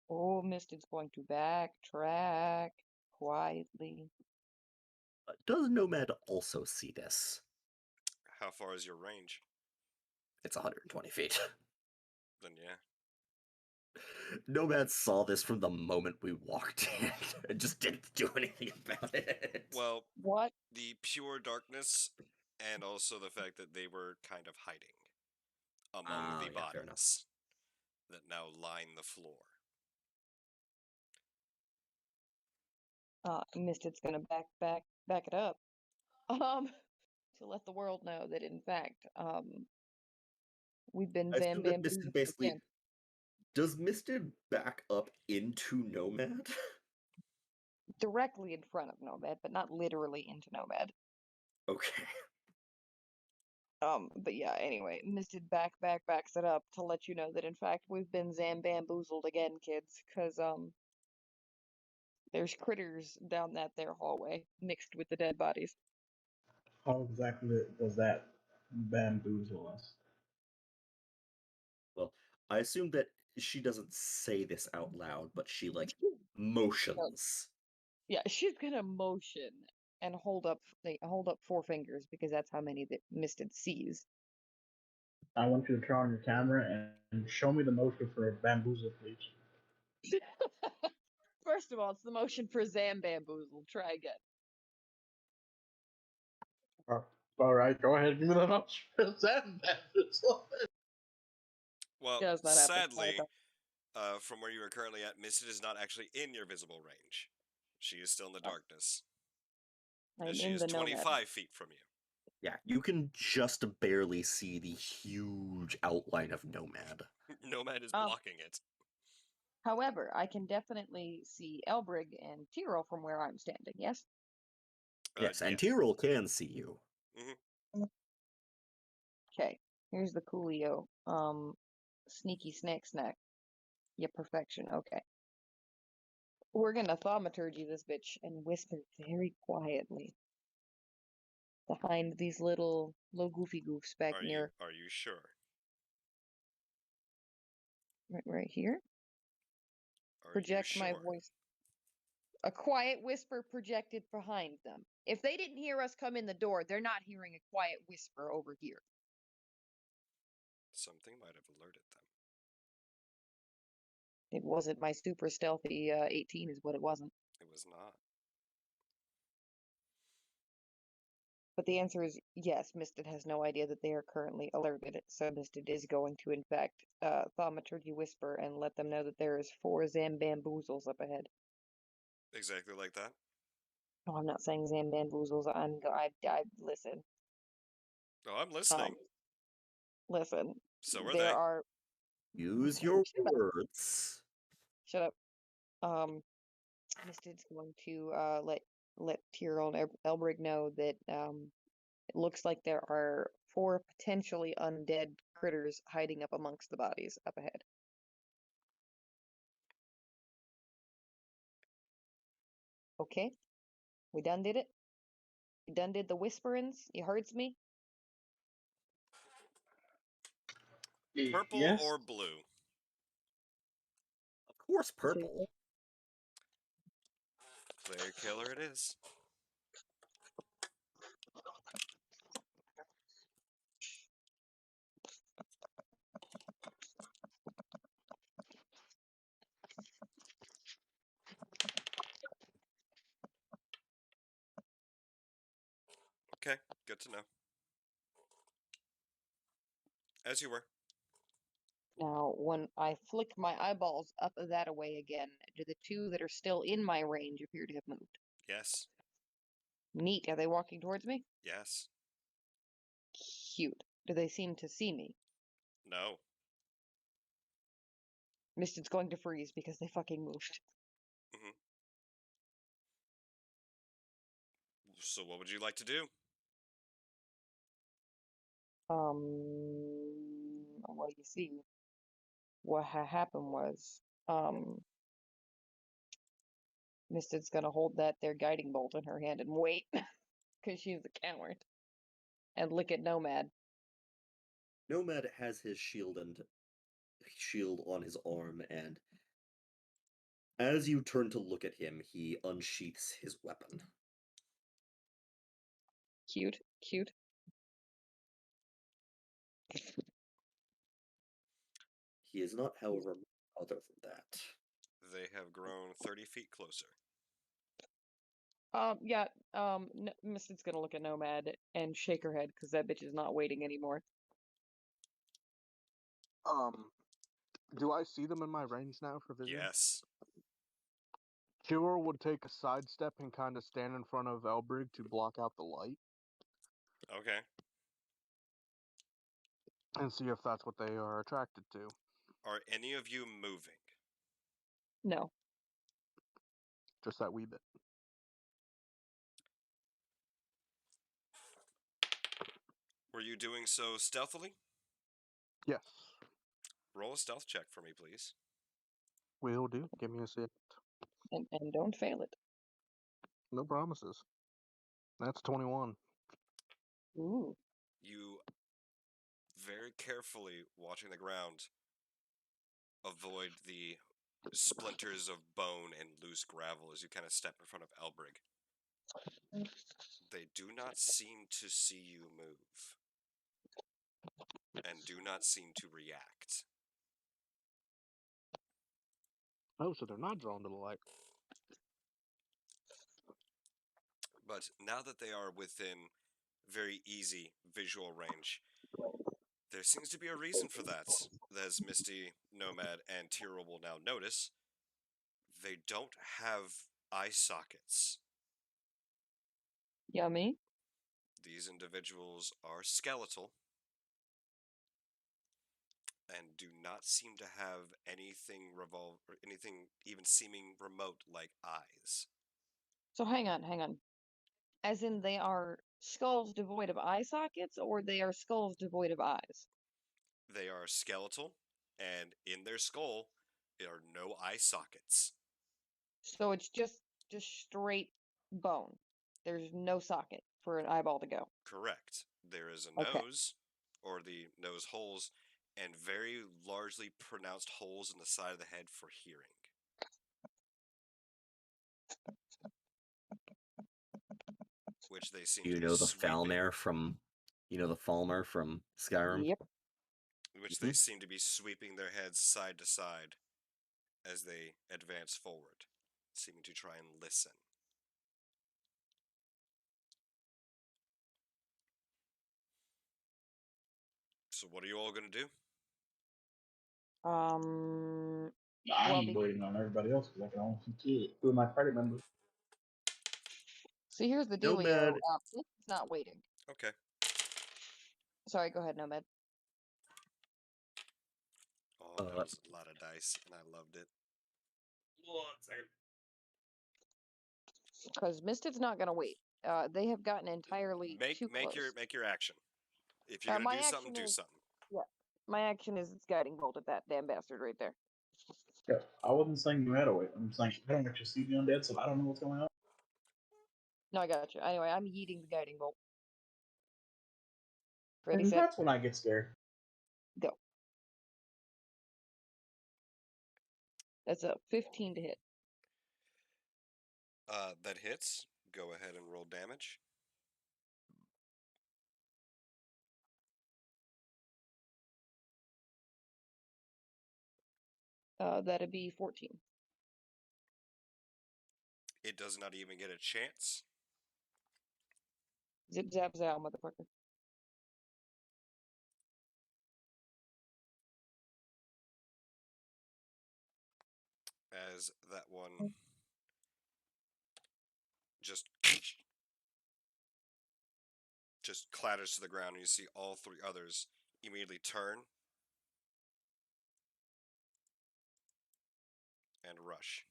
Oh, Misted's going to backtrack quietly. Does Nomad also see this? How far is your range? It's 120 feet. Then yeah. Nomad saw this from the moment we walked in and just didn't do anything about it. Well, What? the pure darkness, and also the fact that they were kind of hiding among the Yeah, fair enough. bodies that now line the floor. Misted's gonna back it up. To let the world know that in fact, we've been I assume that Misted bamboozled basically. again. Does Misted back up into Nomad? Directly in front of Nomad, but not literally into Nomad. Okay. But yeah, anyway, Misted backs it up to let you know that in fact we've been bamboozled again, kids, because there's critters down that there hallway mixed with the dead bodies. How exactly does that bamboozle us? Well, I assume that she doesn't say this out loud, but she like No, motions. yeah, she's gonna motion and hold up 4 fingers because that's how many that Misted sees. I want you to turn on your camera and show me the motion for a bamboozle, please. First of all, it's the motion for Bamboozle. Try again. All right, go ahead. Give me the motion for bamboozle. Well, Does not happen. sadly, from where you are currently at, Misted is not actually in your visible range. She is still in the darkness. I'm She in is the Nomad. 25 feet from you. Yeah, you can just barely see the huge outline of Nomad. Nomad is Oh. blocking it. However, I can definitely see Elbrig and Tyrrell from where I'm standing, yes? Yes, and Tyrrell can see you. Okay, here's the coolio. Sneaky snack. Yeah, perfection, okay. We're gonna thaumaturgy this bitch and whisper very quietly behind these little goofy goofs back near. Are you sure? Right here. Project you my sure? voice. A quiet whisper projected behind them. If they didn't hear us come in the door, they're not hearing a quiet whisper over here. Something might have alerted them. It wasn't my super stealthy 18 is what it wasn't. It was not. But the answer is yes, Misted has no idea that they are currently alerted, so Misted is going to, in fact, thaumaturgy whisper and let them know that there is 4 Zambamboozles up ahead. Exactly like that? No, I'm not saying Zambamboozles. I listen. Oh, I'm listening. Listen. So are there they. are. Use your words. Shut up. Misted's going to let Tyrell and Elbrig know that it looks like there are 4 potentially undead critters hiding up amongst the bodies up ahead. Okay, we done did it. We done did the whisperings. You heard me. Purple Yes. or blue? Of course, purple. Player killer it is. Okay, good to know. As you were. Now, when I flick my eyeballs up that away again, do the 2 that are still in my range appear to have moved? Yes. Neat. Are they walking towards me? Yes. Cute. Do they seem to see me? No. Misted's going to freeze because they fucking moved. So what would you like to do? Well, you see, what happened was, Misted's gonna hold that their guiding bolt in her hand and wait, because she's a coward, and look at Nomad. Nomad has his shield on his arm, and as you turn to look at him, he unsheaths his weapon. Cute. He is not, however, other than that. They have grown 30 feet closer. Yeah, Misted's gonna look at Nomad and shake her head, because that bitch is not waiting anymore. Do I see them in my range now for vision? Yes. Cure would take a sidestep and kind of stand in front of Elbrig to block out the light Okay. and see if that's what they are attracted to. Are any of you moving? No. Just that wee bit. Were you doing so stealthily? Yes. Roll a stealth check for me, please. Will do. Give me a sec. And don't fail it. No promises. That's 21. Ooh. You, very carefully watching the ground, avoid the splinters of bone and loose gravel as you kind of step in front of Elbrig. They do not seem to see you move, and do not seem to react. Oh, so they're not drawn to the light. But now that they are within very easy visual range, There seems to be a reason for that, as Misty, Nomad, and Tyrrell will now notice. They don't have eye sockets. Yummy. These individuals are skeletal and do not seem to have anything or anything even seeming remote like eyes. So hang on. As in they are skulls devoid of eye sockets, or they are skulls devoid of eyes? They are skeletal, and in their skull there are no eye sockets. So it's just straight bone. There's no socket for an eyeball to go. Correct. There is a Okay. nose, or the nose holes, and very largely pronounced holes in the side of the head for hearing. Which they seem to You be know the sweeping. Falmer from, Skyrim. Yep. Which they seem to be sweeping their heads side to side as they advance forward, seeming to try and listen. So what are you all going to do? Um. I'm waiting on everybody else because I can only see two of my party members. See, here's the dealio. Nomad. It's not waiting. Okay. Sorry, go ahead, Nomad. Oh, that was a lot of dice, and I loved it. Because Misfit's not gonna wait. They have gotten entirely too close. Make your action. If you're gonna My do something, action do is something. my action is it's guiding bolt at that damn bastard right there. Yeah, I wasn't saying you had to wait. I'm saying I don't actually see the undead, so I don't know what's going on. No, I got you. Anyway, I'm yeeting the guiding bolt. Ready, And set, that's when I get scared. go. That's a 15 to hit. That hits. Go ahead and roll damage. That'd be 14. It does not even get a chance. Zip zap zow, motherfucker. As that one just clatters to the ground, and you see all three others immediately turn and rush.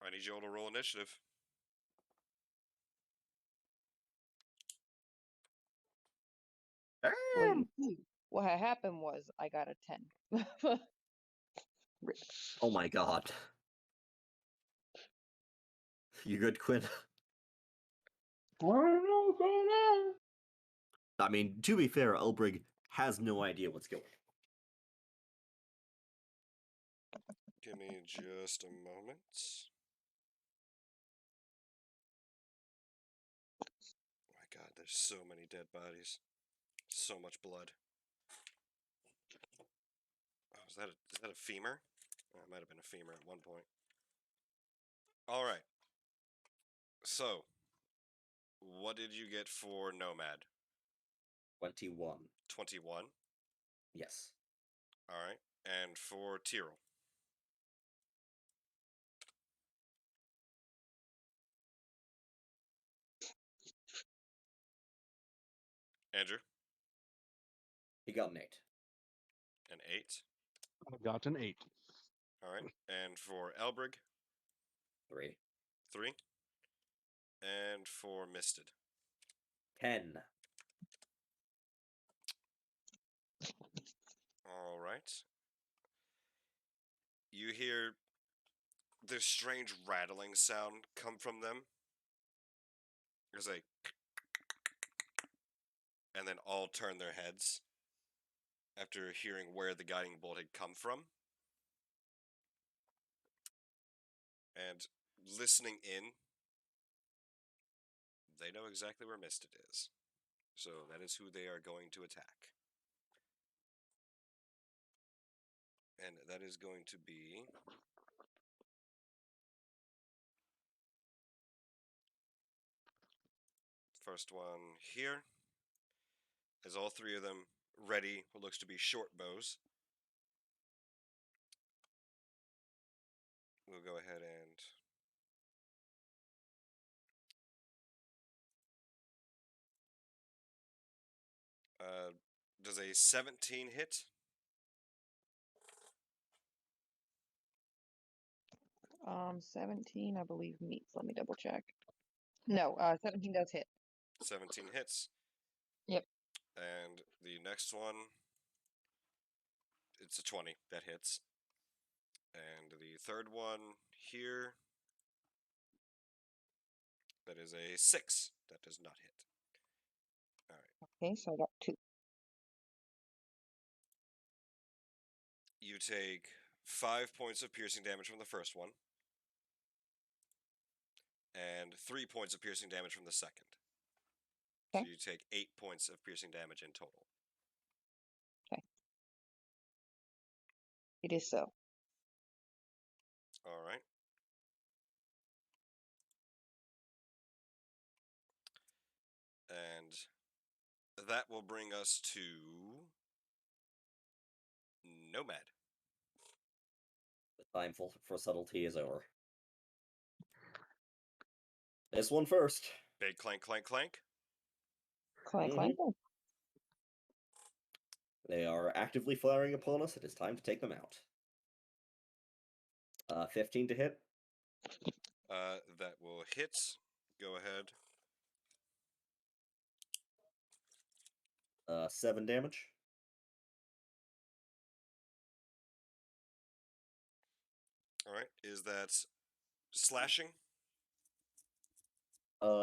I need you all to roll initiative. Well, you see, what had happened was I got a 10. Oh my god. You good, Quinn? I don't know what's going on. I mean, to be fair, Elbrig has no idea what's going on. Give me just a moment. Oh my god, there's so many dead bodies. So much blood. Oh, is that a femur? Oh, it might have been a femur at one point. Alright. So, what did you get for Nomad? 21. 21? Yes. Alright. And for Tyrrell? Andrew? He got an 8. An 8? I got an 8. Alright. And for Elbrig? 3. 3? And for Misted? 10. Alright. You hear this strange rattling sound come from them. There's a and then all turn their heads after hearing where the guiding bolt had come from. And listening in, they know exactly where Misted is. So that is who they are going to attack. And that is going to be First one here. As all three of them ready what looks to be short bows. We'll go ahead and does a 17 hit? 17, I believe, meets. Let me double check. No, 17 does hit. 17 hits. Yep. And the next one, it's a 20 that hits. And the third one here, that is a 6 that does not hit. All right. Okay, so I got 2. You take 5 points of piercing damage from the first one, and 3 points of piercing damage from the second. Okay. So you take 8 points of piercing damage in total. Okay. It is so. All right. And that will bring us to Nomad. The time for subtlety is over. This one first. Big clank, clank, clank. Clank, clank, clank. They are actively firing upon us. It is time to take them out. 15 to hit. That will hit. Go ahead. 7 damage. All right. Is that slashing?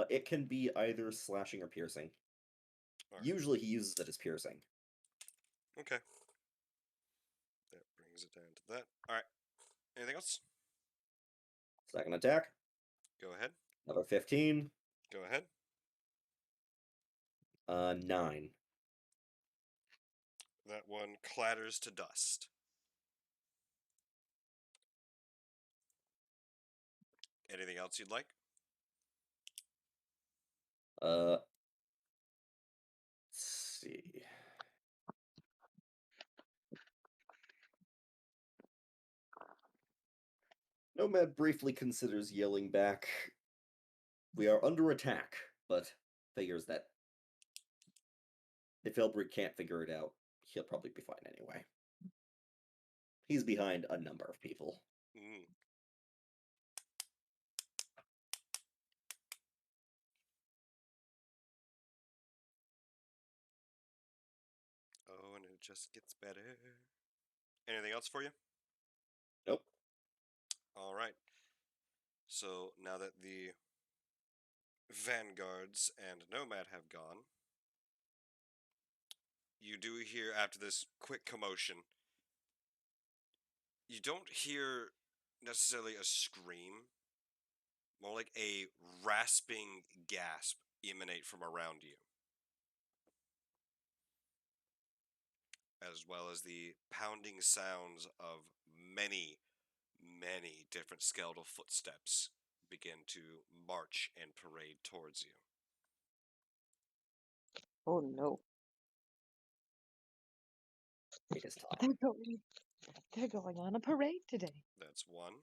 It can be either slashing or piercing. Right. Usually he uses it as piercing. Okay. That brings it down to that. All right. Anything else? Second attack. Go ahead. Another 15. Go ahead. 9. That one clatters to dust. Anything else you'd like? Let's see. Nomad briefly considers yelling back, "We are under attack," but figures that if Outbreak can't figure it out, he'll probably be fine anyway. He's behind a number of people. Mm. Oh, and it just gets better. Anything else for you? Nope. All right. So now that the Vanguards and Nomad have gone, you do hear, after this quick commotion, you don't hear necessarily a scream, more like a rasping gasp emanate from around you, as well as the pounding sounds of many, many different skeletal footsteps begin to march and parade towards you. Oh no. It is time. They're going on a parade today. That's one.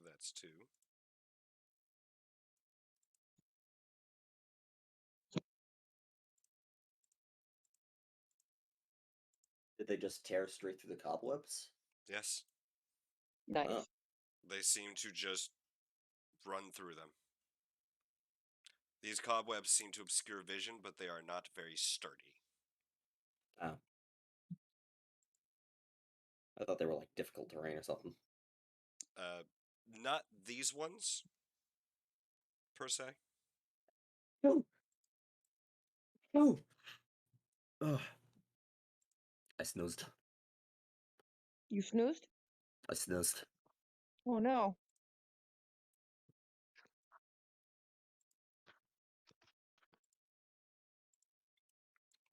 That's two. Did they just tear straight through the cobwebs? Yes. Nice. Oh. They seem to just run through them. These cobwebs seem to obscure vision, but they are not very sturdy. Oh. I thought they were like difficult terrain or something. Not these ones, per se. No. No. Ugh. I snoozed. You snoozed? I snoozed. Oh no.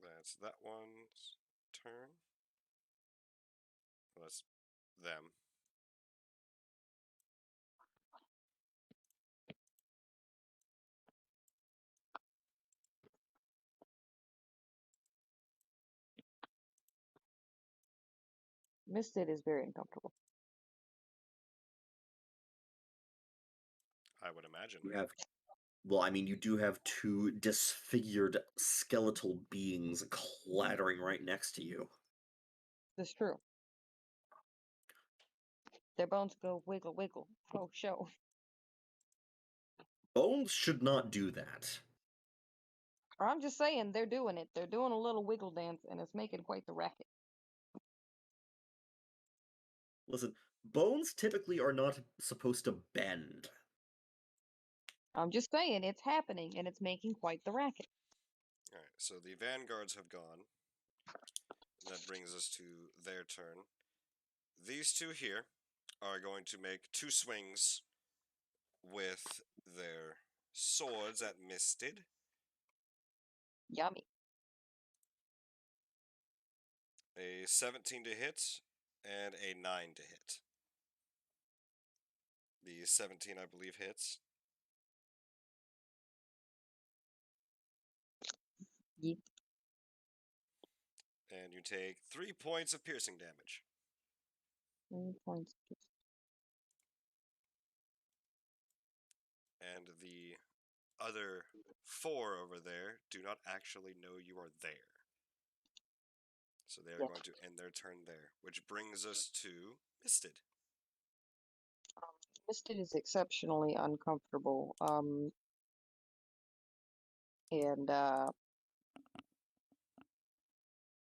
That's that one's turn. Well, that's them. Misted is very uncomfortable. I would imagine. You have, well, I mean, you do have two disfigured skeletal beings clattering right next to you. This is true. Their bones go wiggle, wiggle. Oh, show. Bones should not do that. Or I'm just saying, they're doing it. They're doing a little wiggle dance, and it's making quite the racket. Listen, bones typically are not supposed to bend. I'm just saying, it's happening, and it's making quite the racket. Alright, so the vanguards have gone. That brings us to their turn. These two here are going to make two swings with their swords at Misted. Yummy. A 17 to hit and a 9 to hit. The 17, I believe, hits. Yeet. And you take 3 points of piercing damage. 3 points. And the other 4 over there do not actually know you are there. So they are Yeah. going to end their turn there, which brings us to Misted. Misted is exceptionally uncomfortable. And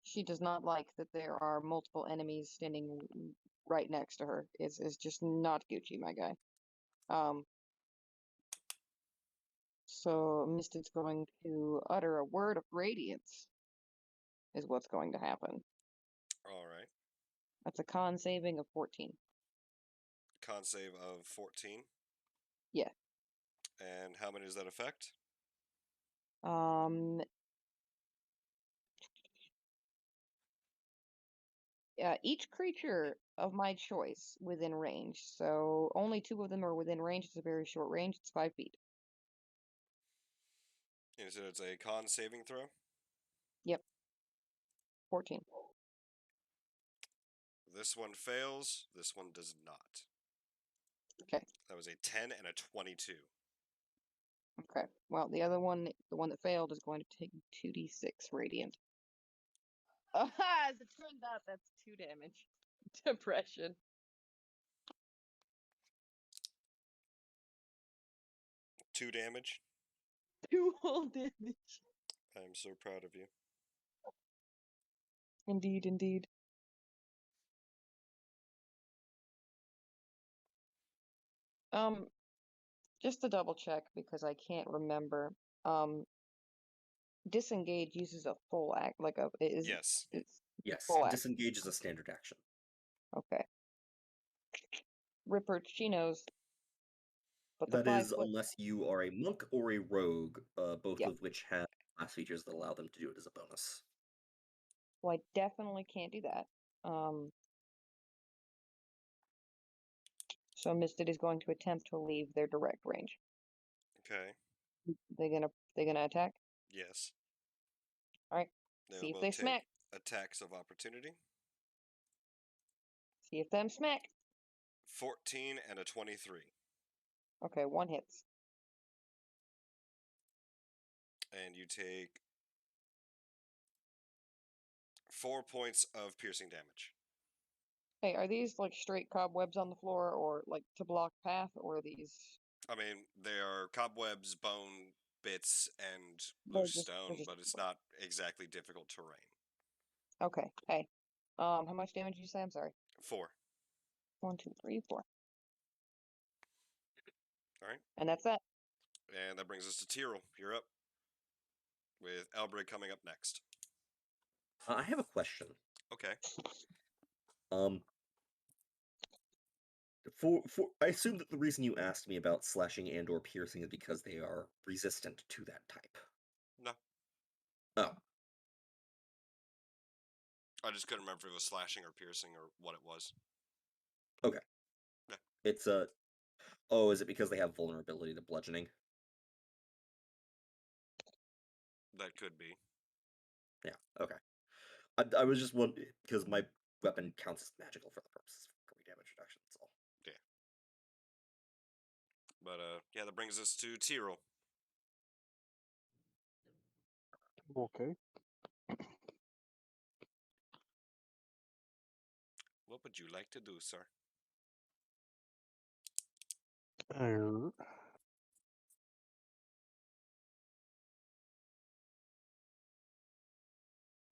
she does not like that there are multiple enemies standing right next to her. Is just not Gucci, my guy. So Misted's going to utter a word of radiance, is what's going to happen. Alright. That's a con saving of 14. Con save of 14. Yeah. And how many does that affect? Each creature of my choice within range. So only 2 of them are within range. It's a very short range. It's 5 feet. And so it's a con saving throw? Yep. 14. This one fails. This one does not. Okay. That was a 10 and a 22. Okay. Well, the other one, the one that failed, is going to take 2d6 radiant. As it turned out, that's 2 damage. Depression. 2 damage. 2 whole damage. I am so proud of you. Indeed, indeed. Just to double check because I can't remember. Disengage uses a full act, like Yes. it's Yes, full act. disengage is a standard action. Okay. Ripper, she knows. But the That 5 is, foot, unless you are a monk or a rogue, both yeah. of which have class features that allow them to do it as a bonus. Well, I definitely can't do that. So Misted is going to attempt to leave their direct range. Okay. They're gonna attack. Yes. All right. They'll See if both they take smack. attacks of opportunity. See if them smack. 14 and a 23. Okay, 1 hits. And you take 4 points of piercing damage. Hey, are these like straight cobwebs on the floor, or like to block path, or are these? I mean, they are cobwebs, bone bits, and They're loose just stone, but it's not exactly difficult terrain. okay. Hey, how much damage did you say? I'm sorry. 4. 1, 2, 3, 4. All right. And that's that. And that brings us to Tyrell. You're up. With Outbreak coming up next. I have a question. Okay. For I assume that the reason you asked me about slashing and or piercing is because they are resistant to that type. No. Oh. I just couldn't remember if it was slashing or piercing or what it was. Okay. Yeah. It's oh, is it because they have vulnerability to bludgeoning? That could be. Yeah, okay. I was just wondering, because weapon counts as magical for the purposes of incoming damage reduction. That's all. But yeah, that brings us to Tyrell. Okay. What would you like to do, sir?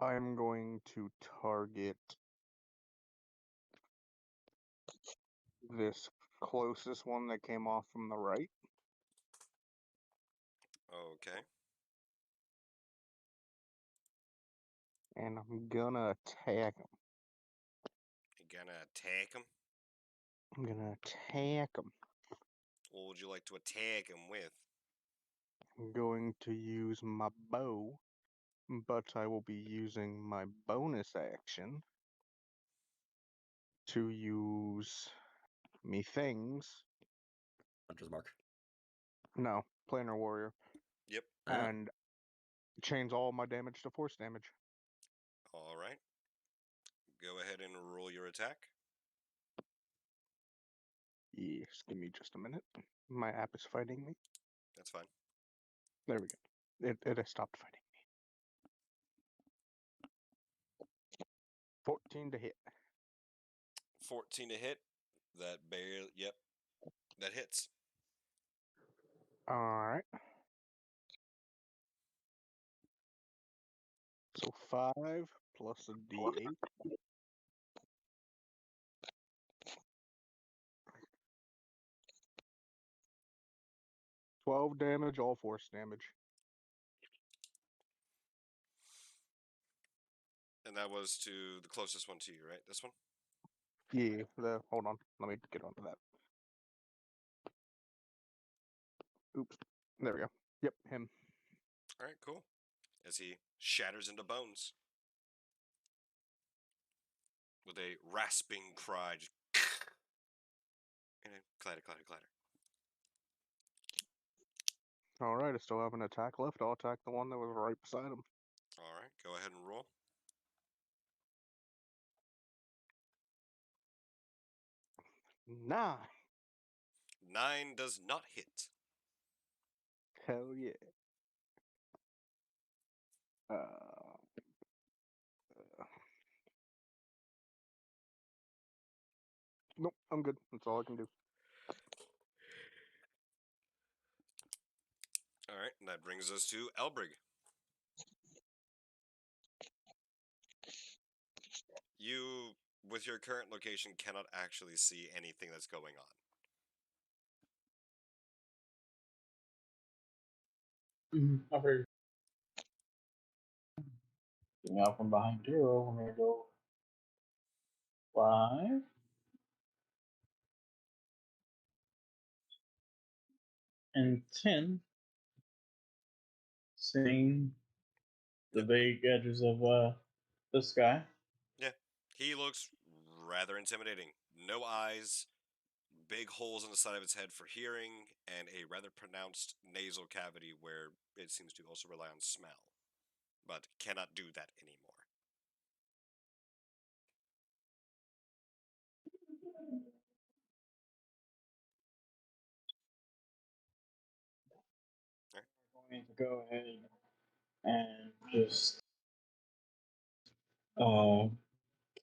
I'm going to target this closest one that came off from the right. Okay. And I'm gonna attack him. You gonna attack him? I'm gonna attack him. What would you like to attack him with? I'm going to use my bow, but I will be using my bonus action to use me things. Hunter's Mark. No, Planar Warrior. Yep. And change all my damage to force damage. All right. Go ahead and roll your attack. Yes, give me just a minute. My app is fighting me. That's fine. There we go. It has stopped fighting me. 14 to hit. 14 to hit. That barely. Yep. That hits. Alright. So 5 plus a d8. 12 damage, all force damage. And that was to the closest one to you, right? This one? Yeah, hold on. Let me get onto that. Oops. There we go. Yep, him. All right, cool. As he shatters into bones with a rasping cry. Just and a clatter, clatter, clatter. Alright, I still have an attack left. I'll attack the one that was right beside him. All right, go ahead and roll. 9. 9 does not hit. Hell yeah. Nope, I'm good. That's all I can do. All right, and that brings us to Elbrig. You, with your current location, cannot actually see anything that's going on. I've heard. Out from behind Tyrell, I'm gonna go 5. And 10. Seeing the vague edges of the sky. Yeah, he looks rather intimidating. No eyes, big holes in the side of its head for hearing, and a rather pronounced nasal cavity where it seems to also rely on smell, but cannot do that anymore. I'm going to go ahead and just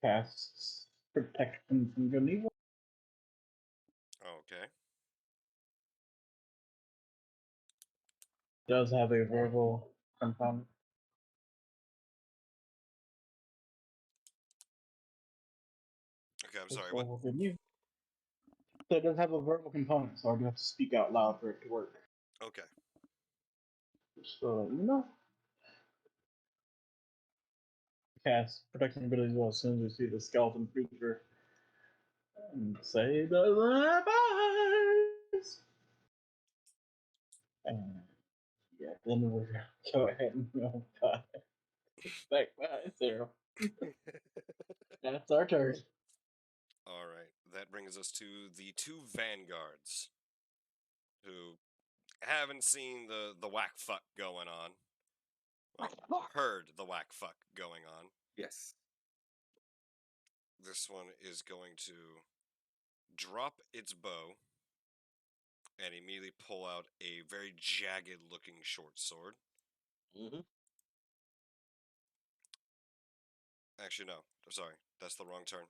cast protection from good and evil. Okay. Does have a verbal component. Okay, I'm sorry, what? Good and evil. So it does have a verbal component, so I do have to speak out loud for it to work. Okay. So you know. Cast protection abilities well as soon as we see the skeleton creature. And say the rabbis. And yeah, then we're gonna go ahead and back by 0. That's our turn. All right, that brings us to the 2 vanguards who haven't seen the whack fuck going on. Well, heard the whack fuck going on. Yes. this one is going to drop its bow and immediately pull out a very jagged-looking short sword. Mm-hmm. Actually, no. Sorry, that's the wrong turn.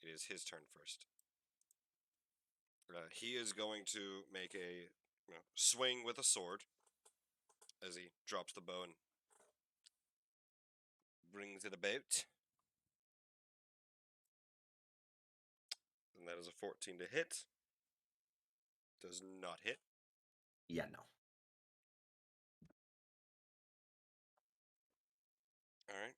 It is his turn first. He is going to make a swing with a sword as he drops the bow and brings it about. And that is a 14 to hit. Does not hit. Yeah, no. All right.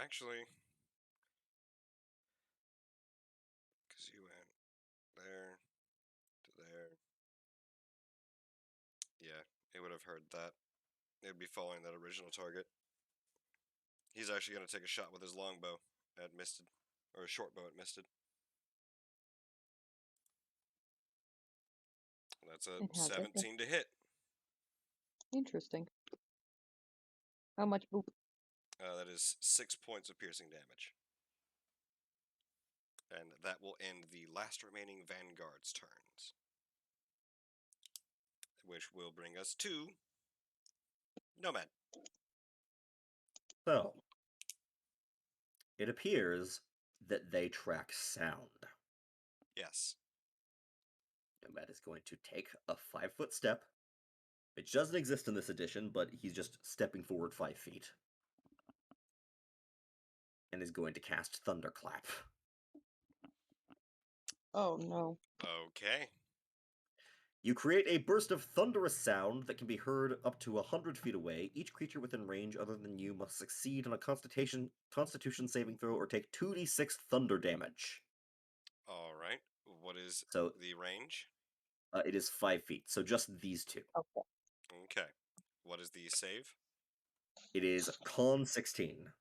Actually, because you went there to there. Yeah, it would have heard that. It would be following that original target. He's actually going to take a shot with his longbow at Misted, or a short bow at Misted. That's a It has it. 17 to hit. Interesting. How much boop? That is 6 points of piercing damage. And that will end the last remaining Vanguard's turns. Which will bring us to Nomad. So, it appears that they track sound. Yes. Nomad is going to take a 5-foot step, which doesn't exist in this edition, but he's just stepping forward 5 feet. And is going to cast Thunderclap. Oh no. Okay. You create a burst of thunderous sound that can be heard up to 100 feet away. Each creature within range other than you must succeed on a Constitution saving throw or take 2d6 thunder damage. All right. What is So the range? it is 5 feet, so just these two. Okay. Okay. What is the save? It is Con 16.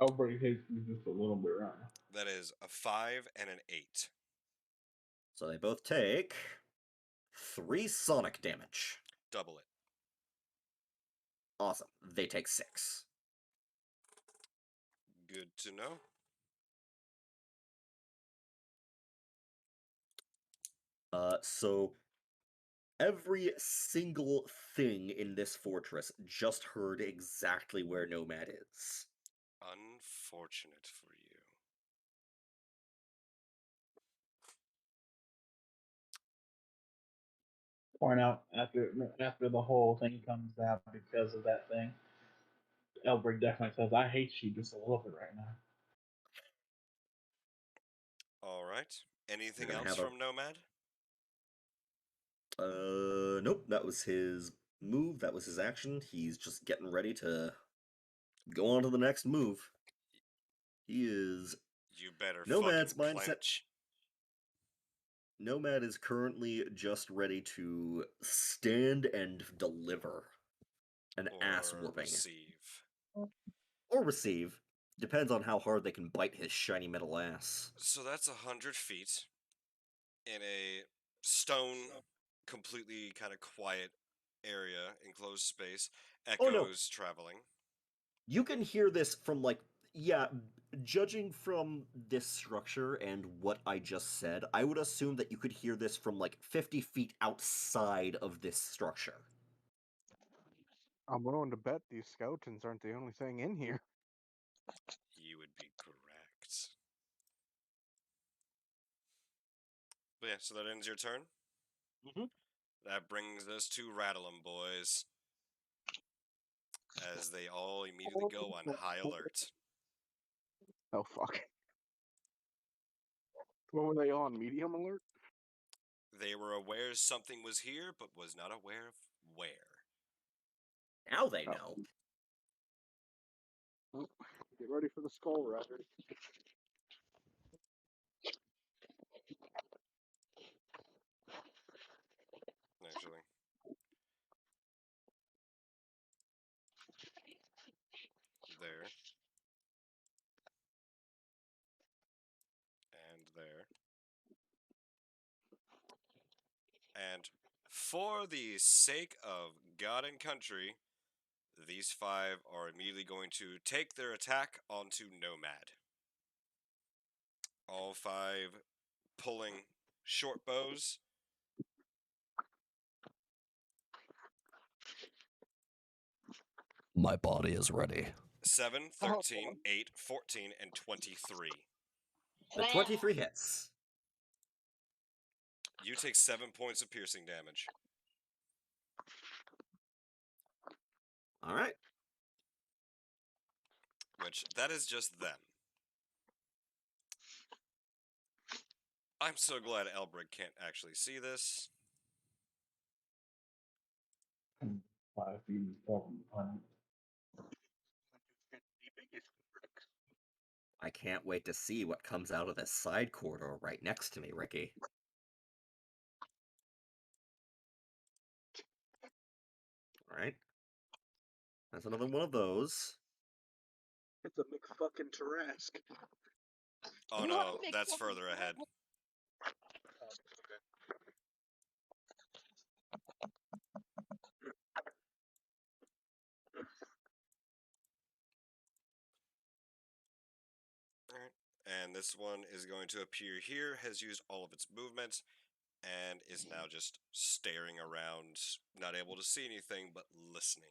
Outbreak hates me just a little bit right now. That is a 5 and an 8. So they both take 3 sonic damage. Double it. Awesome. They take 6. Good to know. So every single thing in this fortress just heard exactly where Nomad is. Unfortunate for you. Point out after the whole thing comes out because of that thing, Elbrick definitely says, "I hate you just a little bit right now." All right. Anything You're gonna else have a from Nomad? Nope, that was his move, that was his action. He's just getting ready to go on to the next move. He is You better Nomad's fucking mindset. clench. Nomad is currently just ready to stand and deliver an ass Or whooping. receive. Or receive. Depends on how hard they can bite his shiny metal ass. So that's 100 feet in a stone, completely kind of quiet area, enclosed space. Oh no, Echoes traveling. you can hear this from judging from this structure and what I just said, I would assume that you could hear this from 50 feet outside of this structure. I'm willing to bet these skeletons aren't the only thing in here. You would be correct. But yeah, so that ends your turn. Mhm. That brings us to Rattle 'em, boys. As they all immediately go on high alert. Oh fuck. What were they on? Medium alert? They were aware something was here, but was not aware of where. Now they Oh. know. Well, get ready for the skull rider. Actually. There. And there. And For the sake of God and country, these 5 are immediately going to take their attack onto Nomad. All 5 pulling short bows. My body is ready. 7, Oh, 13, God. 8, 14, and 23. The 23 hits. You take 7 points of piercing damage. All right. Which, that is just them. I'm so glad Outbreak can't actually see this. 5 feet from the planet. I can't wait to see what comes out of this side corridor right next to me, Ricky. All right. That's another one of those. It's a McFucking Tarrasque. Oh no, that's further ahead. Alright. And this one is going to appear here, has used all of its movement, and is now just staring around, not able to see anything, but listening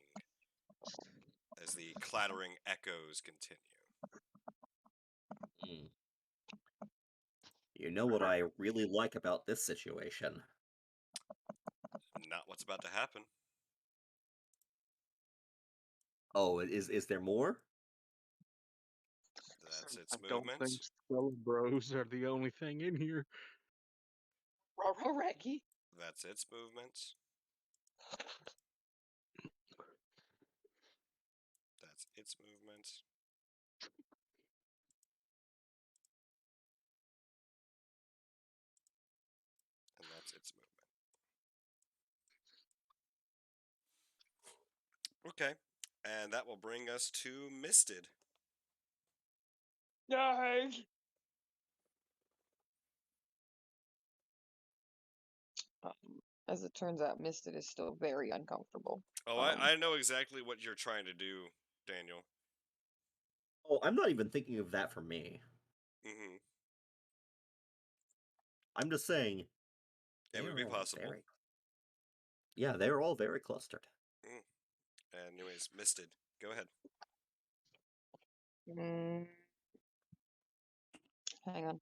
as the clattering echoes continue. Mm. You know what I really like about this situation? Not what's about to happen. Oh, is there more? That's its I don't movement. think Stella Bros are the only thing in here. Reggie. That's its movement. That's its movement. And that's its movement. Okay. And that will bring us to Misted. Guys! As it turns out, Misted is still very uncomfortable. Oh, I know exactly what you're trying to do, Daniel. Oh, I'm not even thinking of that for me. Mm-hmm. I'm just saying. It would be possible. Yeah, they're all very clustered. Anyways, Misted, go ahead. Hang on.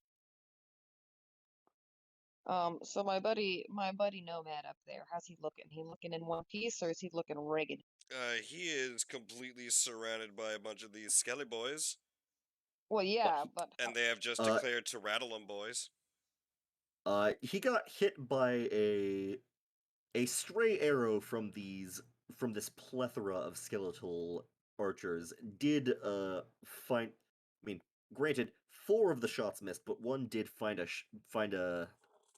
So my buddy Nomad up there, how's he looking? He looking in one piece, or is he looking ragged? He is completely surrounded by a bunch of these skelly boys. Well, yeah, but And they have just declared to rattle 'em, boys. He got hit by a stray arrow from this plethora of skeletal archers. Did find? I mean, granted, 4 of the shots missed, but one did find a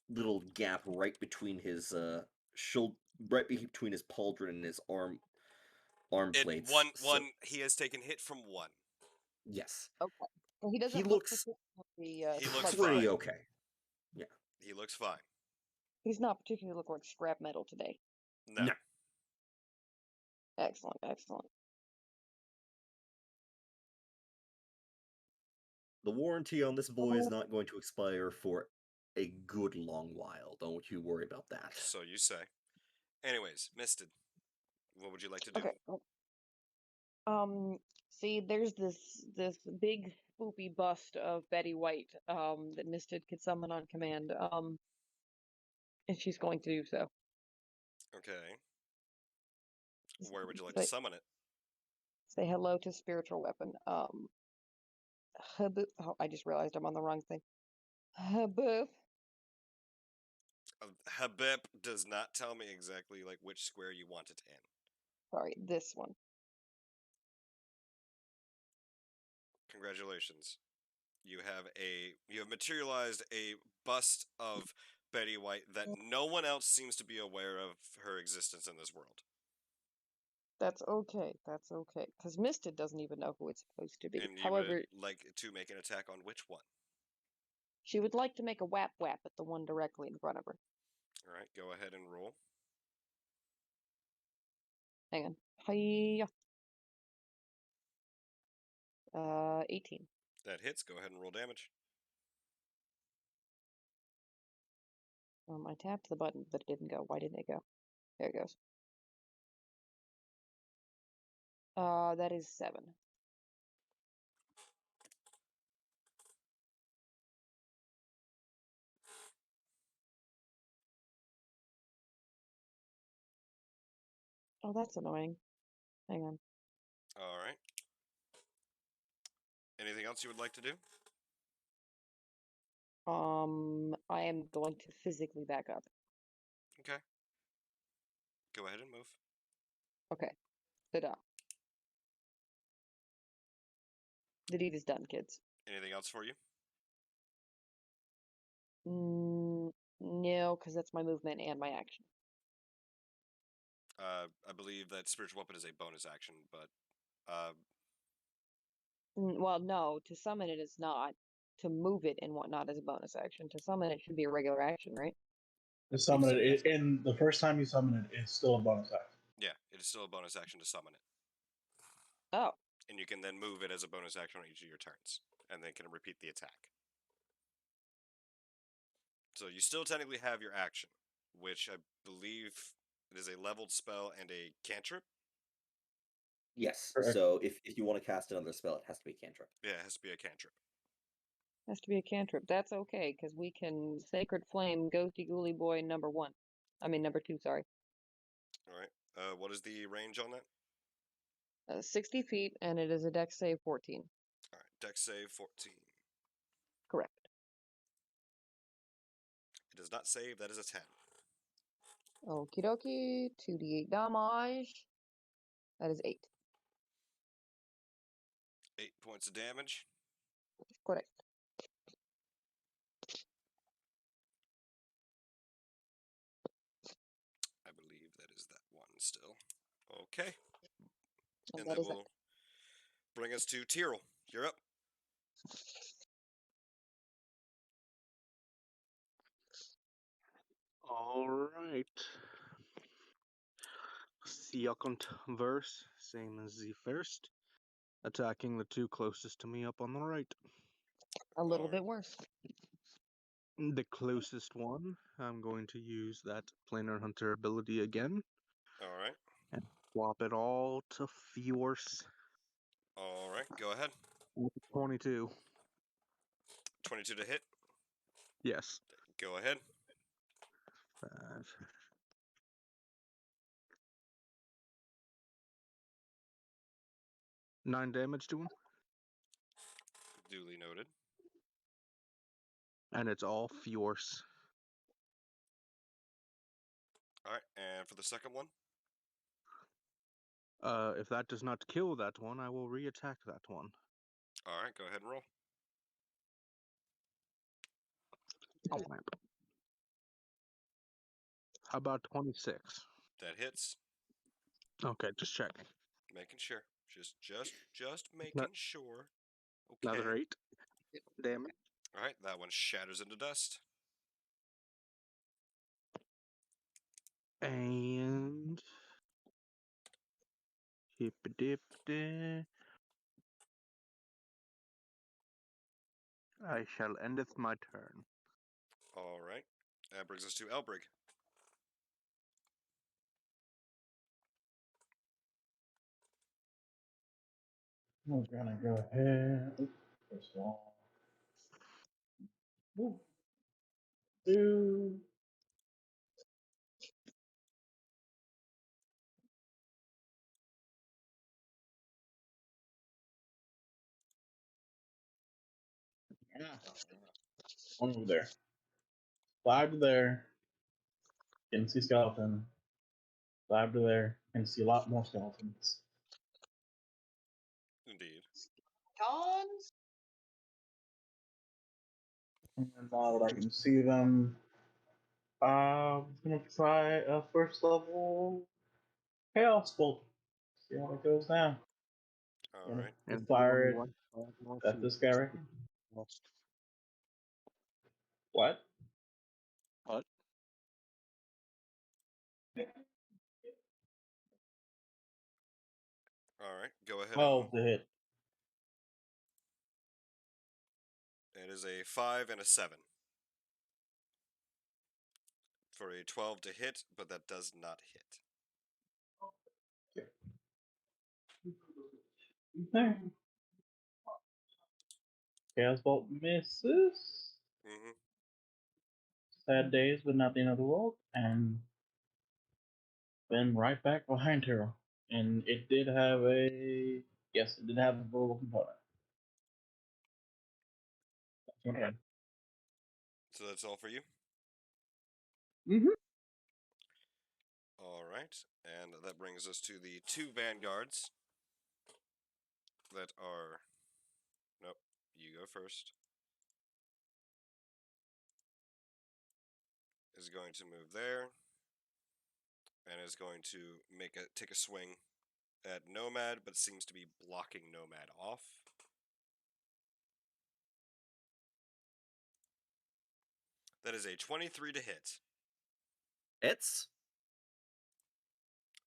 little gap right between his shoulder, right between his pauldron and his arm plates. One. He has taken hit from one. Yes. okay. Well, he doesn't He look looks particularly. He looks pretty fine. okay. Yeah. He looks fine. He's not particularly looking like scrap metal today. No. No. Excellent, excellent. The warranty on this boy is not going to expire for a good long while. Don't you worry about that. So you say. Anyways, Misted, what would you like to do? Okay. See, there's this big spoopy bust of Betty White that Misted could summon on command. And she's going to do so. Okay. Where would you like to summon it? Say hello to spiritual weapon. Haboop. Oh, I just realized I'm on the wrong thing. Haboop. Habib does not tell me exactly like which square you want it in. Sorry, this one. Congratulations. You have materialized a bust of Betty White that no one else seems to be aware of her existence in this world. That's okay. That's okay. Because Misted doesn't even know who it's supposed to be. And you However, would like to make an attack on which one? she would like to make a whap whap at the one directly in front of her. All right, go ahead and roll. Hang on. Hiya. 18. That hits. Go ahead and roll damage. I tapped the button, but it didn't go. Why didn't it go? There it goes. That is 7. Oh, that's annoying. Hang on. All right. Anything else you would like to do? I am going to physically back up. Okay. Go ahead and move. Okay. Ta-da. The deed is done, kids. Anything else for you? No, because that's my movement and my action. I believe that spiritual weapon is a bonus action, but Well, no, to summon it is not. To move it and whatnot is a bonus action. To summon it should be a regular action, right? To summon it, in the first time you summon it, it's still a bonus action. yeah, it is still a bonus action to summon it. Oh. And you can then move it as a bonus action on each of your turns, and then can repeat the attack. So you still technically have your action, which I believe it is a leveled spell and a cantrip. Yes. Correct. So if you want to cast another spell, it has to be a cantrip. Yeah, it has to be a cantrip. Has to be a cantrip. That's okay, because we can Sacred Flame Ghosty Ghoulie Boy number 1. I mean, number 2, sorry. All right. What is the range on that? 60 feet, and it is a dex save 14. All right. Dex save 14. Correct. It does not save. That is a 10. Okie dokie. 2d8 damage. That is 8. 8 points of damage. Correct. I believe that is that one still. Okay. And And that that is will bring us to Tyrrell. You're up. All right. Second verse, same as the first. Attacking the two closest to me up on the right. a little Alright. bit worse. The closest one, I'm going to use that Planar Hunter ability again All right. and swap it all to Force. All right. Go ahead. 22. 22 to hit. Yes. Go ahead. 5. Nine damage to him, Duly noted. and it's all Force. All right. And for the second one? If that does not kill that one, I will re-attack that one. All right. Go ahead and roll. Oh, wamp. How about 26? That hits. Okay, just checking. Making sure. Just making sure. Okay. Another 8 damage. All right. That one shatters into dust. And hippity. I shall endeth my turn. All right. That brings us to Outbreak. I'm gonna go ahead. First of all, do one over there. 5 to there. Didn't see skeleton. 5 to there. And see a lot more skeletons. Indeed. Cons? And now that I can see them, I'm gonna try a first level Chaos Bolt. See how it goes down. All Gonna right. And fire it at this guy right here. What? What? right, go ahead 12 and to hit. it is a 5 and a 7 for a 12 to hit, but that does not hit. Okay. Chaos Bolt misses. Mm-hmm. Sad days, but not the end of the world. And then right back behind her. And it did have a. Yes, it did have a verbal component. Okay. So that's all for you? Mm-hmm. All right, and that brings us to the 2 vanguards that are. Nope, you go first. Is going to move there, and is going to take a swing at Nomad, but seems to be blocking Nomad off. That is a 23 to hit. Hits.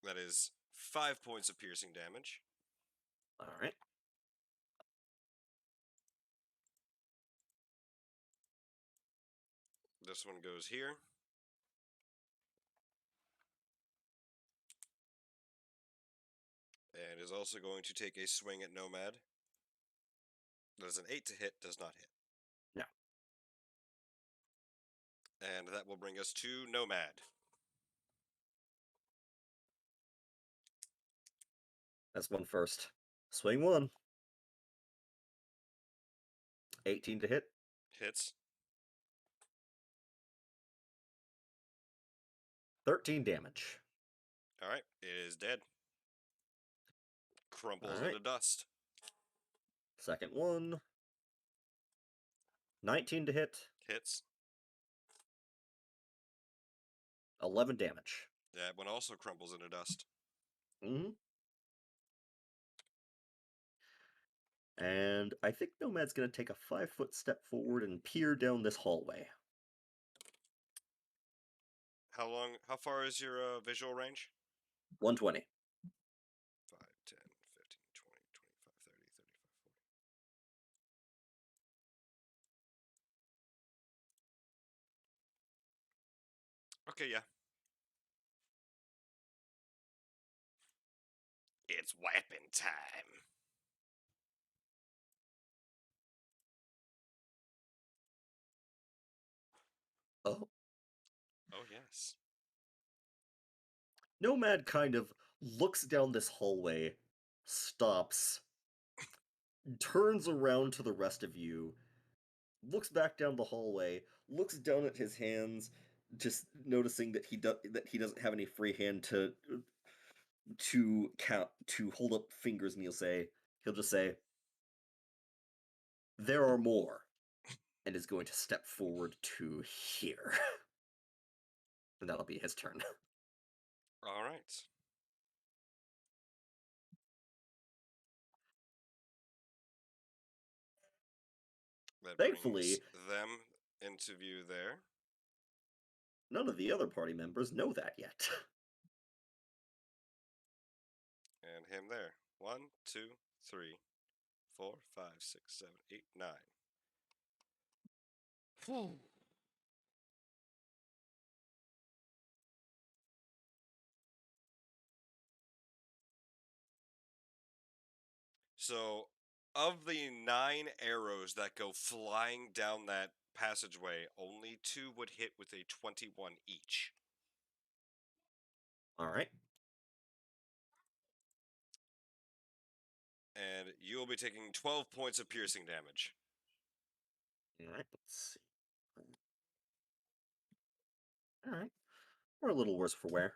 That is 5 points of piercing damage. All right. This one goes here. And is also going to take a swing at Nomad. That is an 8 to hit, does not hit. No. And that will bring us to Nomad. That's one first. Swing 1. 18 to hit. Hits. 13 damage. Alright, it is dead. Crumples Alright. into dust. Second one. 19 to hit. Hits. 11 damage. That one also crumples into dust. Mm-hmm. And I think Nomad's going to take a 5-foot step forward and peer down this hallway. How far is your visual range? 120. 5, 10, 15, 20, 25, 30, 35, 40. Okay, yeah. It's weapon time. Oh. Oh, yes. Nomad kind of looks down this hallway, stops, turns around to the rest of you, looks back down the hallway, looks down at his hands, just noticing that he doesn't have any free hand to count to hold up fingers, and he'll just say, "There are more," and is going to step forward to here. And that'll be his turn. All right. That Thankfully, brings them into view there. none of the other party members know that yet. And him there. 1, 2, 3, 4, 5, 6, 7, 8, 9. Whew. So, of the 9 arrows that go flying down that passageway, only 2 would hit with a 21 each. All right. And you will be taking 12 points of piercing damage. All right. Let's see. All right. We're a little worse for wear.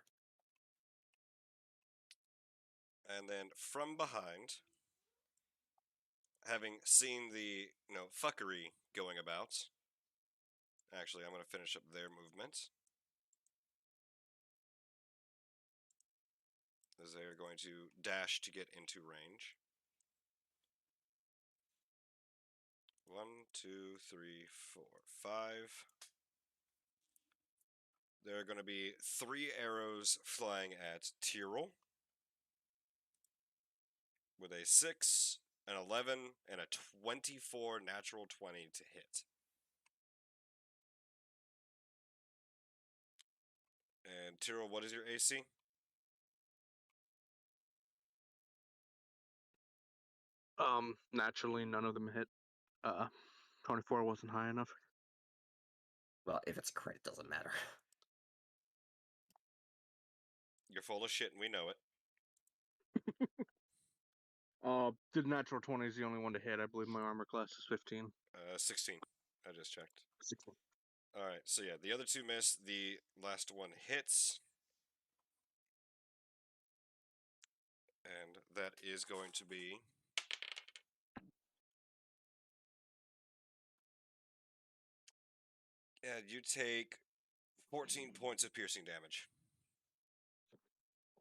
And then from behind, having seen the fuckery going about, actually, I'm going to finish up their movement. As they are going to dash to get into range. 1, 2, 3, 4, 5. There are going to be 3 arrows flying at Tyrrell. with a 6, an 11, and a 24 natural 20 to hit. And Tyrell, what is your AC? Naturally, none of them hit. 24 wasn't high enough. Well, if it's a crit, it doesn't matter. You're full of shit, and we know it. The natural 20 is the only one to hit. I believe my armor class is 15. 16. I just checked. 16. Alright, so yeah, the other two miss. The last one hits. And that is going to be... And you take 14 points of piercing damage.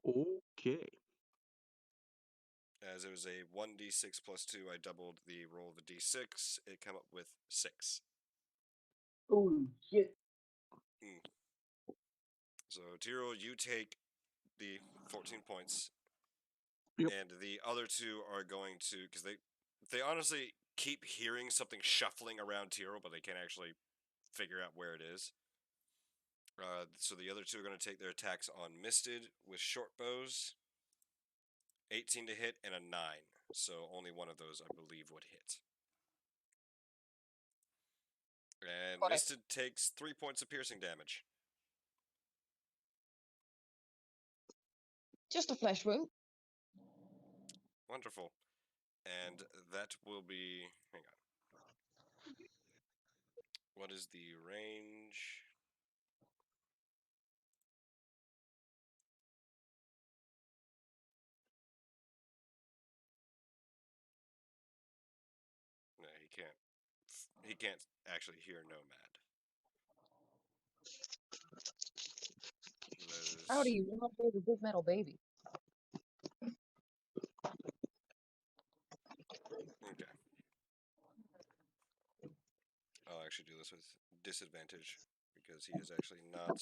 Okay. As it was a 1d6 plus 2, I doubled the roll of a d6. It came up with 6. Holy shit. So, Tyrell, you take the 14 points. Yep. And the other two are going to... Because they honestly keep hearing something shuffling around Tyrell, but they can't actually figure out where it is. So the other two are going to take their attacks on Misted with short bows. 18 to hit and a 9. So only one of those, I believe, would hit. And Okay. Misted takes 3 points of piercing damage. Just a flesh wound. Wonderful. And that will be... Hang on. What is the range? No, he can't. He can't actually hear Nomad. How do you not hear the big metal baby? Okay. I'll actually do this with disadvantage because he is actually not.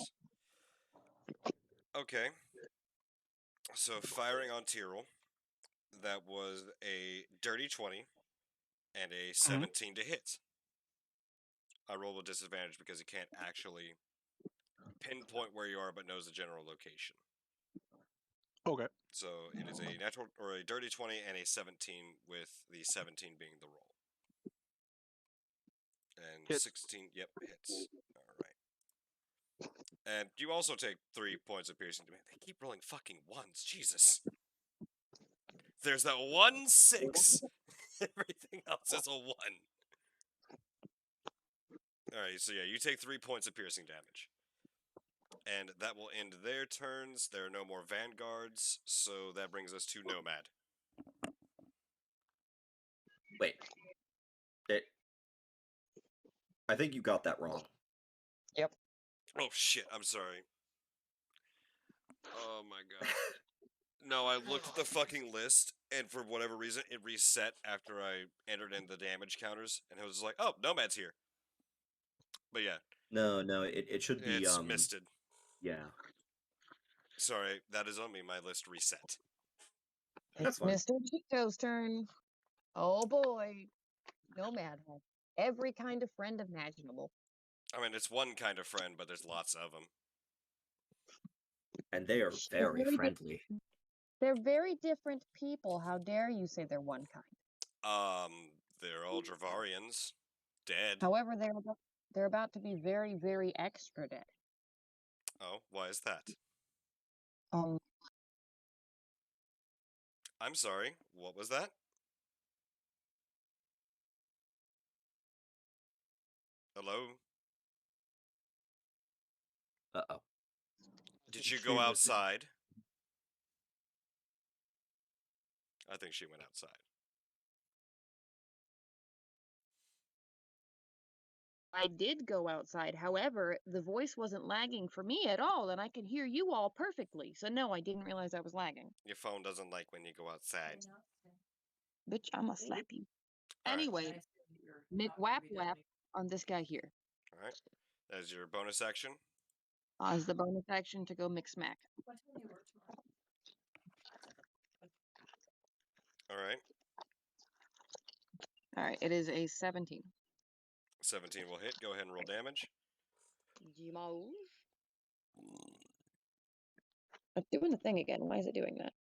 Okay. So firing on Tyrell, that was a dirty 20 and a 17 to hit. I roll with disadvantage because he can't actually pinpoint where you are, but knows the general location. Okay. So it is a natural or a dirty 20 and a 17, with the 17 being the roll. And Hits. 16, yep, hits. All right. And you also take 3 points of piercing damage. They keep rolling fucking ones. Jesus. There's that 1 6. Everything else is a 1. Alright, so yeah, you take 3 points of piercing damage. And that will end their turns. There are no more vanguards, so that brings us to Nomad. Wait. I think you got that wrong. Yep. Oh shit, I'm sorry. Oh my god. No, I looked at the fucking list, and for whatever reason, it reset after I entered in the damage counters, and it was like, oh, Nomad's here. But yeah. No, it should be, It's misted. Yeah. Sorry, that is on me. My list reset. That's It's fine. Mr. Chico's turn. Oh boy. Nomad has every kind of friend imaginable. I mean, it's one kind of friend, but there's lots of them. And they are very friendly. They're very different people. How dare you say they're one kind? They're all Dravarians. Dead. However, they're about to be very, very extra dead. Oh, why is that? I'm sorry, what was that? Hello? Uh-oh. Did she go outside? I think she went outside. I did go outside. However, the voice wasn't lagging for me at all, and I could hear you all perfectly. So no, I didn't realize I was lagging. Your phone doesn't like when you go outside. Bitch, I'ma slap you. All right. Anyway, McWap wap on this guy here. Alright. That is your bonus action. As the bonus action to go mix smack. Alright. All right, it is a 17. 17 will hit. Go ahead and roll damage. Gmove. It's doing the thing again. Why is it doing that?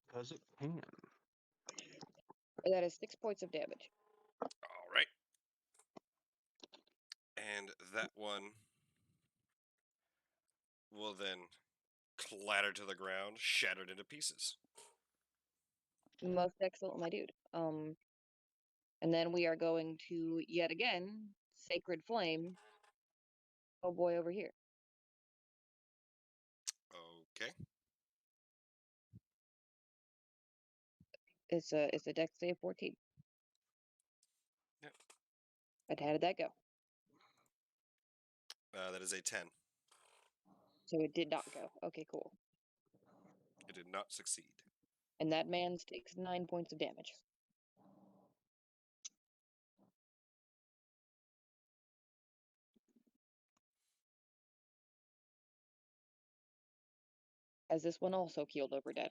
Because it can. That is 6 points of damage. All right. And that one will then clatter to the ground, shattered into pieces. Most excellent, my dude. And then we are going to yet again Sacred Flame. Oh boy, over here. Okay. It's a dex save 14. Yep. But how did that go? That is a 10. So it did not go. Okay, cool. It did not succeed. And that man takes 9 points of damage. As this one also keeled over dead.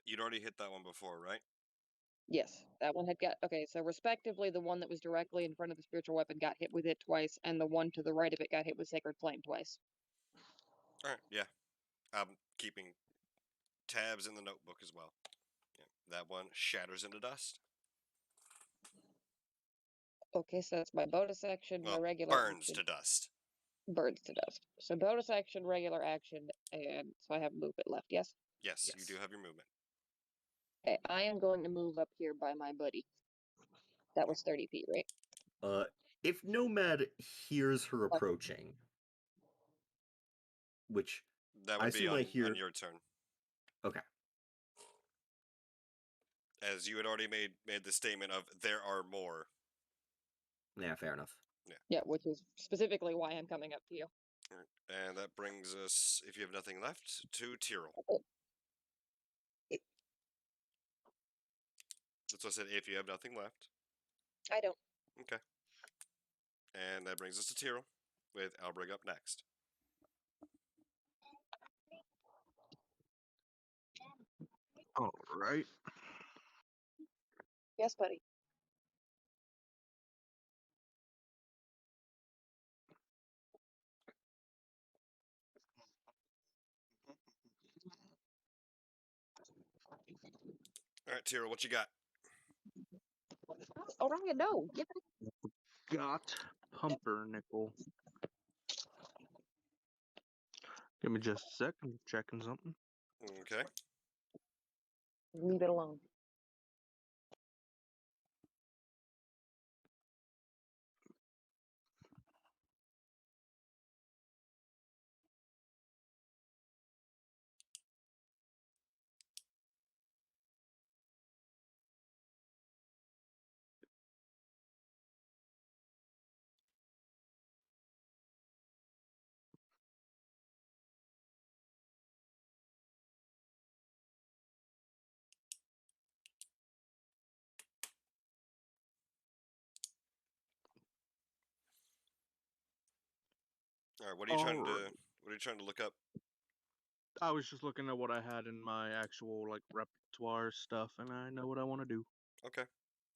You'd already hit that one before, right? Yes, that one had got... Okay, so respectively, the one that was directly in front of the spiritual weapon got hit with it twice, and the one to the right of it got hit with Sacred Flame twice. All right, yeah. I'm keeping tabs in the notebook as well. Yeah, that one shatters into dust. Okay, so that's my bonus action, my Well, regular burns action. to dust. Burns to dust. So bonus action, regular action, and so I have movement left, yes? Yes, you Yes. do have your movement. Okay, I am going to move up here by my buddy. That was 30 feet, right? If Nomad hears her approaching, which That I would be assume I hear. on your turn. Okay. As you had already made the statement of there are more. Yeah, fair enough. Yeah, which is specifically why I'm coming up to you. And that brings us, if you have nothing left, to Tyrell. That's what I said, if you have nothing left. I don't. Okay. And that brings us to Tyrell, with Outbreak up next. All right. Yes, buddy. All right, Tyrell, what you got? Orion, no. Get back. Got Pumpernickel. Give me just a sec. I'm checking something. Okay. Leave it alone. All right, what are you trying to look up? I was just looking at what I had in my actual like repertoire stuff, and I know what I want to do. Okay.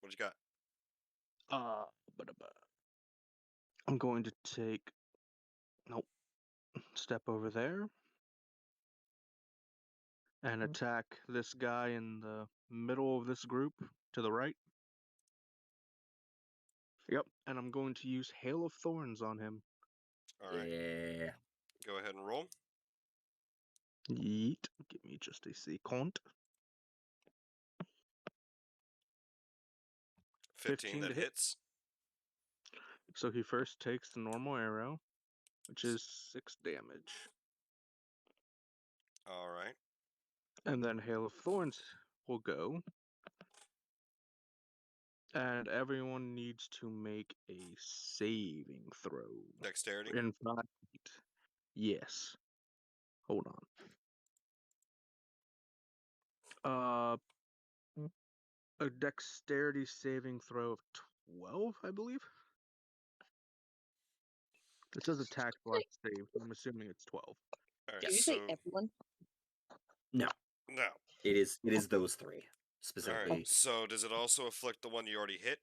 What you got? Ba-da-ba. I'm going to take. Nope. Step over there and attack this guy in the middle of this group to the right. Yep, and I'm going to use Hail of Thorns on him. All right. Yeah. Go ahead and roll. Yeet. Give me just a second. 15 that to hit. hits. So he first takes the normal arrow, which is 6 damage. All right. And then Hail of Thorns will go. And everyone needs to make a saving throw. Dexterity. In 5 feet. Yes. Hold on. A dexterity saving throw of 12, I believe. It says attack plus save, so I'm assuming it's 12. All right, Did you say so everyone? No, no. it is those three All specifically. right. So does it also afflict the one you already hit?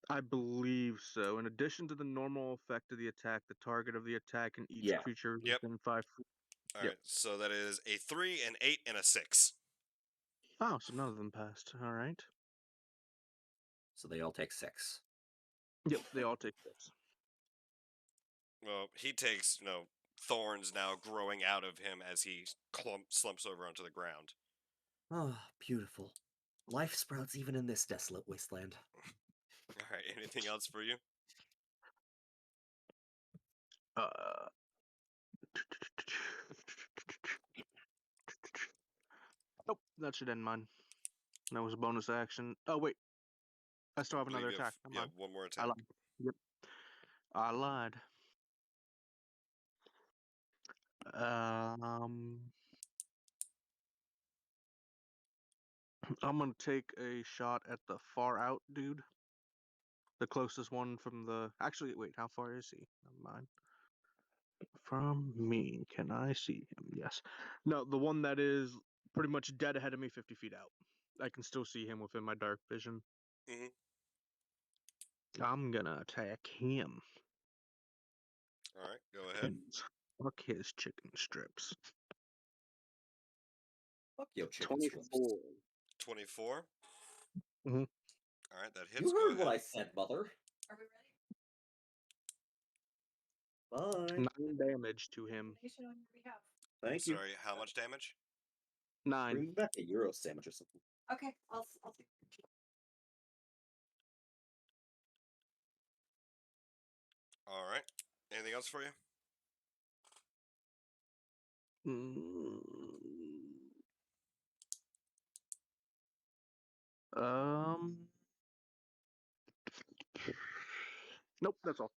I believe so. In addition to the normal effect of the attack, the target of the attack and each Yeah. creature Yep. within 5 feet. All Yep. right. So that is a 3, an 8, and a 6. Oh, so none of them passed. All right. So they all take 6. Yep, they all take this. Well, he takes thorns now growing out of him as he slumps over onto the ground. Oh, beautiful. Life sprouts even in this desolate wasteland. All right. Anything else for you? Nope, that should end mine. That was a bonus action. Oh wait, I still have I believe another you have, attack. Never you mind. have one more I attack. lied. Yep, I lied. I'm gonna take a shot at the far out dude. The closest one from the. Actually, wait, how far is he? Never mind. From me, can I see him? Yes. No, the one that is pretty much dead ahead of me, 50 feet out. I can still see him within my dark vision. Mm-hmm. I'm gonna attack him. All right. Go ahead. Fuck his chicken strips. Fuck yo, chicken 24. strips. 24. Mhm. All right. That hits. You Go heard what I ahead. said, mother. Are we ready? Bye. 9 damage to him. Thank you. Sorry. How much damage? 9. Bring back a Euro sandwich or something. Okay, I'll take it. All right. Anything else for you? Mm. Um. Nope, that's all.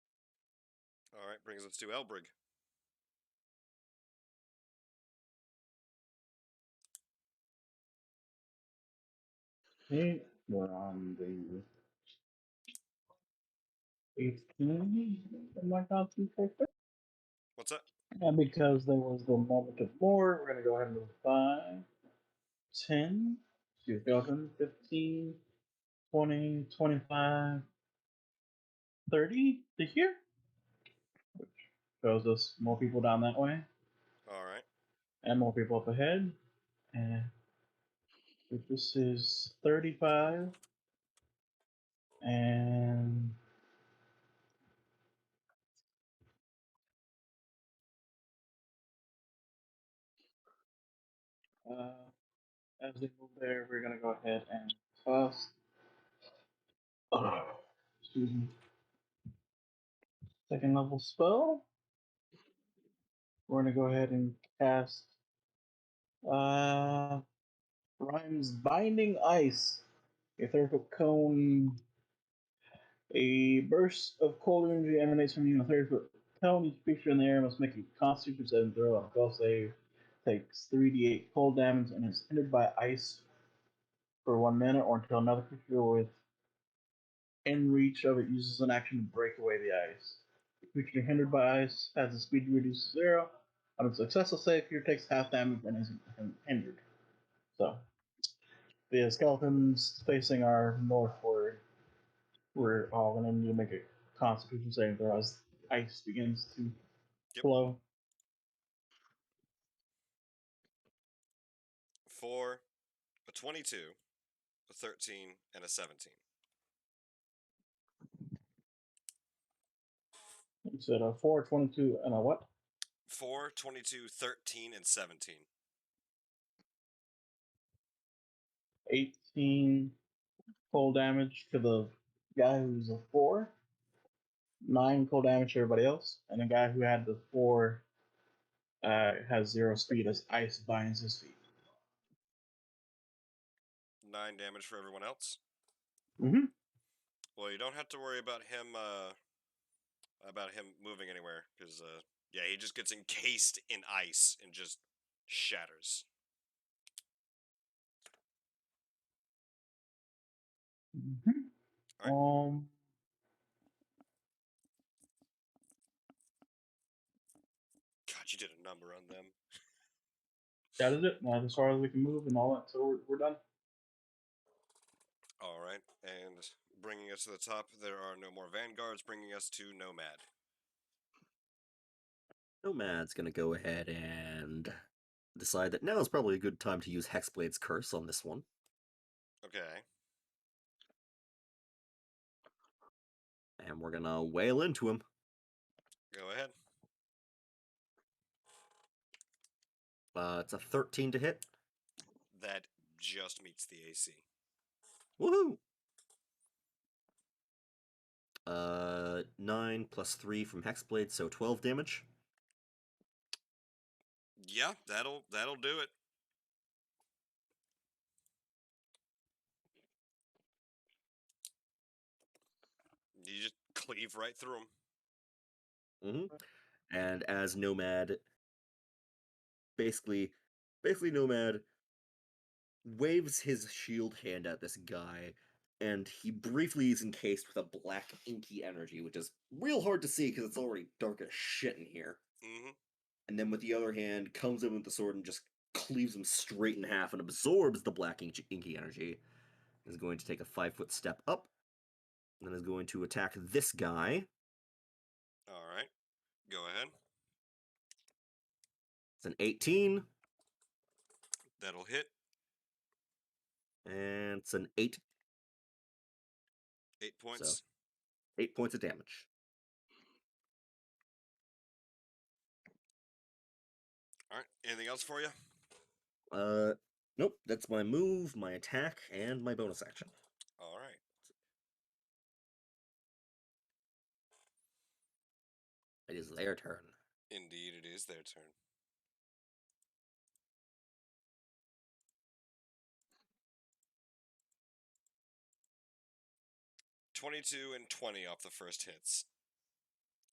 All right. Brings us to Elbrig. Okay, we're on the 18. My copy perfect. What's that? And because there was the moment of more, we're gonna go ahead and move 5, 10, 15, 20, 25, 30 to here, which shows us more people down that way All right. and more people up ahead. And if this is 35 and as we move there, we're gonna go ahead and toss. Excuse me. Second level spell. We're gonna go ahead and cast Rhyme's Binding Ice. A thermal cone. A burst of cold energy emanates from you in a 30-foot cone. Each creature in the air must make a Constitution saving throw on a fail save. Takes 3d8 cold damage and is hindered by ice for 1 minute or until another creature within reach of it uses an action to break away the ice. The creature hindered by ice has a speed reduced to 0. On a successful save, creature takes half damage and isn't hindered. So, the skeletons facing our northward, we're all going to need to make a Constitution saving throw as ice begins to Yep. flow. 4, a 22, a 13, and a 17. You said a 4, 22, and a what? 4, 22, 13, and 17. 18 cold damage to the guy who's a 4. 9 cold damage to everybody else. And the guy who had the 4 has 0 speed as ice binds his feet. 9 damage for everyone else. Mm-hmm. Well, you don't have to worry about him moving anywhere because yeah, he just gets encased in ice and just shatters. Mm-hmm. All right. God, God, you did a number on them. That is it. That's as far as we can move and all that. So we're done. All right, and bringing us to the top, there are no more vanguards. Bringing us to Nomad. Nomad's gonna go ahead and decide that now is probably a good time to use Hexblade's Curse on this one. Okay. And we're gonna wail into him. Go ahead. It's a 13 to hit. That just meets the AC. Woohoo! 9 plus 3 from Hexblade, so 12 damage. Yeah, that'll do it. You just cleave right through them. And as Nomad, basically Nomad waves his shield hand at this guy, and he briefly is encased with a black inky energy, which is real hard to see because it's already dark as shit in here. Mm-hmm. And then with the other hand, comes in with the sword and just cleaves him straight in half and absorbs the black inky energy. Is going to take a 5-foot step up, and then is going to attack this guy. All right. Go ahead. It's an 18. That'll hit. And it's an 8. 8 points. So 8 points of damage. All right. Anything else for you? Nope. That's my move, my attack, and my bonus action. All right. It is their turn. Indeed, it is their turn. $22 and 20 off the first hits.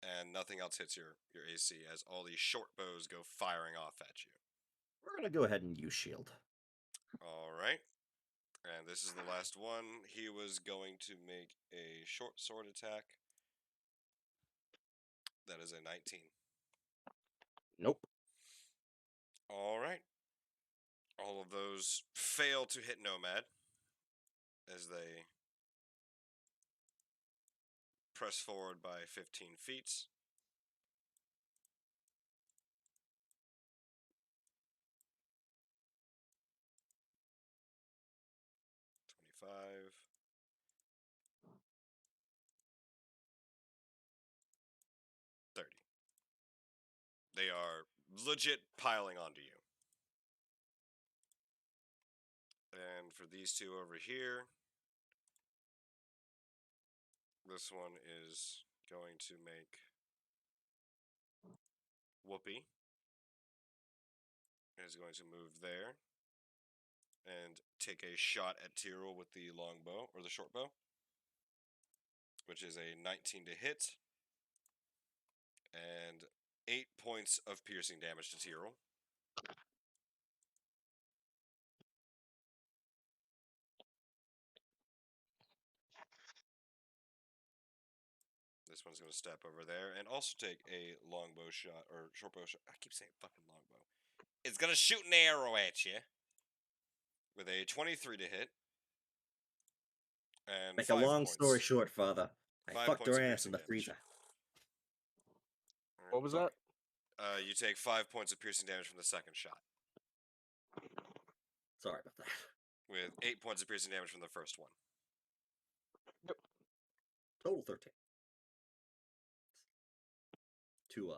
And nothing else hits your AC as all these short bows go firing off at you. We're gonna go ahead and use shield. All right. And this is the last one. He was going to make a short sword attack. That is a 19. Nope. All right. All of those fail to hit Nomad as they press forward by 15 feet. $25. $30. They are legit piling onto you. And for these two over here, this one is going to make Whoopi. Is going to move there and take a shot at Tyrrell with the longbow or the short bow, which is a 19 to hit and 8 points of piercing damage to Tyrrell. This one's going to step over there and also take a longbow shot or short bow shot. I keep saying fucking longbow. It's going to shoot an arrow at you with a 23 to hit. And Make a 5 long points. story short, Father. I 5 fucked points her of ass in piercing the damage. freezer. All right, What was that? You take 5 points of piercing damage from the second shot, Sorry about that. with 8 points of piercing damage from the first one. Total 13. To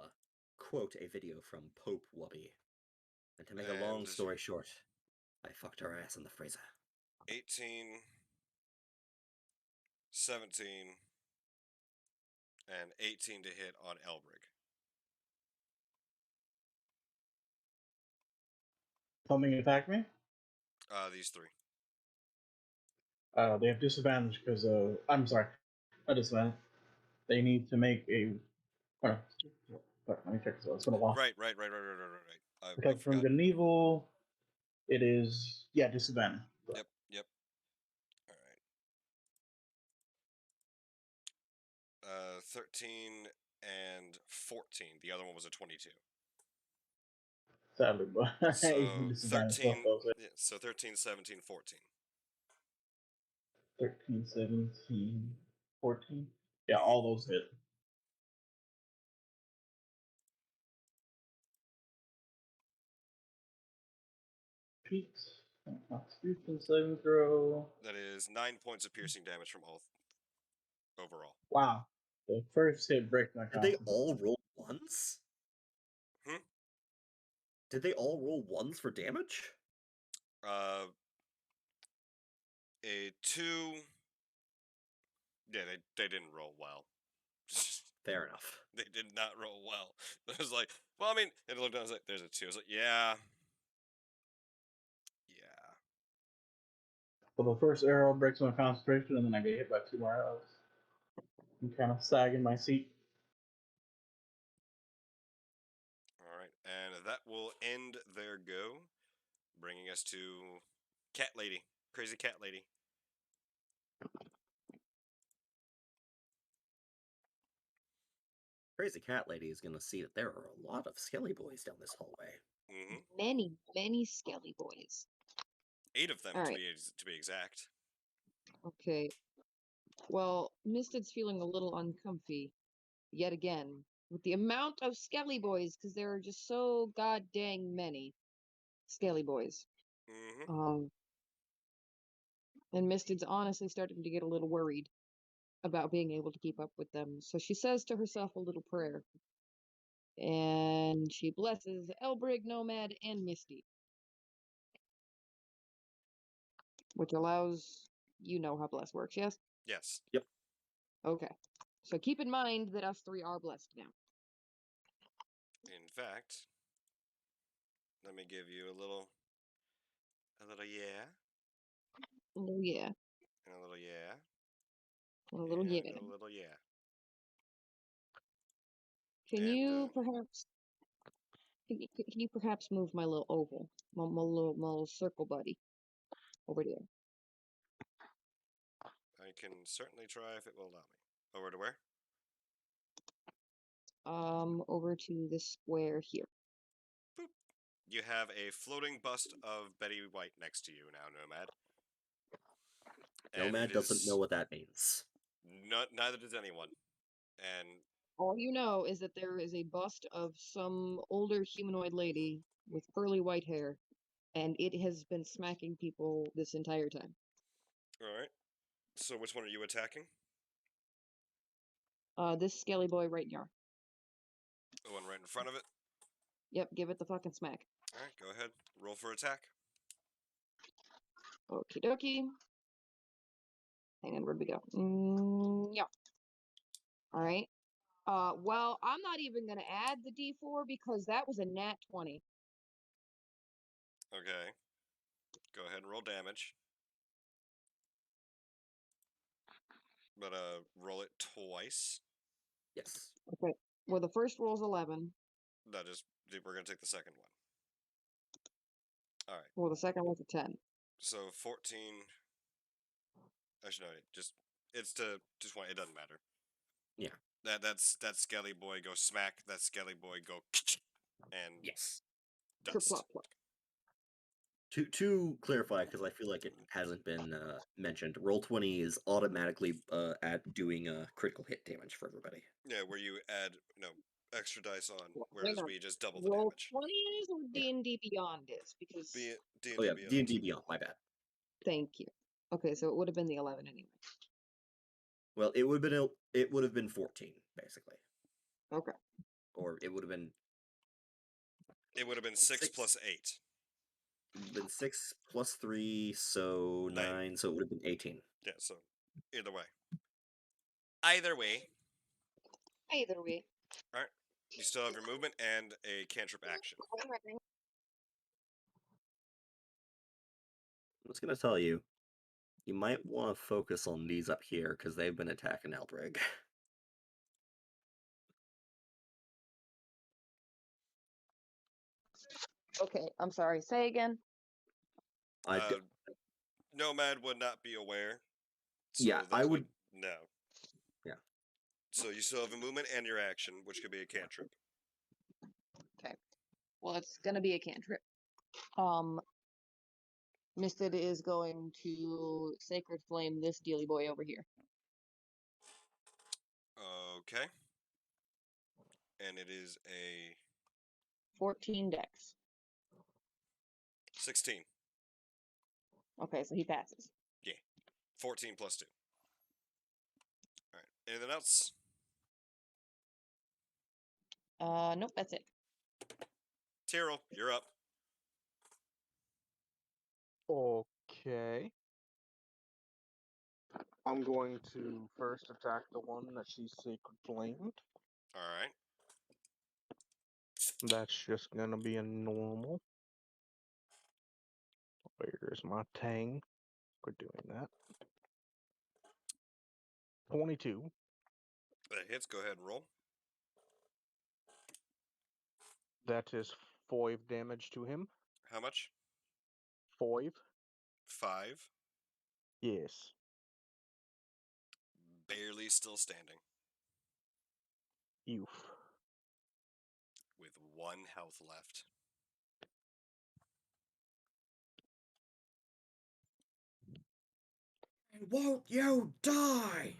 quote a video from Pope Wubby. And to make a long And- story short, I fucked her ass in the freezer. 18, 17, and 18 to hit on Elbrick. Coming attack me. These three. They have disadvantage because I'm sorry, not disadvantage. They need to make a. Let me check this out. It's been a while. Right. I Protect from forgot. good and evil. It is disadvantage. Yep. All right. 13 and 14. The other one was a 22. Sadly, but So even disadvantage both 13, those. yeah, so 13, 17, 14. 13, 17, 14. Yeah, all those hit. Pete, Constitution saving throw. That is 9 points of piercing damage from all overall. Wow. The first hit breaks my Did they constitution. all roll ones? Hmm? Did they all roll ones for damage? A 2. Yeah, they didn't roll well. Fair enough. They did not roll well. I was like, well, I mean, and I looked down, I was like, there's a 2. I was like, yeah. Yeah. So the first arrow breaks my concentration, and then I get hit by 2 more arrows. I'm kind of sagging my seat. All right, and that will end their go, bringing us to Cat Lady, Crazy Cat Lady. Crazy Cat Lady is going to see that there are a lot of Skelly boys down this hallway. Many, many skelly boys. 8 of them, All to right. be exact. Okay. Well, Misted's feeling a little uncomfy yet again with the amount of skelly boys because there are just so god dang many skelly boys. And Misted's honestly starting to get a little worried about being able to keep up with them. So she says to herself a little prayer. And she blesses Elbrig, Nomad, and Misty. Which allows, you know how bless works, yes? Yes. Yep. Okay. So keep in mind that us 3 are blessed now. In fact, let me give you a little yeah. A little yeah. And a little yeah. And a little yeah. And a little yeah. Can you perhaps move my little oval, my little circle buddy over there? I can certainly try if it will allow me. Over to where? Over to this square here. Boop. You have a floating bust of Betty White next to you now, Nomad. Nomad doesn't know what that means. Neither does anyone. And all you know is that there is a bust of some older humanoid lady with curly white hair, and it has been smacking people this entire time. all right. So which one are you attacking? This skelly boy right here. The one right in front of it? Yep, give it the fucking smack. Alright, go ahead. Roll for attack. Okie dokie. Hang on, where'd we go? Yeah. Alright. Well, I'm not even gonna add the D4 because that was a nat 20. Okay. Go ahead and roll damage. But roll it twice. Yes. Okay. Well, the first roll's 11. We're gonna take the second one. Alright. Well, the second one's a 10. So 14. Actually, no, it doesn't matter. Yeah. That's that skelly boy go smack, that skelly boy go and yes. Dust. Plop, plop. To clarify, because I feel like it hasn't been mentioned, Roll20 is automatically at doing critical hit damage for everybody. Yeah, where you add extra dice on, whereas we just double the Roll damage. 20 is or D&D Beyond is? Because D&D oh yeah, Beyond. D&D Beyond, my bad. Thank you. Okay, so it would have been the 11 anyway. Well, it would have been 14 basically. Okay. Or it would have been. It would have been 6 plus 8. It would have been 6 plus 3, so 9, so it would have been 18. Yeah, so either way. Either way. Alright. You still have your movement and a cantrip action. I'm just going to tell you, you might want to focus on these up here, because they've been attacking Outbreak. Okay, I'm sorry. Say again. Nomad would not be aware. So yeah, I would. No. Yeah. So you still have a movement and your action, which could be a cantrip. Okay. Well, it's gonna be a cantrip. Misted is going to Sacred Flame this dealy boy over here. Okay. And it is a 14 dex. 16. Okay, so he passes. 14 plus 2. All right. Anything else? Nope, that's it. Tyrrell, you're up. Okay. I'm going to first attack the one that she's sacred flamed. All right. That's just gonna be a normal. Where's my tang? We're doing that. 22. That hits. Go ahead and roll. That is 5 damage to him. How much? 5. 5. Yes. Barely still standing. Oof. With 1 health left. Won't you die?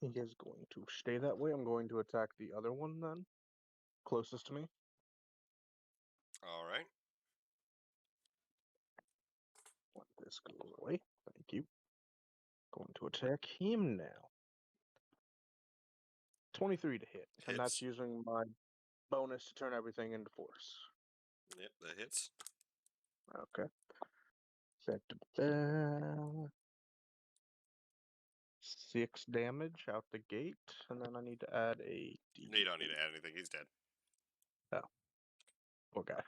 He is going to stay that way. I'm going to attack the other one then. Closest to me. All right. When this goes away. Thank you. Going to attack him now. 23 to hit. And that's Hits. using my bonus to turn everything into force. Yep, that hits. Okay. Effective 6 damage out the gate, and then I need to add a D. You don't need to add anything. He's dead. Poor guy.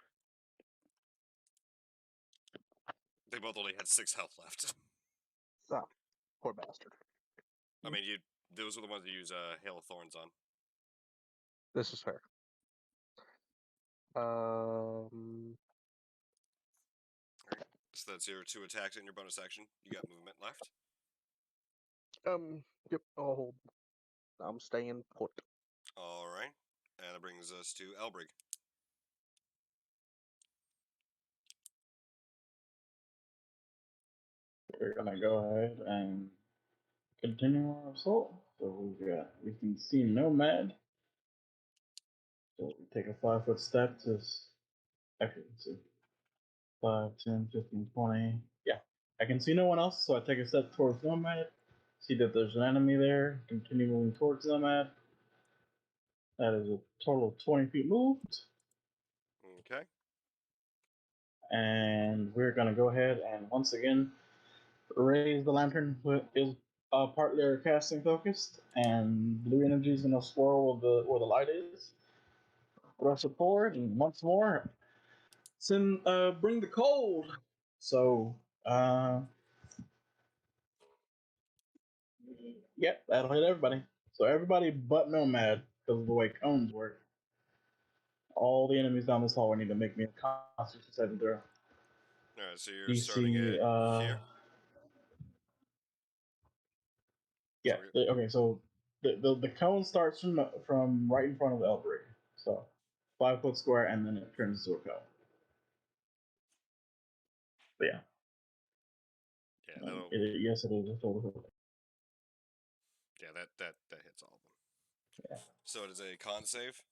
They both only had 6 health left. Ah, poor bastard. I mean, those are the ones that use Hail of Thorns on. This is fair. So that's your 2 attacks in your bonus action. You got movement left. Yep, I'll hold. I'm staying put. All right. And that brings us to Outbreak. We're gonna go ahead and continue our assault. So we can see Nomad. So we take a 5-foot step to actually let's see. 5, 10, 15, 20. Yeah. I can see no one else, so I take a step towards Nomad. See that there's an enemy there. Continue moving towards Nomad. That is a total of 20 feet moved. Okay. And we're gonna go ahead and once again raise the lantern. Is part there casting focused, and blue energy is gonna swirl where the light is. Rush it forward, and once more, bring the cold. So, yep, that'll hit everybody. So everybody but Nomad, because of the way cones work. All the enemies down this hallway need to make me a Constitution saving throw. All right, so you're starting DC, at here. Yeah. Okay. So the cone starts from right in front of the Outbreak. So 5-foot square, and then it turns into a cone. But yeah. Yeah, that'll. Yes, it is a total. Yeah, that hits all of them. Yeah. So it is a con save.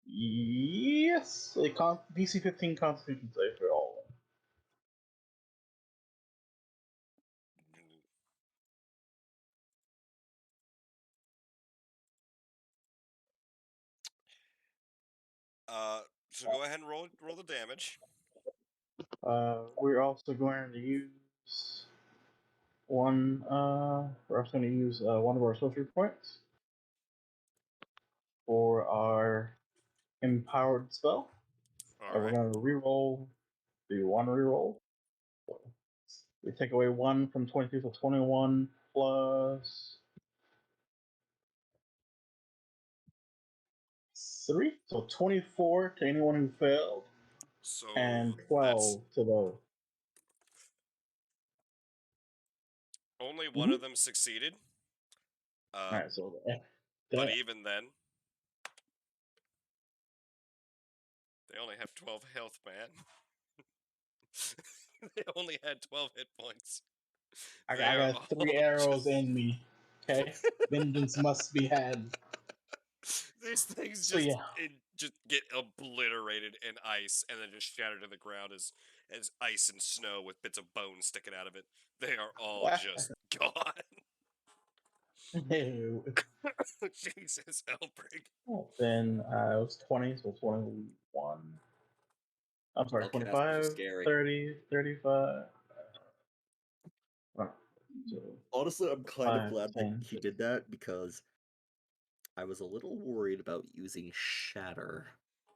Yes, DC 15 Constitution save for all of them. So go ahead and roll the damage. We're also going to use one. We're also going to use one of our sorcery points for our empowered spell. All And right. we're going to reroll. Do one reroll. We take away 1 from 22, so 21 plus 3, so 24 to anyone who failed, So and that's 12 to those. only one of them succeeded. All right, so But Damn. even then, they only have 12 health, man. They only had 12 hit points. I They're got 3 all arrows just... in me. Okay, vengeance must be had. These things So yeah, just get obliterated in ice and then just shatter to the ground as ice and snow with bits of bone sticking out of it. They are all just gone. Jesus, Outbreak. then it was 20, so 21. I'm sorry, Spellcasters are 25, scary. 30, 35. So Honestly, I'm kind of 5, glad 10, that he did that because I was a little worried about using Shatter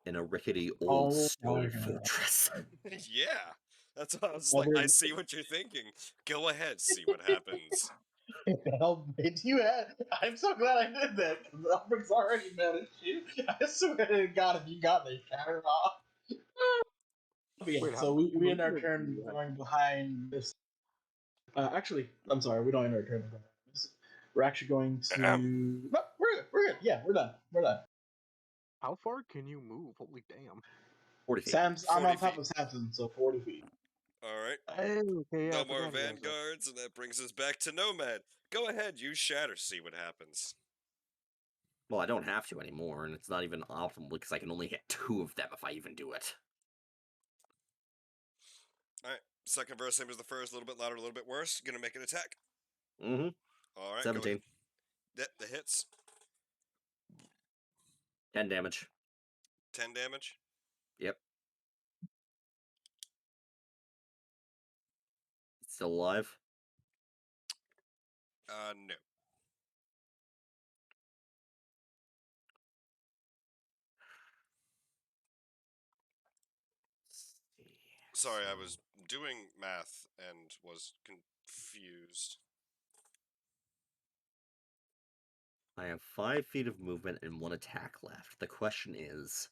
in a rickety old Oh my stone god. fortress. Yeah. That's why I was Well, like, I see what you're thinking. Go ahead, see what happens. I'm so glad I did that because Albert's already mad at you. I swear to God, if you got the shatter off. But yeah, Wait, how so much we end our movement do turn you have? going behind this. Actually, I'm sorry, we don't end our turn behind this. We're actually going to. No, we're good. We're good. Yeah, we're done. We're done. How far can you move? Holy damn. 40 feet. I'm 40 on top feet. of Samson, so 40 feet. Alright. Okay, yeah, No I more forgot he has that. vanguards, and that brings us back to Nomad. Go ahead, use Shatter, see what happens. Well, I don't have to anymore, and it's not even optimal because I can only hit 2 of them if I even do it. Alright, second verse, same as the first, a little bit louder, a little bit worse. Gonna make an attack. Mm-hmm. Alright, 17. The hits. 10 damage. 10 damage. Yep. It's still alive. No. Sorry, I was doing math and was confused. I have 5 feet of movement and 1 attack left. The question is,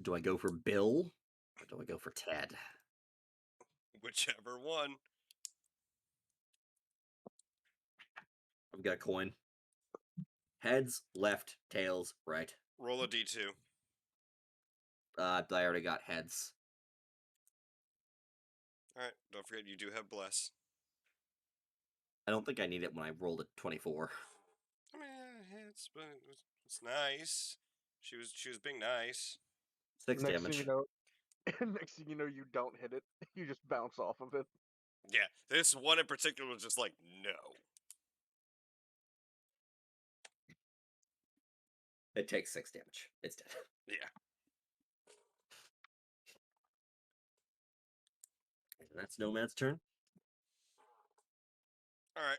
do I go for Bill or do I go for Ted? Whichever one. I've got a coin. Heads, left, tails, right. Roll a d2. I already got heads. Alright, don't forget you do have Bless. I don't think I need it when I rolled a 24. I mean, it's nice. She was being nice. 6 Next thing you damage. know, next thing you know, you don't hit it. You just bounce off of it. Yeah, this one in particular was just like, no. It takes 6 damage. It's dead. Yeah. And that's Nomad's turn. Alright.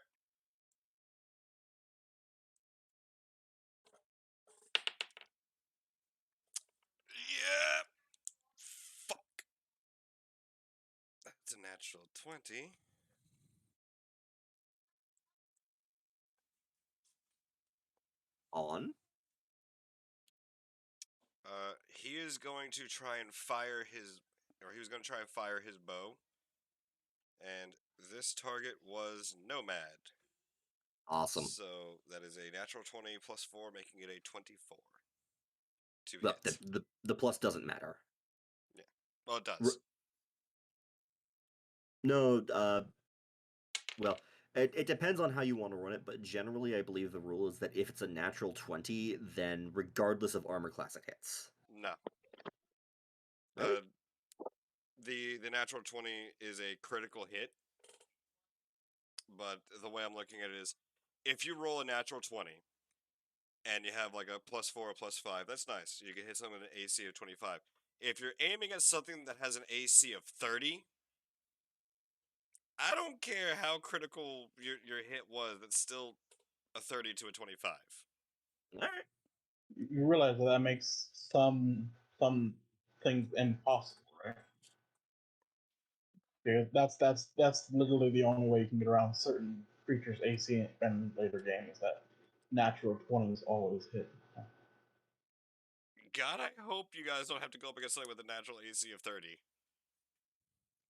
Yeah. Fuck. That's a natural 20. On. He is going to try and fire his, or he was going to try and fire his bow. And this target was Nomad. Awesome. So that is a natural 20 plus 4, making it a 24. To Well, hit. the plus doesn't matter. Yeah. Well, it does. No, well, it depends on how you want to run it, but generally I believe the rule is that if it's a natural 20, then regardless of armor class it hits. No. Really? The natural 20 is a critical hit. But the way I'm looking at it is, if you roll a natural 20, and you have like a plus 4 or plus 5, that's nice. You can hit something with an AC of 25. If you're aiming at something that has an AC of 30, I don't care how critical your hit was, it's still a 30 to a 25. Alright. You realize that makes some things impossible, right? Yeah, that's literally the only way you can get around certain creatures' AC in later games. That natural 20s always hit. God, I hope you guys don't have to go up against something with a natural AC of 30.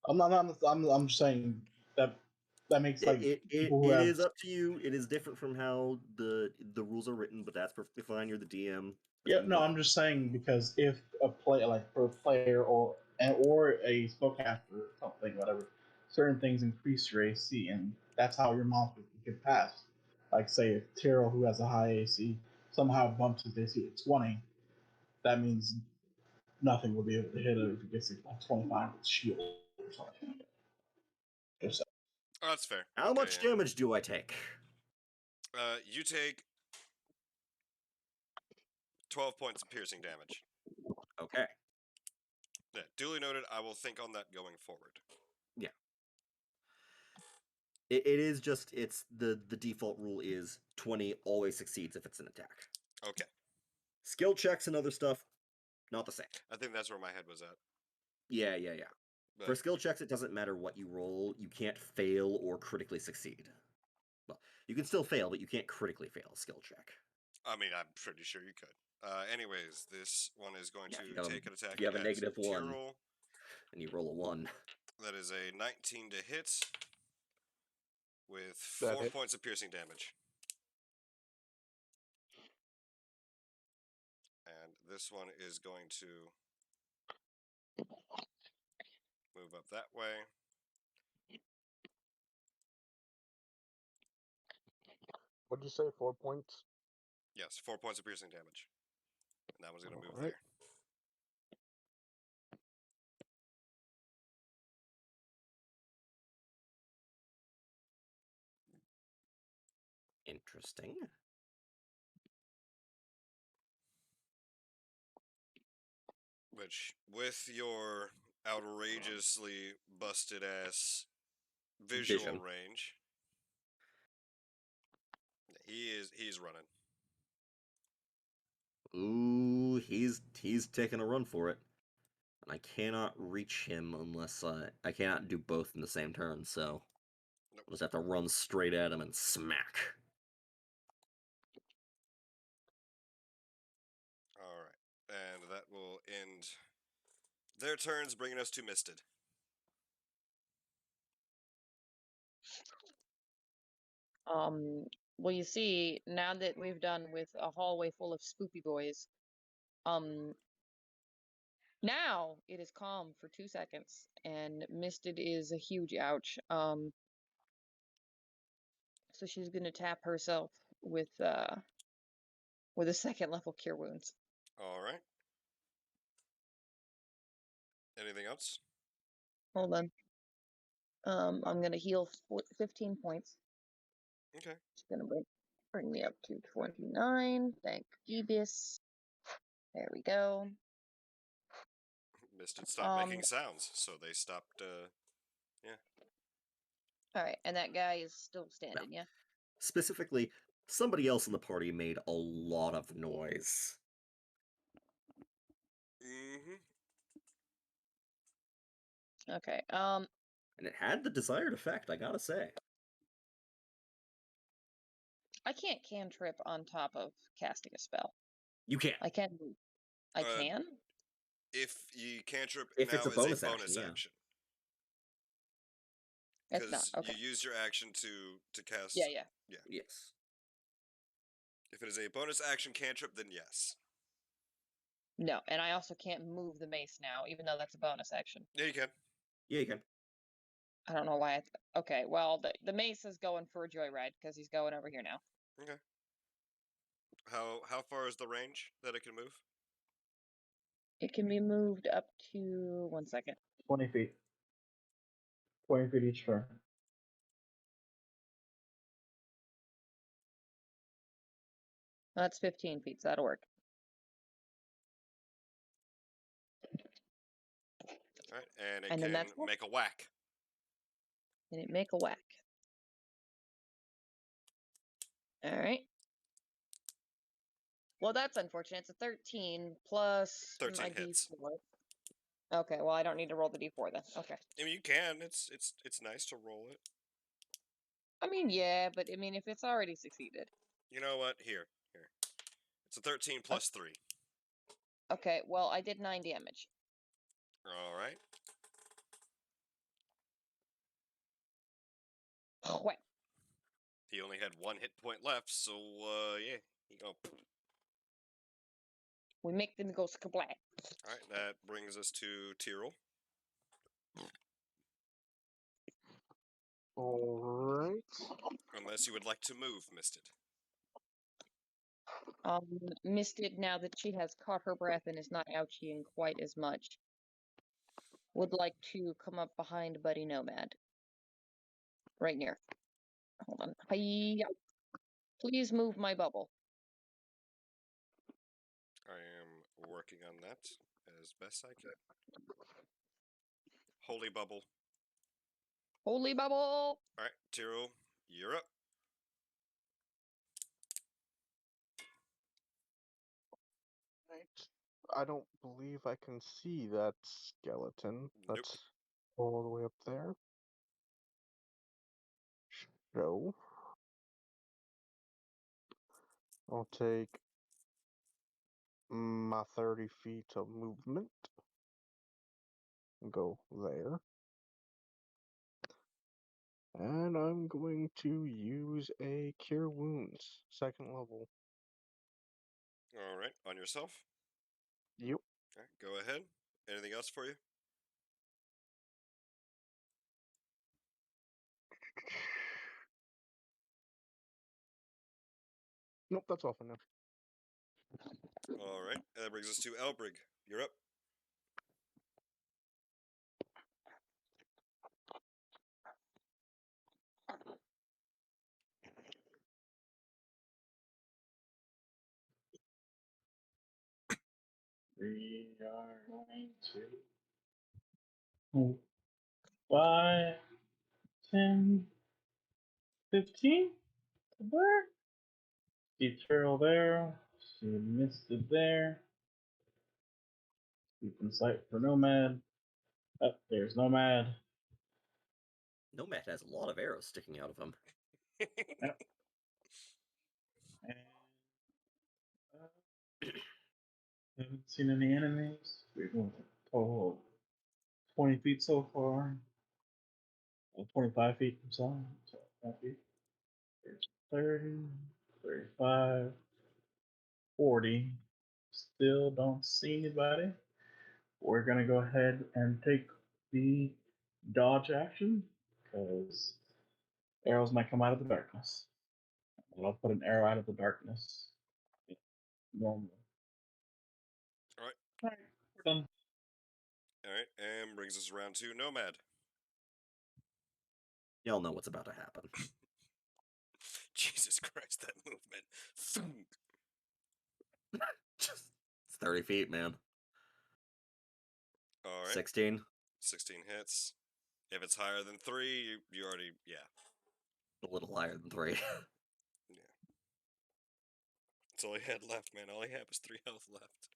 I'm just saying that that makes like people who It have is up to you. It is different from how the rules are written, but that's perfectly fine. You're the DM. yeah. No, I'm just saying because if a play like for a player or a spellcaster or something, whatever, certain things increase your AC, and that's how your monster can get past. Like say if Tyrell, who has a high AC, somehow bumps his AC to 20, that means nothing will be able to hit it if it gets like 25 with shield or something. Just so. Oh, that's fair. How Okay, much damage do I take? You take 12 points of piercing damage. Okay. Yeah, duly noted. I will think on that going forward. Yeah. It is just it's the default rule is 20 always succeeds if it's an attack. Okay. Skill checks and other stuff, not the same. I think that's where my head was at. Yeah. But, For skill checks, it doesn't matter what you roll. You can't fail or critically succeed. Well, you can still fail, but you can't critically fail a skill check. I mean, I'm pretty sure you could. Anyways, this one is going to take an attack if you have a at negative 1 Tyrell. and you roll a 1. That is a 19 to hit with That 4 hit. points of piercing damage. And this one is going to move up that way. What'd you say? 4 points? Yes, 4 points of piercing damage. And that one's going to move Alright. there. Interesting. Which, with your outrageously busted ass visual Vision. range, he's running. Ooh, he's taking a run for it. And I cannot reach him unless I cannot do both in the same turn, so Nope. I'll just have to run straight at him and smack. Alright. And that will end their turns, bringing us to Misted. Well, you see, now that we've done with a hallway full of spoopy boys, now it is calm for 2 seconds, and Misted is a huge ouch. So she's gonna tap herself with a 2nd level cure wounds. Alright. Anything else? Hold on. I'm gonna heal 15 points. Okay. It's gonna bring me up to 29. Thank Jeebus. There we go. Misted stopped making sounds, so they stopped, yeah. Alright, and that guy is still standing, yeah? Specifically, somebody else in the party made a lot of noise. Mm-hmm. Okay, And it had the desired effect, I gotta say. I can't cantrip on top of casting a spell. You can. I can. I can? If you cantrip If now it's a is bonus a bonus action, yeah. action. It's not. Because Okay. you use your action to cast. Yeah. Yes. If it is a bonus action cantrip, then yes. No, and I also can't move the mace now, even though that's a bonus action. Yeah, you can. Yeah, you can. I don't know why. Okay, well, the mace is going for a joyride because he's going over here now. Okay. How far is the range that it can move? It can be moved up to 1 second. 20 feet. 20 feet each turn. That's 15 feet, so that'll work. All right, and it And then can that's it. make a whack. And it make a whack. All right. Well, that's unfortunate. It's a 13 plus 13 my hits. D4. Okay, well, I don't need to roll the D4 then. Okay. I mean, you can. It's nice to roll it. I mean, yeah, but I mean, if it's already succeeded. You know what? Here. It's a 13 plus 3. Okay, well, I did 9 damage. All right. Whap. He only had 1 hit point left, so yeah, he go. We make them go skablat. All right, that brings us to Tyrrell. Alright. Unless you would like to move, Misted. Misted, now that she has caught her breath and is not ouchieing quite as much, would like to come up behind Buddy Nomad. Right near. Hold on. Hi-ya. Please move my bubble. I am working on that as best I can. Holy bubble. Holy bubble! All right, Tyrrell, you're up. Right. I don't believe I can see that skeleton. Nope. That's all the way up there. Show. I'll take my 30 feet of movement. Go there. And I'm going to use a Cure Wounds, 2nd level. All right, on yourself. Yep. All right, go ahead. Anything else for you? Nope, that's all for now. All right, and that brings us to Outbreak. You're up. We are going to move 5, 10, 15 to there. See Turtle there. See Misted there. Keep in sight for Nomad. Oh, there's Nomad. Nomad has a lot of arrows sticking out of him. Yep. And haven't seen any enemies. We've moved a total of 20 feet so far. Well, 25 feet, I'm sorry. 25 feet. 30, 35, 40. Still don't see anybody. We're going to go ahead and take the dodge action because arrows might come out of the darkness. And I'll put an arrow out of the darkness normally. All right. All right, we're done. All right, and brings us around to Nomad. Y'all know what's about to happen. Jesus Christ, that movement. Thunk. Just, it's 30 feet, man. All right. 16. 16 hits. If it's higher than 3, you already, yeah. A little higher than 3. Yeah. That's all he had left, man. All he had was 3 health left.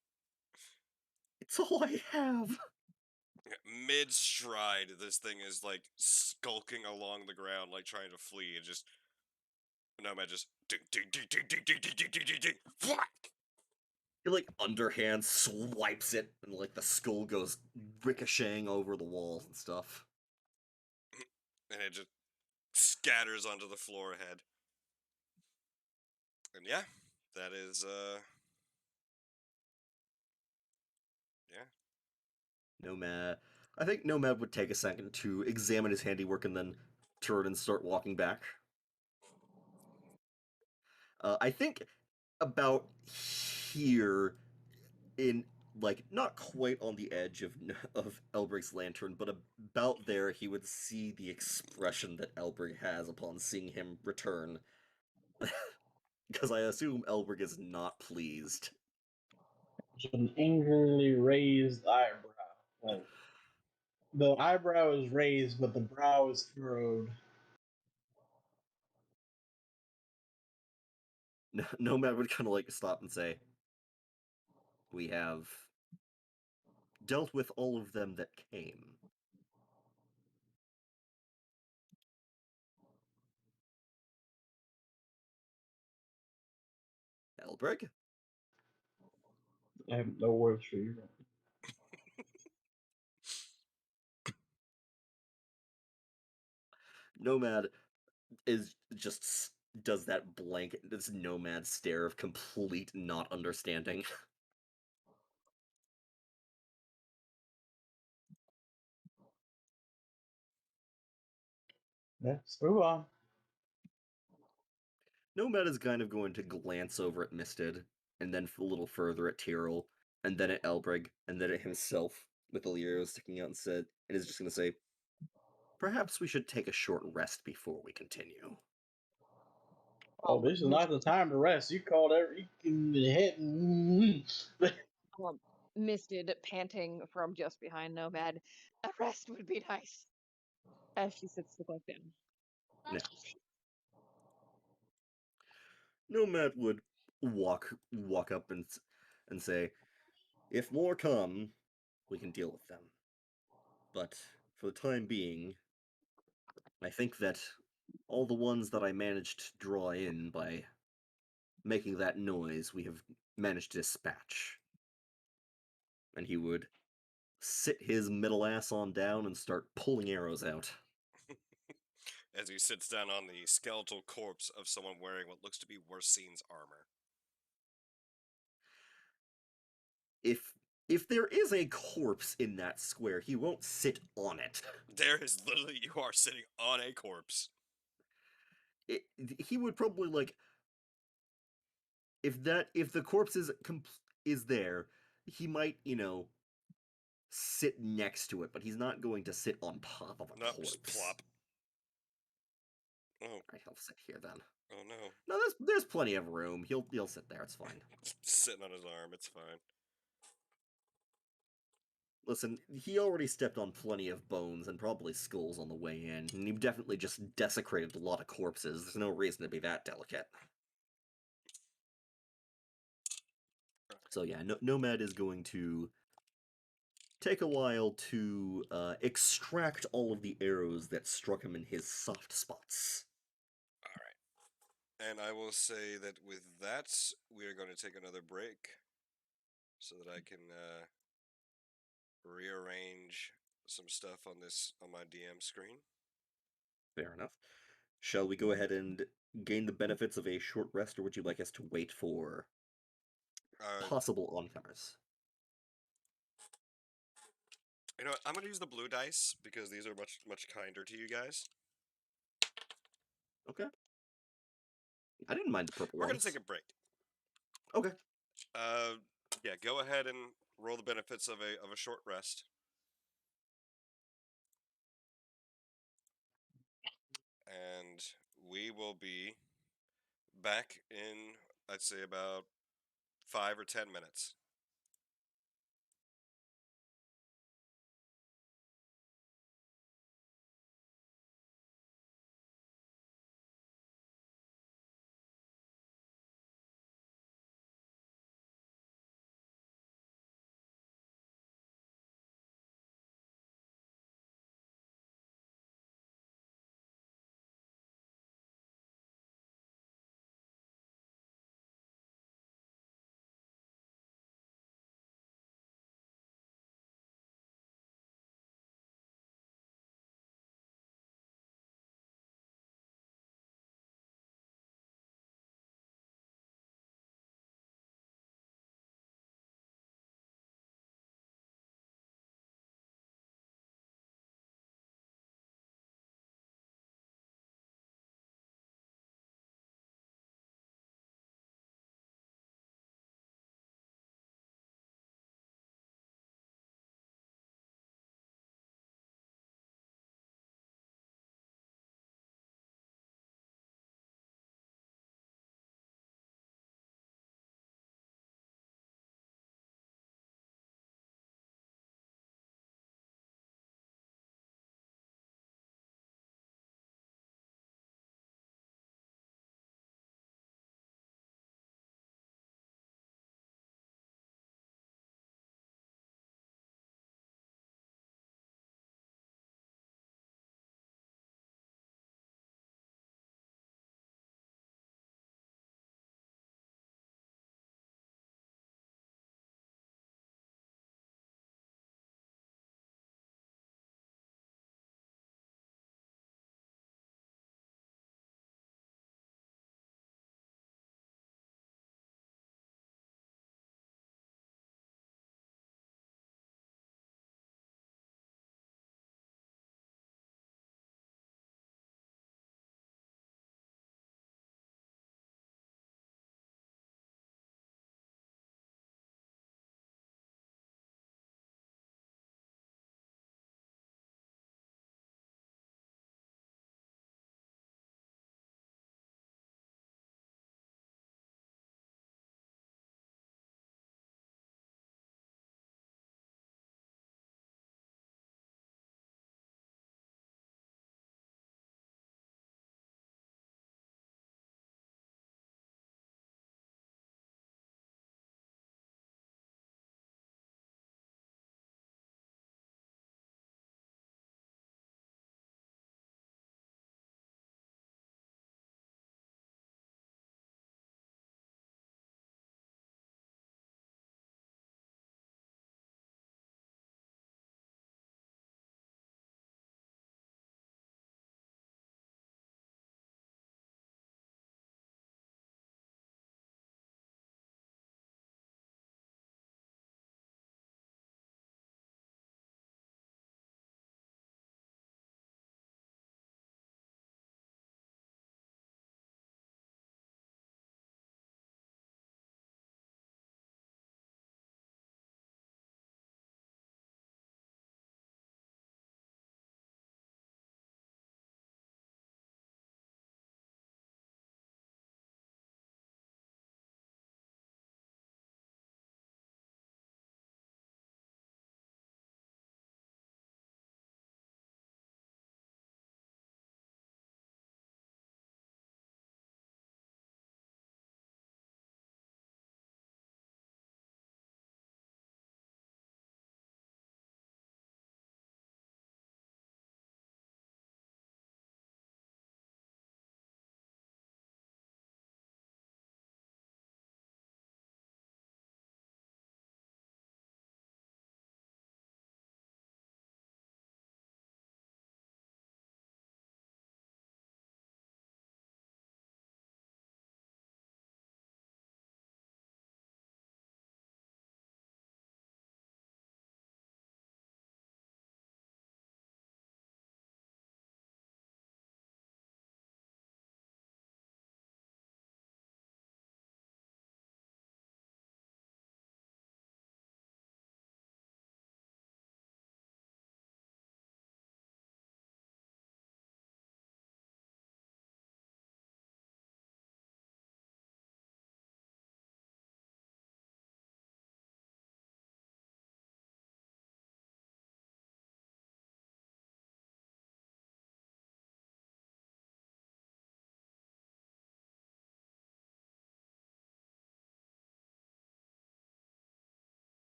It's all I have. Mid stride, this thing is like skulking along the ground, like trying to flee, and just Nomad just ding ding ding ding ding ding ding ding ding ding ding. Whack! He like underhand swipes it, and like the skull goes ricocheting over the walls and stuff. And it just scatters onto the floor ahead. And yeah, that is yeah. Nomad. I think Nomad would take a second to examine his handiwork and then turn and start walking back. I think about here, in like not quite on the edge of Elbrig's lantern, but about there, he would see the expression that Elbrig has upon seeing him return. Because I assume Elbrig is not pleased. Just an angrily raised eyebrow. Like the eyebrow is raised, but the brow is furrowed. Nomad would kind of like stop and say, "We have dealt with all of them that came. Elbrig?" I have no words for you. Nomad is just does that blank, this nomad stare of complete not understanding. Let's move on. Nomad is kind of going to glance over at Misted, and then a little further at Tyrell, and then at Elbrig, and then at himself, with the arrows sticking out, and is just going to say, "Perhaps we should take a short rest before we continue." Oh, this is not the time to rest. You called every hit. Misted, panting from just behind Nomad. A rest would be nice. As she sits the cloak down. Now, Nomad would walk up and say, "If more come, we can deal with them. But for the time being, I think that all the ones that I managed to draw in by making that noise, we have managed to dispatch." And he would sit his middle ass on down and start pulling arrows out. As he sits down on the skeletal corpse of someone wearing what looks to be Worsene's armor. If there is a corpse in that square, he won't sit on it. There is literally, you are sitting on a corpse. He would probably like, if the corpse is there, he might, sit next to it, but he's not going to sit on top of a Nope, corpse. just plop. Oh. Alright, he'll sit here then. Oh no. No, there's plenty of room. He'll sit there. It's fine. Just sitting on his arm. It's fine. Listen, he already stepped on plenty of bones and probably skulls on the way in, and he definitely just desecrated a lot of corpses. There's no reason to be that delicate. So yeah, Nomad is going to take a while to extract all of the arrows that struck him in his soft spots. Alright. And I will say that with that, we are going to take another break so that I can rearrange some stuff on my DM screen. Fair enough. Shall we go ahead and gain the benefits of a short rest, or would you like us to wait for possible oncomers? You know what? I'm going to use the blue dice because these are much, much kinder to you guys. Okay. I didn't mind the purple We're ones. going to take a break. Okay. Yeah, go ahead and roll the benefits of a short rest. And we will be back in, I'd say, about 5 or 10 minutes.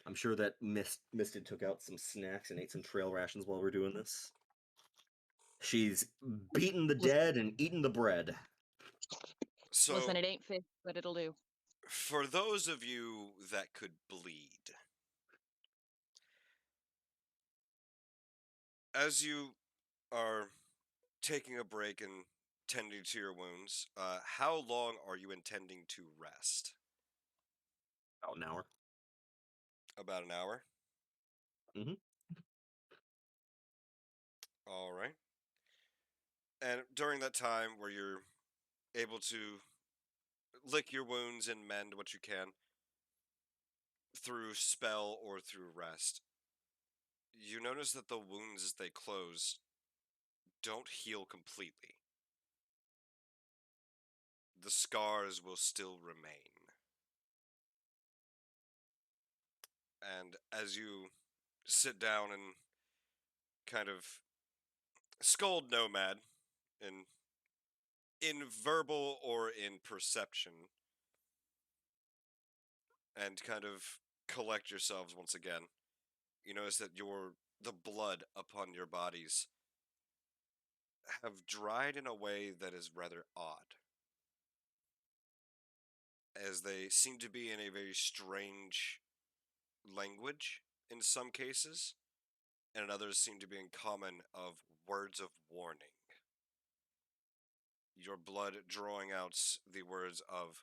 I'm sure that Misted took out some snacks and ate some trail rations while we're doing this. She's beaten the dead and eaten the bread. So, Listen, it ain't fish, but it'll do. for those of you that could bleed, as you are taking a break and tending to your wounds, how long are you intending to rest? About an hour. About an hour? Mm-hmm. All right. And during that time where you're able to lick your wounds and mend what you can through spell or through rest, you notice that the wounds as they close don't heal completely. The scars will still remain. And as you sit down and kind of scold Nomad in verbal or in perception, and kind of collect yourselves once again, you notice that the blood upon your bodies have dried in a way that is rather odd, as they seem to be in a very strange language in some cases, and in others seem to be in common of words of warning. Your blood drawing out the words of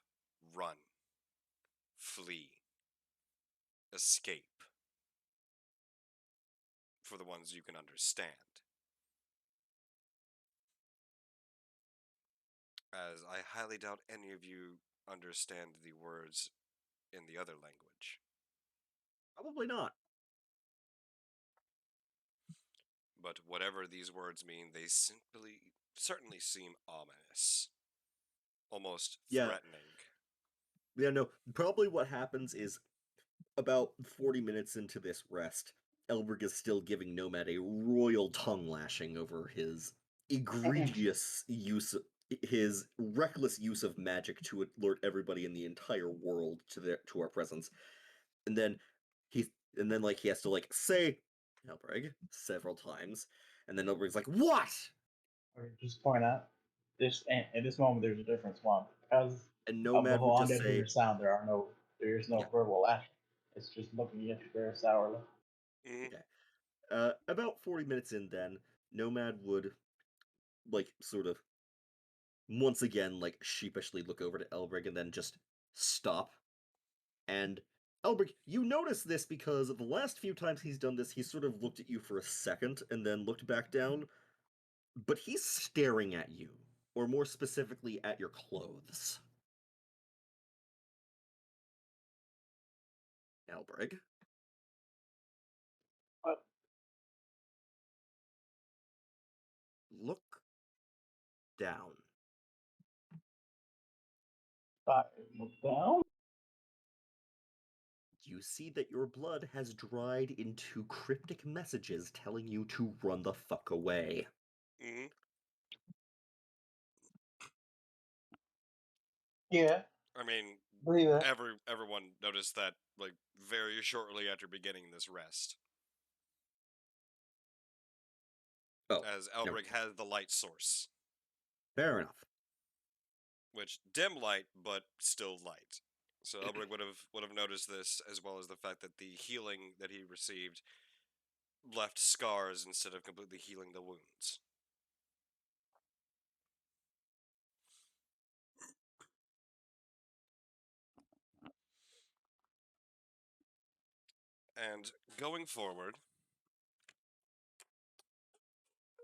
run, flee, escape, for the ones you can understand. As I highly doubt any of you understand the words in the other language. Probably not. But whatever these words mean, they certainly seem ominous. Almost Yeah. threatening. Yeah, no, probably what happens is about 40 minutes into this rest, Elbrick is still giving Nomad a royal tongue lashing over his his reckless use of magic to alert everybody in the entire world to our presence. And then he has to like say Elbrick several times, and then Elbrick's like, "What?" Or just point out this at this moment there's a difference. One, because And of the Nomad would whole just undead say, hear sound, there is no yeah, verbal action. It's just looking at you very sourly. Mm-hmm. okay. About 40 minutes in, then Nomad would like sort of once again like sheepishly look over to Elbrick and then just stop. And Elbrick, you notice this because the last few times he's done this, he sort of looked at you for a second and then looked back down, but he's staring at you, or more specifically at your clothes. Elbrick. But Look down. I look down. You see that your blood has dried into cryptic messages telling you to run the fuck away. Mm-hmm. Yeah, I mean, believe it. everyone noticed that like very shortly after beginning this rest, Oh, as no, Elbrick has the light source, fair enough. which dim light but still light. So Elbrick would have noticed this, as well as the fact that the healing that he received left scars instead of completely healing the wounds. And going forward,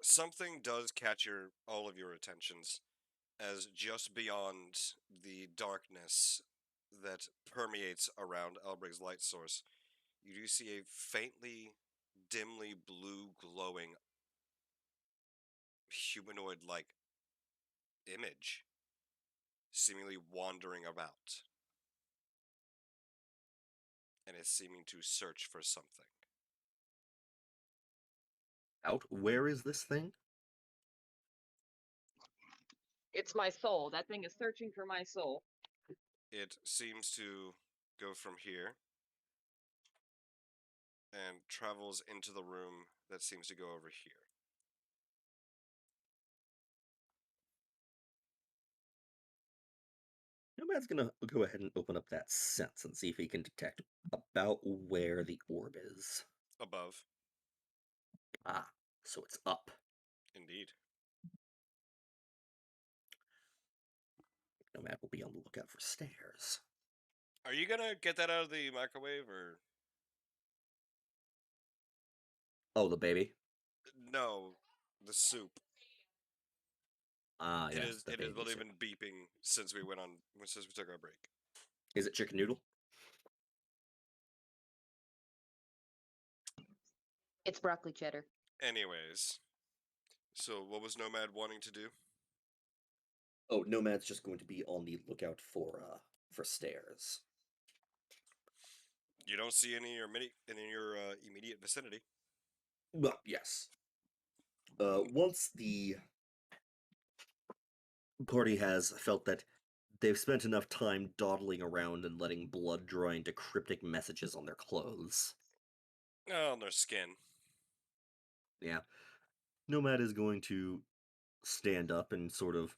something does catch all of your attentions, as just beyond the darkness that permeates around Elbrick's light source, you do see a faintly, dimly blue glowing humanoid-like image seemingly wandering about, and is seeming to search for something. Out, where is this thing? It's my soul. That thing is searching for my soul. It seems to go from here and travels into the room that seems to go over here. Nomad's gonna go ahead and open up that sense and see if he can detect about where the orb is. Above. Ah, so it's up. Indeed. Nomad will be on the lookout for stairs. Are you gonna get that out of the microwave, or...? Oh, the baby? No, the soup. Ah, It yes, is. the It has baby literally soup. been beeping since we went on. Since we took our break. Is it chicken noodle? It's broccoli cheddar. Anyways, so what was Nomad wanting to do? Oh, Nomad's just going to be on the lookout for stairs. You don't see any in your immediate vicinity. Well, yes. Once the party has felt that they've spent enough time dawdling around and letting blood draw into cryptic messages on their clothes. Oh, on their skin. Yeah. Nomad is going to stand up and sort of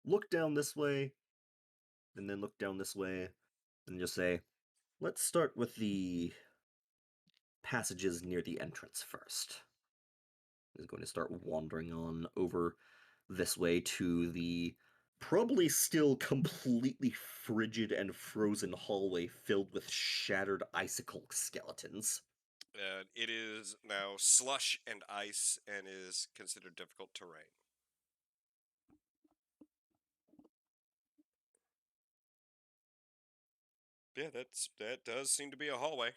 look down this way, and then look down this way, and just say, let's start with the passages near the entrance first. He's going to start wandering on over this way to the probably still completely frigid and frozen hallway filled with shattered icicle skeletons. It is now slush and ice and is considered difficult terrain. Yeah, that does seem to be a hallway.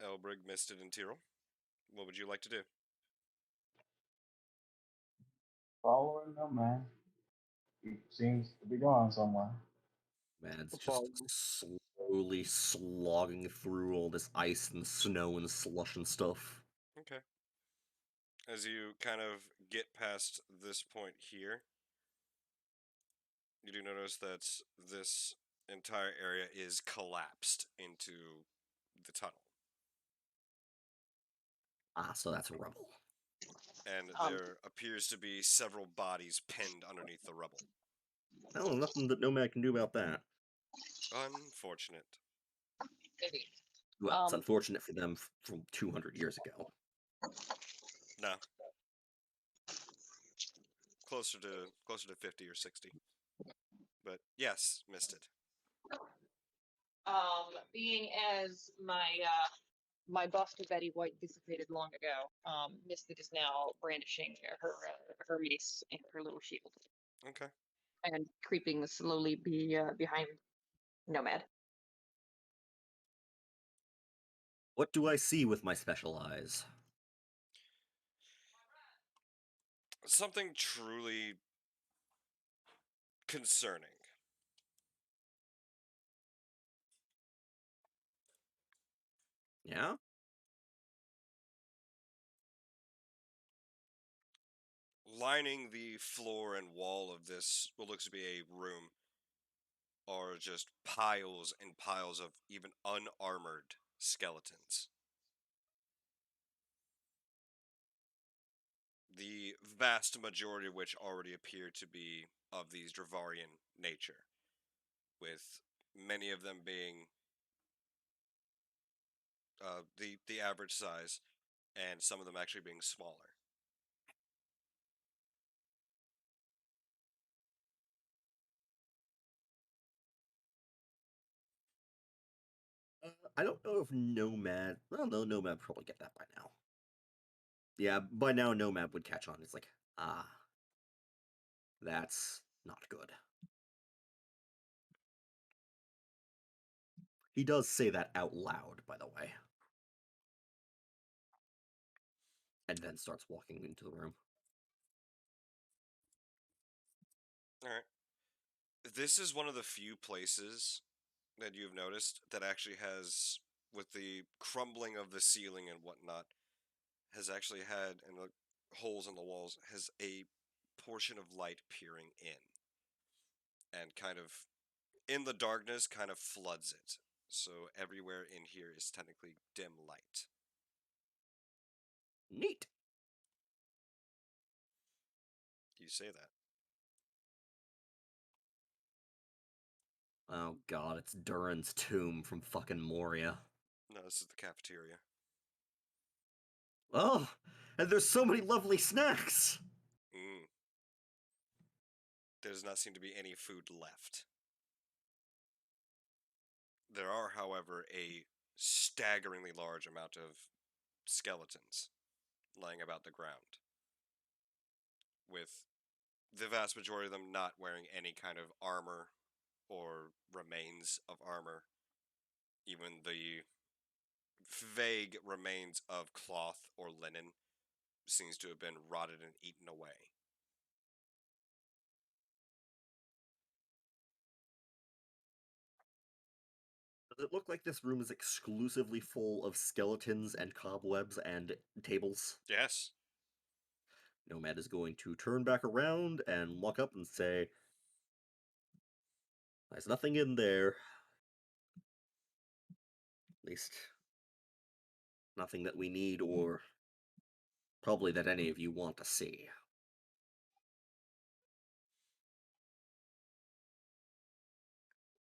Elbrig, Misted, and Tyrrell. What would you like to do? Following them, man. He seems to be going somewhere. Mad's The just problem. slowly slogging through all this ice and snow and slush and stuff. Okay. As you kind of get past this point here, you do notice that this entire area is collapsed into the tunnel. Ah, so that's rubble. And there appears to be several bodies pinned underneath the rubble. Oh, nothing that Nomad can do about that. Unfortunate. Maybe. Well, it's unfortunate for them from 200 years ago. No. Closer to 50 or 60. But yes, missed it. Being as my bust of Betty White dissipated long ago, Misted is now brandishing her mace and her little shield Okay. and creeping slowly behind Nomad. What do I see with my special eyes? Something truly concerning. Yeah? Lining the floor and wall of this, what looks to be a room, are just piles and piles of even unarmored skeletons. The vast majority of which already appear to be of these Dravarian nature, with many of them being the average size, and some of them actually being smaller. I don't know if Nomad. Well, no, Nomad would probably get that by now. Yeah, by now Nomad would catch on. It's like, ah, that's not good. He does say that out loud, by the way. And then starts walking into the room. Alright. This is one of the few places that you've noticed that actually has, with the crumbling of the ceiling and whatnot, has actually had, and the holes in the walls, has a portion of light peering in and kind of in the darkness kind of floods it. So everywhere in here is technically dim light. Neat. You say that. Oh god, it's Durin's tomb from fucking Moria. No, this is the cafeteria. Oh, and there's so many lovely snacks! Mm. There does not seem to be any food left. There are, however, a staggeringly large amount of skeletons lying about the ground, with the vast majority of them not wearing any kind of armor or remains of armor. Even the vague remains of cloth or linen seems to have been rotted and eaten away. Does it look like this room is exclusively full of skeletons and cobwebs and tables? Yes. Nomad is going to turn back around and walk up and say, there's nothing in there. At least, nothing that we need or probably that any of you want to see.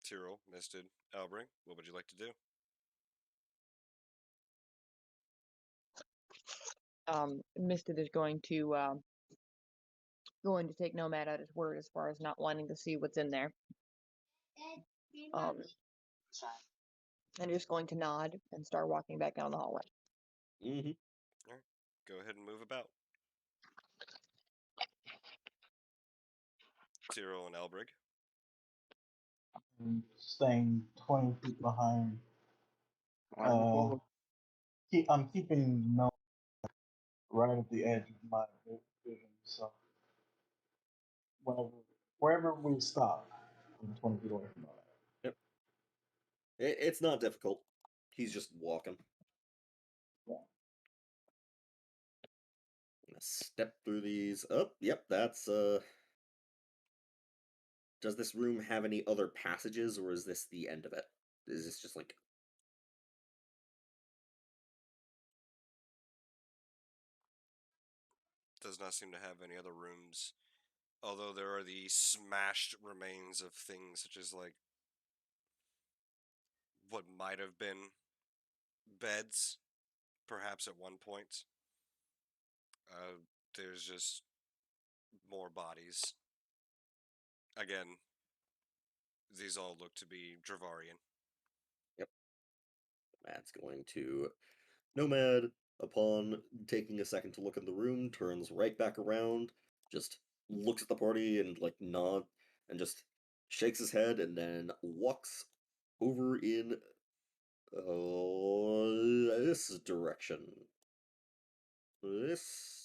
Tyrrell, Misted, Outbreak, what would you like to do? Misted is going to take Nomad at his word as far as not wanting to see what's in there. And just going to nod and start walking back down the hallway. Mm-hmm. All right. Go ahead and move about. Tyrrell and Elbrig. I'm staying 20 feet behind. I'm I'm keeping no right at the edge of my vision, so wherever we stop, I'm 20 feet away from that. Yep. It's not difficult. He's just walking. Yeah. Gonna step through these. Oh, yep, that's Does this room have any other passages, or is this the end of it? Is this just like... Does not seem to have any other rooms. Although there are the smashed remains of things such as, like, what might have been beds, perhaps at one point. There's just more bodies. Again, these all look to be Dravarian. Yep. Matt's going to... Nomad, upon taking a second to look in the room, turns right back around, just looks at the party and, like, nod, and just shakes his head, and then walks over in this direction. This...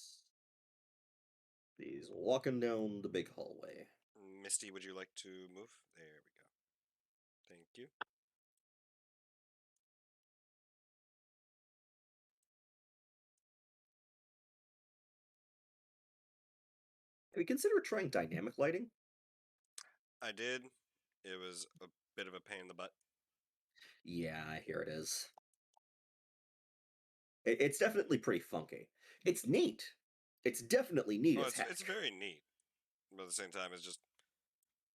He's walking down the big hallway. Misty, would you like to move? There we go. Thank you. Have you considered trying dynamic lighting? I did. It was a bit of a pain in the butt. Yeah, here it is. It's definitely pretty funky. It's neat. It's definitely neat Oh, as heck. it's very neat. But at the same time, it's just...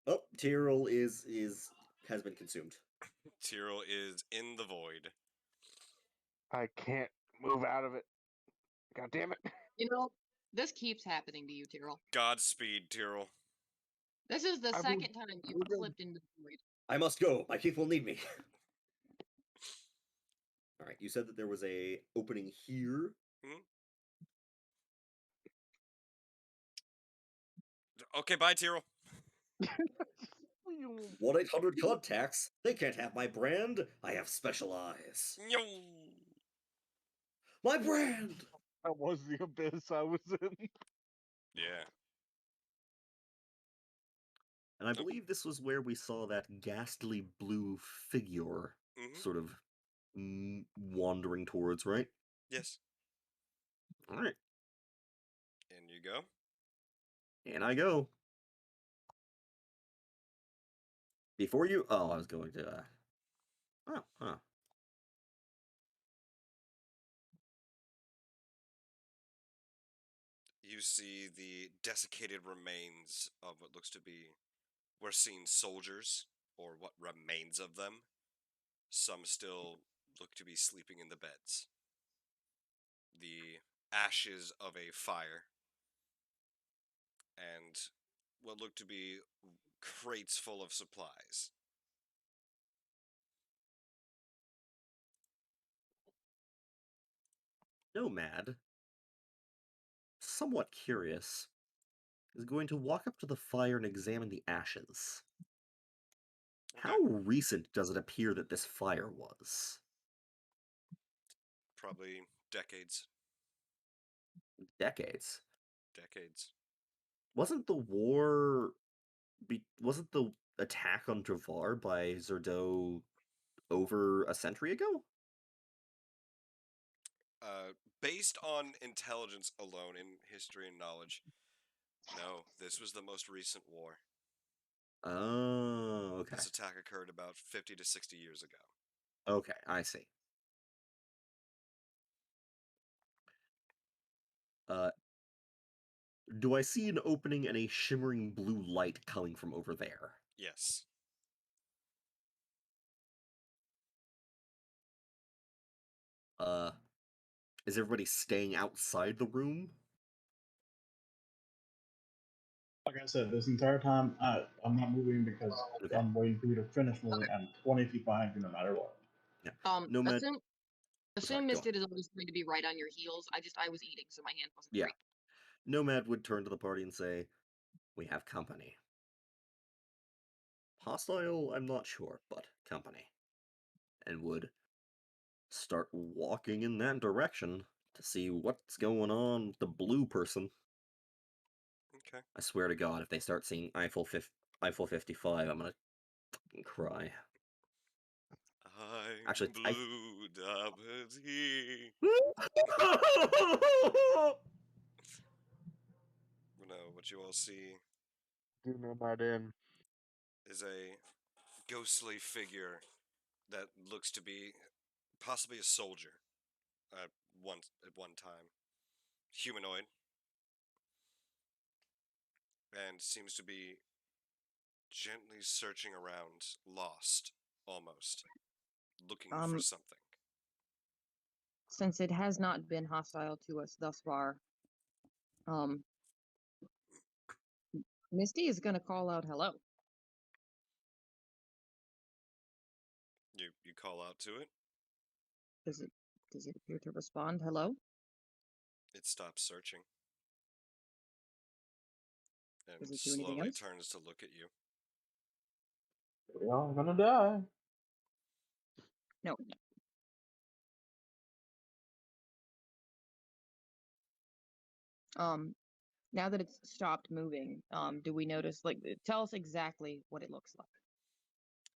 Oh, Tyrrell has been consumed. Tyrrell is in the void. I can't move out of it. God damn it. You know, this keeps happening to you, Tyrrell. Godspeed, Tyrrell. This is the I second time you've moving. slipped into the void. I must go. My people need me. All right, you said that there was a opening here. Hmm? Okay, bye, Tyrrell. 1-800 contacts. They can't have my brand. I have special eyes. Yo. My brand. That was the abyss I was in. Yeah. And I believe this was where we saw that ghastly blue figure sort of wandering towards, right? Yes. All right. And you go. And I go. Before you... Oh, I was going to... Oh, huh. You see the desiccated remains of what looks to be... We're seeing soldiers, or what remains of them. Some still look to be sleeping in the beds. The ashes of a fire, and what look to be crates full of supplies. Nomad, somewhat curious, is going to walk up to the fire and examine the ashes. Okay. How recent does it appear that this fire was? Probably decades. Decades. Decades. Wasn't the war... wasn't the attack on Dravar by Zerdo over a century ago? Based on intelligence alone in history and knowledge, no, this was the most recent war. Oh, okay. This attack occurred about 50 to 60 years ago. Okay, I see. Do I see an opening and a shimmering blue light coming from over there? Yes. Is everybody staying outside the room? Like I said, this entire time, I'm not moving because Okay. I'm waiting for you to finish moving. I'm 20 feet behind you no matter what. Yeah. Assume Sorry, assume go on. Misted is always going to be right on your heels. I was eating, so my hand wasn't Yeah. free. Nomad would turn to the party and say, "We have company. Hostile, I'm not sure, but company." And would start walking in that direction to see what's going on with the blue person. Okay. I swear to God, if they start seeing Eiffel 55, I'm gonna fucking cry. I'm Actually, blue, Dabberty. No, what you all see Do Nomad in. is a ghostly figure that looks to be possibly a soldier at one time. Humanoid. And seems to be gently searching around, lost, almost, looking for something. Since it has not been hostile to us thus far, Misty is going to call out hello. You call out to it, Does it appear to respond hello? it stops searching. And Does it do anything slowly else? turns to look at you. We're all gonna die. No. Now that it's stopped moving, do we notice, like, tell us exactly what it looks like?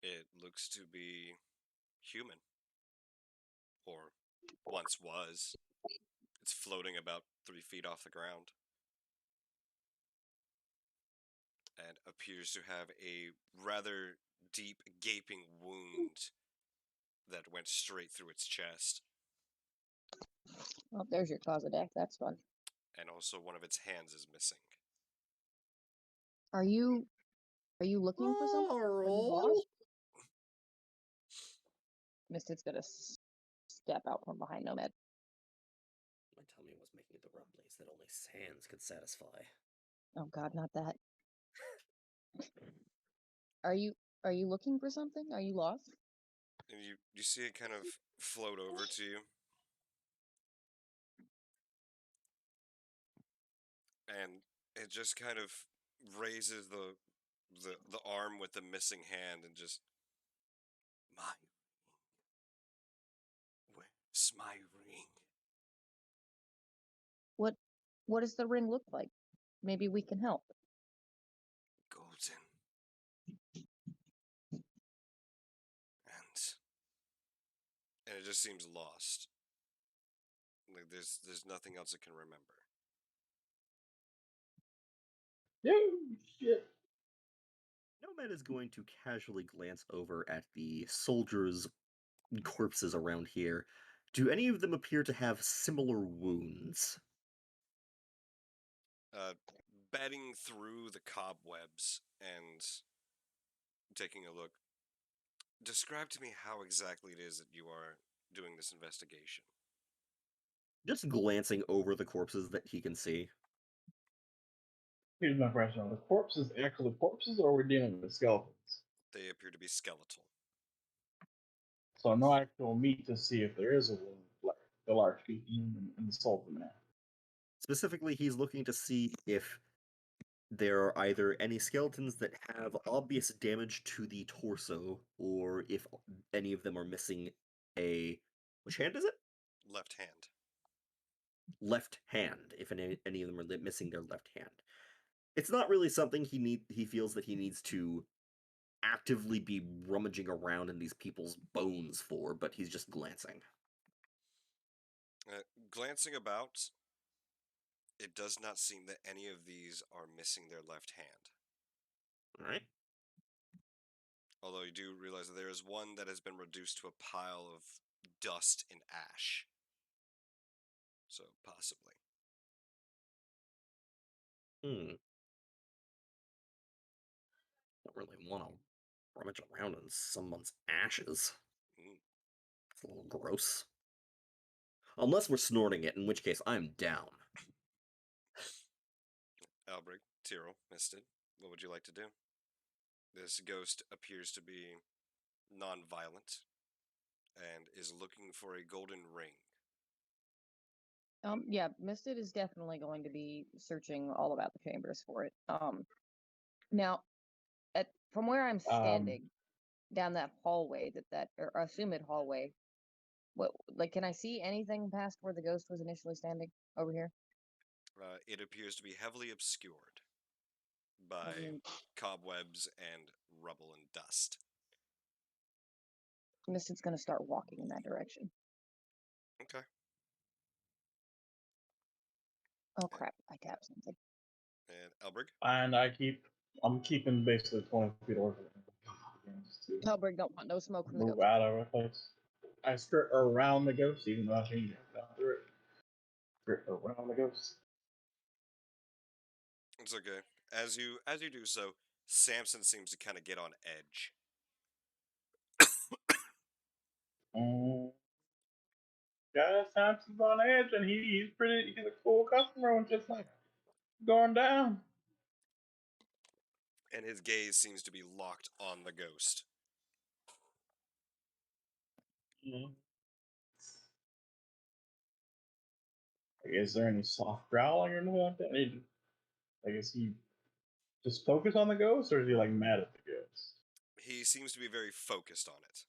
It looks to be human. Or once was. It's floating about 3 feet off the ground. And appears to have a rather deep, gaping wound that went straight through its chest. Oh, there's your cause of death. That's fun. And also one of its hands is missing. Are you looking for something? Are you lost? Misted's gonna step out from behind Nomad. My tummy was making the rumblings that only sands could satisfy. Oh God, not that. Are you looking for something? Are you lost? And you see it kind of float over to you. And it just kind of raises the arm with the missing hand and just, my ring. Where's my ring? What does the ring look like? Maybe we can help. Golden. And it just seems lost. Like there's nothing else it can remember. Dude, shit. Nomad is going to casually glance over at the soldiers' corpses around here. Do any of them appear to have similar wounds? Batting through the cobwebs and taking a look, describe to me how exactly it is that you are doing this investigation. Just glancing over the corpses that he can see. Here's my question: are the corpses actually corpses, or we're dealing with skeletons? They appear to be skeletal. So no actual meat to see if there is a wound, like the large feet and the soul of the man. Specifically, he's looking to see if there are either any skeletons that have obvious damage to the torso, or if any of them are missing a... Which hand is it? Left hand. Left hand, if any of them are missing their left hand. It's not really something he feels that he needs to actively be rummaging around in these people's bones for, but he's just glancing. Glancing about, it does not seem that any of these are missing their left hand. Alright. Although you do realize that there is one that has been reduced to a pile of dust and ash. So, possibly. Don't really want to rummage around in someone's ashes. It's a little gross. Unless we're snorting it, in which case I'm down. Outbreak, Tyrrell, Misted, what would you like to do? This ghost appears to be non-violent and is looking for a golden ring. Yeah, Misted is definitely going to be searching all about the chambers for it. Now, from where I'm standing down that hallway, or assumed hallway, can I see anything past where the ghost was initially standing over here? It appears to be heavily obscured by cobwebs and rubble and dust. Misted's going to start walking in that direction. Okay. Oh crap! I tapped something. And Elbrig? And I'm keeping basically 20 feet away from him. Hellberg don't want no smoke from the Move ghost. out of a place. I skirt around the ghost, even though I changed it down through it. Skirt around the ghost. It's okay. As you do so, Samson seems to kind of get on edge. Guys, Samson's on edge, and he's a cool customer when just like going down. And his gaze seems to be locked on the ghost. Is there any soft growling or anything like that? Is he just focused on the ghost, or is he like mad at the ghost? He seems to be very focused on it.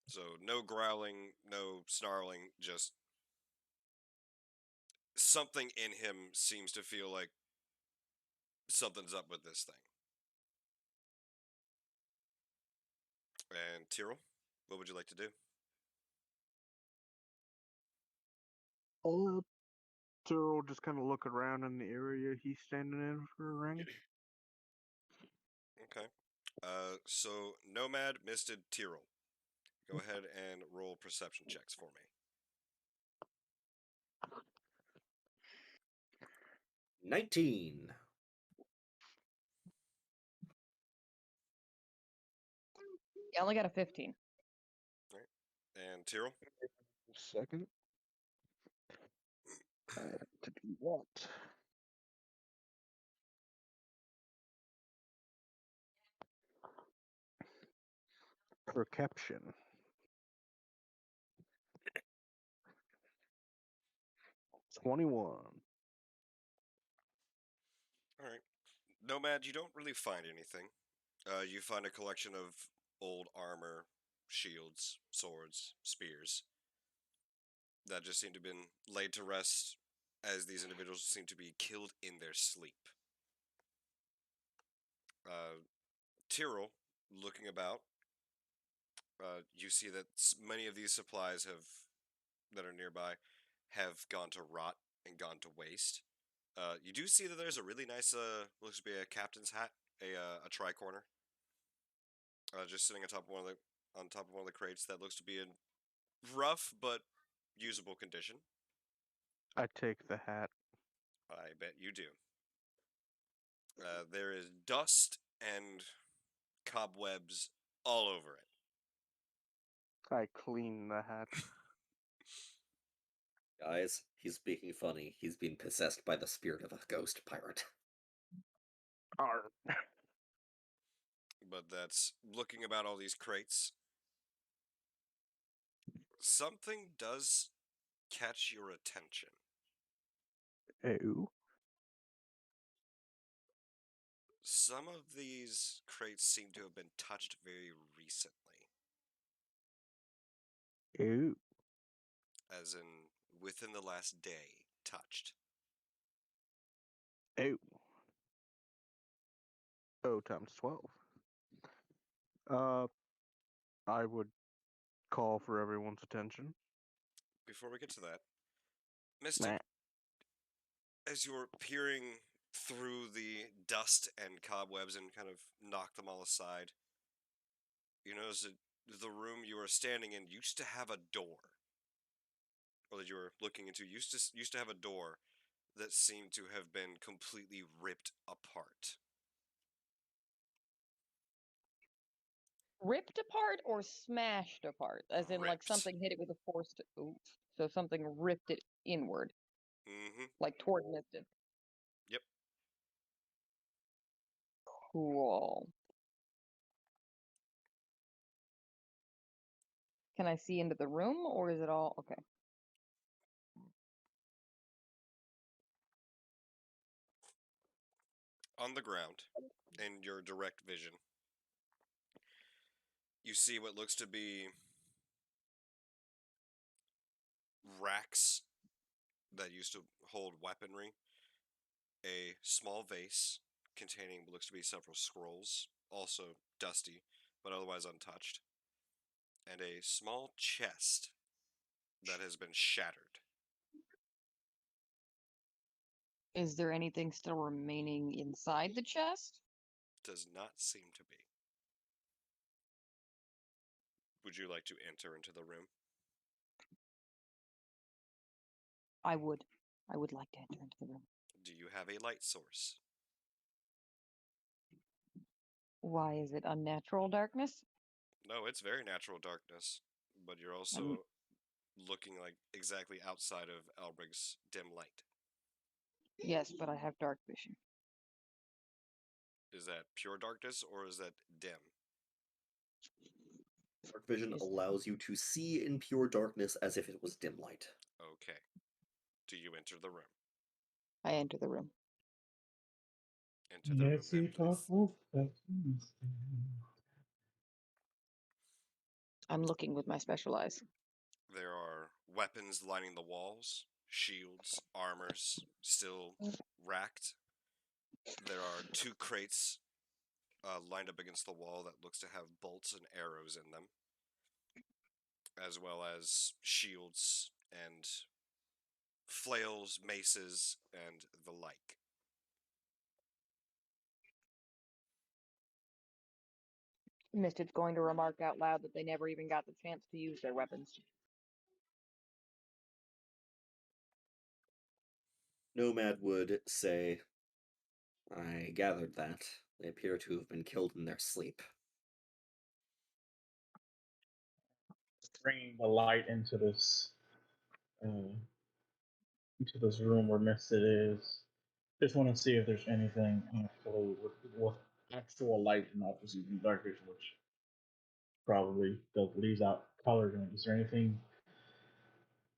So no growling, no snarling, just something in him seems to feel like something's up with this thing. And Tyrrell, what would you like to do? Tyrrell just kind of look around in the area he's standing in for a ring. Okay. So Nomad, Misted, Tyrrell. Go ahead and roll perception checks for me. 19. I only got a 15. All right. And Tyrrell? Second. To do what? Perception. 21. All right. Nomad, you don't really find anything. You find a collection of old armor, shields, swords, spears that just seem to have been laid to rest as these individuals seem to be killed in their sleep. Tyrrell, looking about, you see that many of these supplies that are nearby have gone to rot and gone to waste. You do see that there's a really nice, looks to be a captain's hat a tri-corner, just sitting on top of one of the crates that looks to be in rough but usable condition. I take the hat. I bet you do. There is dust and cobwebs all over it. I clean the hat. Guys, he's speaking funny. He's been possessed by the spirit of a ghost pirate. Arr. But that's looking about all these crates. Something does catch your attention. Ew. Some of these crates seem to have been touched very recently. Ew. As in, within the last day, touched. Ew. O times 12. I would call for everyone's attention. Before we get to that, Mystic, Nah. as you're peering through the dust and cobwebs and kind of knock them all aside, you notice that the room you are standing in used to have a door, or that you were looking into used to have a door that seemed to have been completely ripped apart. Ripped apart or smashed apart? As in, like, Ripped. something hit it with a force to. Oof. So something ripped it inward, Mm-hmm. like toward Misted. Yep. Cool. Can I see into the room, or is it all okay? On the ground, in your direct vision, you see what looks to be racks that used to hold weaponry, a small vase containing what looks to be several scrolls, also dusty, but otherwise untouched, and a small chest that has been shattered. Is there anything still remaining inside the chest? Does not seem to be. Would you like to enter into the room? I would. I would like to enter into the room. Do you have a light source? Why is it unnatural darkness? No, it's very natural darkness, but you're also looking like exactly outside of Albrig's dim light. Yes, but I have dark vision. Is that pure darkness or is that dim? Dark vision Is- allows you to see in pure darkness as if it was dim light. Okay. Do you enter the room? I enter the room. Enter the room then, please. I'm looking with my special eyes. There are weapons lining the walls, shields, armors, still racked. There are two crates lined up against the wall that looks to have bolts and arrows in them, as well as shields and flails, maces, and the like. Misted's going to remark out loud that they never even got the chance to use their weapons. Nomad would say, I gathered that. They appear to have been killed in their sleep. Bringing the light into this room where Misted is. Just want to see if there's anything actually with actual light and not just using dark vision, which probably does leaves out color. Is there anything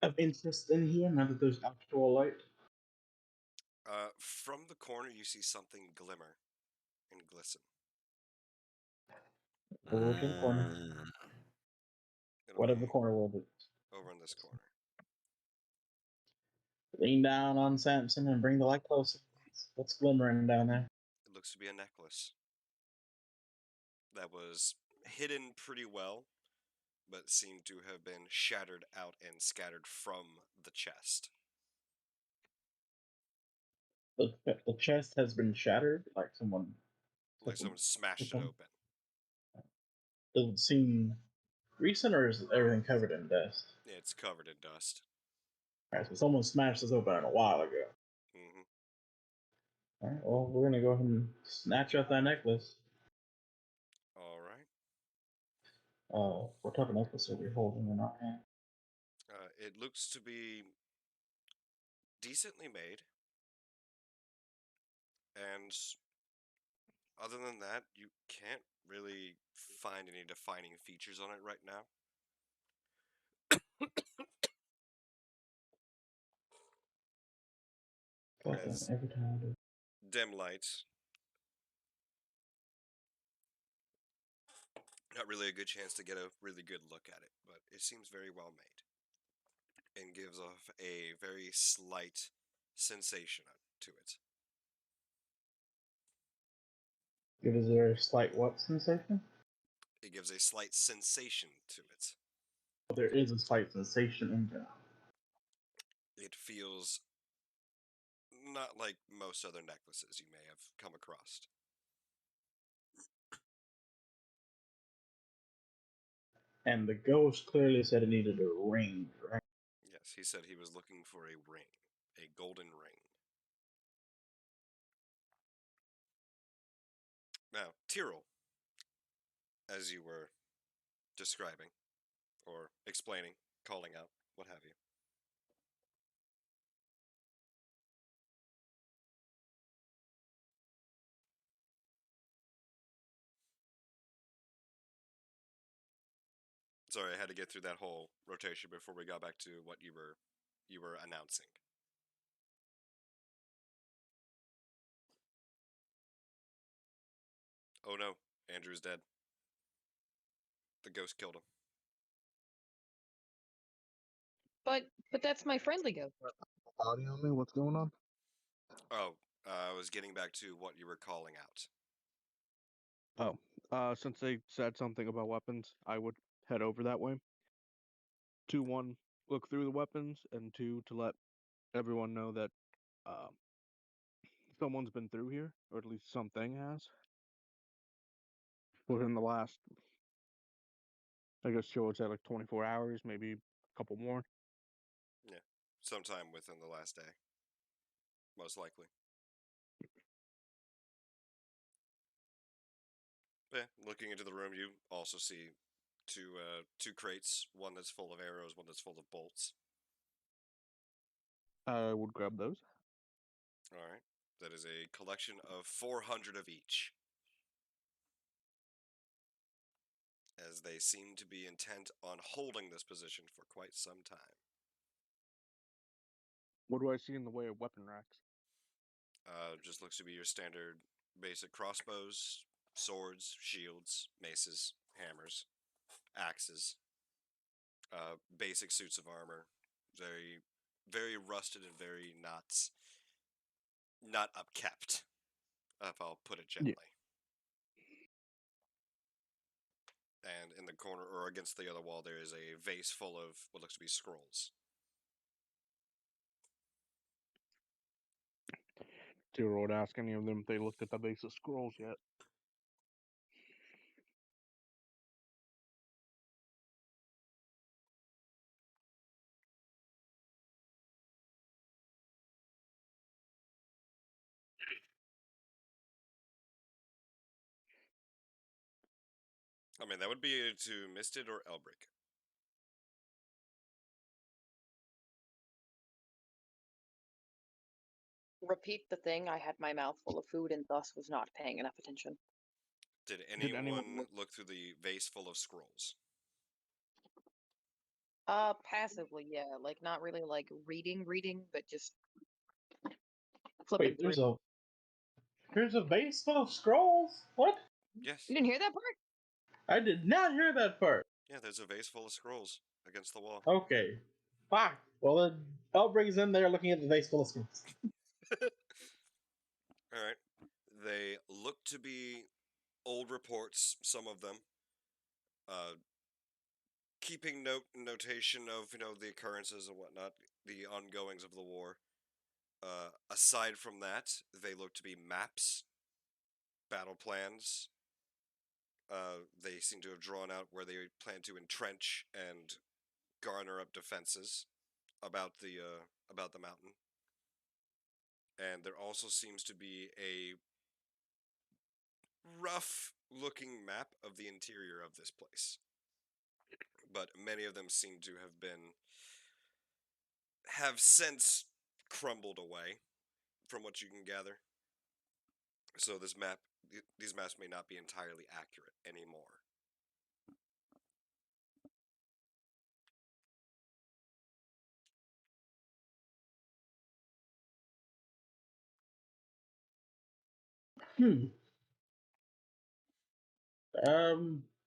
of interest in here now that there's actual light? From the corner, you see something glimmer and glisten. We'll look in the corner. It'll Whatever be corner will be. over in this corner. Lean down on Samson and bring the light closer. What's glimmering down there? It looks to be a necklace that was hidden pretty well, but seemed to have been shattered out and scattered from the chest. The chest has been shattered, like someone Like someone smashed it Okay. open. Does it seem recent, or is everything covered in dust? Yeah, it's covered in dust. Alright, so someone smashed this open a while ago. Hmm. Alright, well, we're gonna go ahead and snatch up that necklace. All right. What type of necklace are we holding in our hand? It looks to be decently made, and other than that, you can't really find any defining features on it right now. As Every time I do. dim light, not really a good chance to get a really good look at it, but it seems very well made and gives off a very slight sensation to it. Is there a slight what sensation? It gives a slight sensation to it. There is a slight sensation in general. It feels not like most other necklaces you may have come across. And the ghost clearly said it needed a ring, right? Yes, he said he was looking for a ring, a golden ring. Now, Tyrrell, as you were describing, or explaining, calling out, what have you. Sorry, I had to get through that whole rotation before we got back to what you were announcing. Oh no, Andrew's dead. The ghost killed him. But that's my friendly ghost. Audio on me? What's going on? Oh, I was getting back to what you were calling out. Since they said something about weapons, I would head over that way. To one, look through the weapons, and two, to let everyone know that um, someone's been through here, or at least something has, within the last, I guess, I would say like 24 hours, maybe a couple more. Yeah, sometime within the last day, most likely. Yeah, looking into the room, you also see two crates. One that's full of arrows, one that's full of bolts. I would grab those. All right, that is a collection of 400 of each. As they seem to be intent on holding this position for quite some time. What do I see in the way of weapon racks? Just looks to be your standard basic crossbows, swords, shields, maces, hammers, axes, basic suits of armor, very, very rusted and very not upkept, if I'll put it gently. Yeah. And in the corner or against the other wall, there is a vase full of what looks to be scrolls. Tyrrell would ask any of them if they looked at the base of scrolls yet. I mean, that would be to Misted or Outbreak. Repeat the thing. I had my mouth full of food and thus was not paying enough attention. Did Did anyone anyone look through the vase full of scrolls? Passively, yeah. Like, not really like reading, but just flipping Wait, through. there's a vase full of scrolls? What? Yes. You didn't hear that part? I did not hear that part. Yeah, there's a vase full of scrolls against the wall. Okay. Fuck. Well, then Outbreak is in there looking at the vase full of scrolls. All right. They look to be old reports, some of them. Keeping notation of the occurrences and whatnot, the ongoings of the war. Aside from that, they look to be maps battle plans. They seem to have drawn out where they plan to entrench and garner up defenses about the mountain. And there also seems to be a rough looking map of the interior of this place. But many of them seem to have since crumbled away from what you can gather. So these maps may not be entirely accurate anymore. Hmm.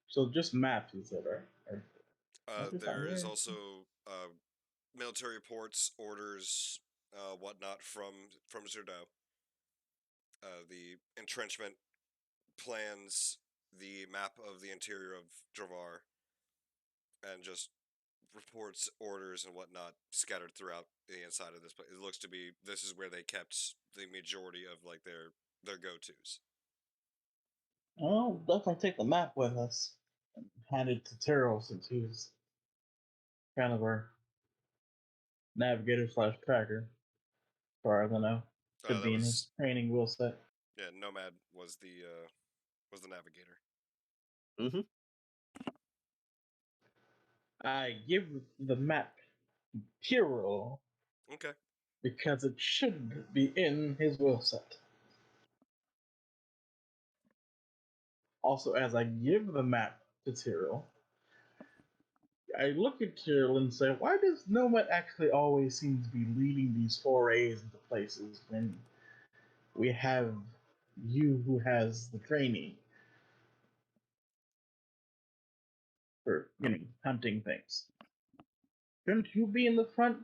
So just maps, you said, right? Notice on There is here. also military reports, orders, whatnot from Zerdo. The entrenchment plans, the map of the interior of Dravar, and just reports, orders, and whatnot scattered throughout the inside of this place. It looks to be this is where they kept the majority of like their go-tos. Well, definitely take the map with us and hand it to Terrell since he's kind of our navigator slash tracker, as far as I know. Could That be in his was training wheel set. yeah. Nomad was the navigator. Mm-hmm. I give the map Terrell Okay. because it should be in his wheel set. Also, as I give the map to Tyrell, I look at Tyrell and say, why does Nomad actually always seem to be leading these forays into places when we have you who has the training for, hunting things? Shouldn't you be in the front,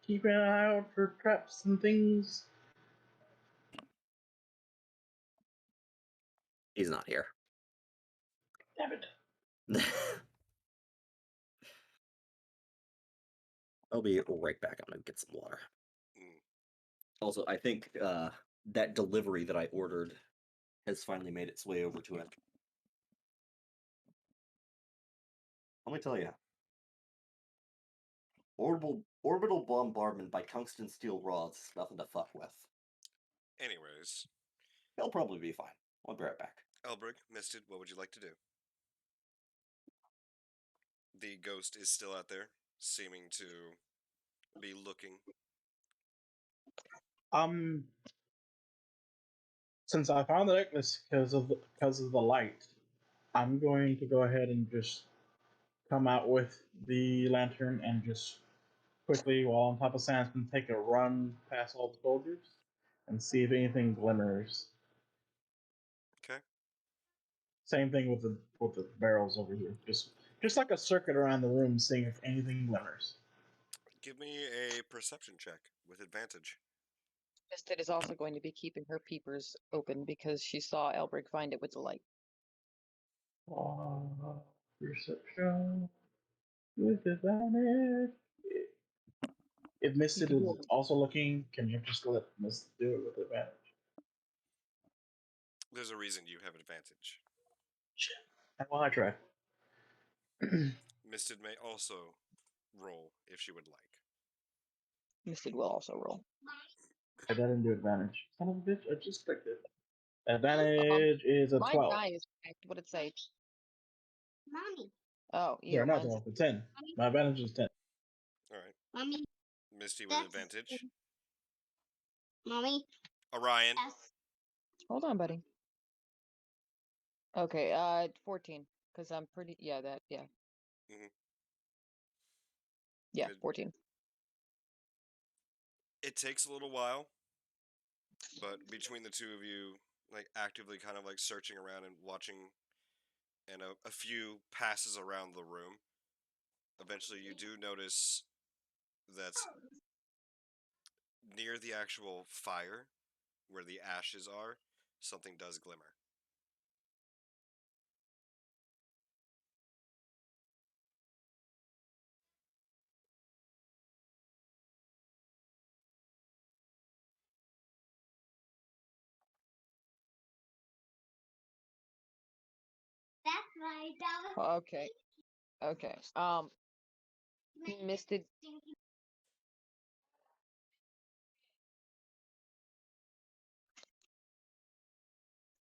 keeping an eye out for traps and things? He's not here. Damn it. I'll be right back. I'm gonna get some water. Mm. Also, I think that delivery that I ordered has finally made its way over to him. Let me tell you, orbital bombardment by tungsten steel rods is nothing to fuck with. Anyways, He'll probably be fine. I'll be right back. Elbrig, Misted, what would you like to do? The ghost is still out there, seeming to be looking. Um, since I found the necklace because of the light, I'm going to go ahead and just come out with the lantern and just quickly, while on top of Sandsman, take a run past all the soldiers and see if anything glimmers. Okay. Same thing with the barrels over here. Just like a circuit around the room, seeing if anything glimmers. Give me a perception check with advantage. Misted is also going to be keeping her peepers open because she saw Elbrick find it with the light. Perception with advantage. If Misted is also looking, can you just let Misted do it with advantage? There's a reason you have advantage. Shit. Well, I try. Misted may also roll if she would like. Misted will also roll. I didn't do advantage. Son of a bitch, I just clicked it. Advantage is a My 12. die is correct. What did it say? Mommy. Oh, yeah, Sorry, not mine's 12, but 10. My advantage is 10. All right. Mommy. Misty with advantage. Mommy. Orion. Yes. Hold on, buddy. Okay, 14. Because I'm pretty. Yeah, that. Yeah. Mhm. Yeah, Good. 14. It takes a little while, but between the two of you, like actively kind of like searching around and watching, and a few passes around the room, eventually you do notice that near the actual fire, where the ashes are, something does glimmer. Okay. Okay. Misted.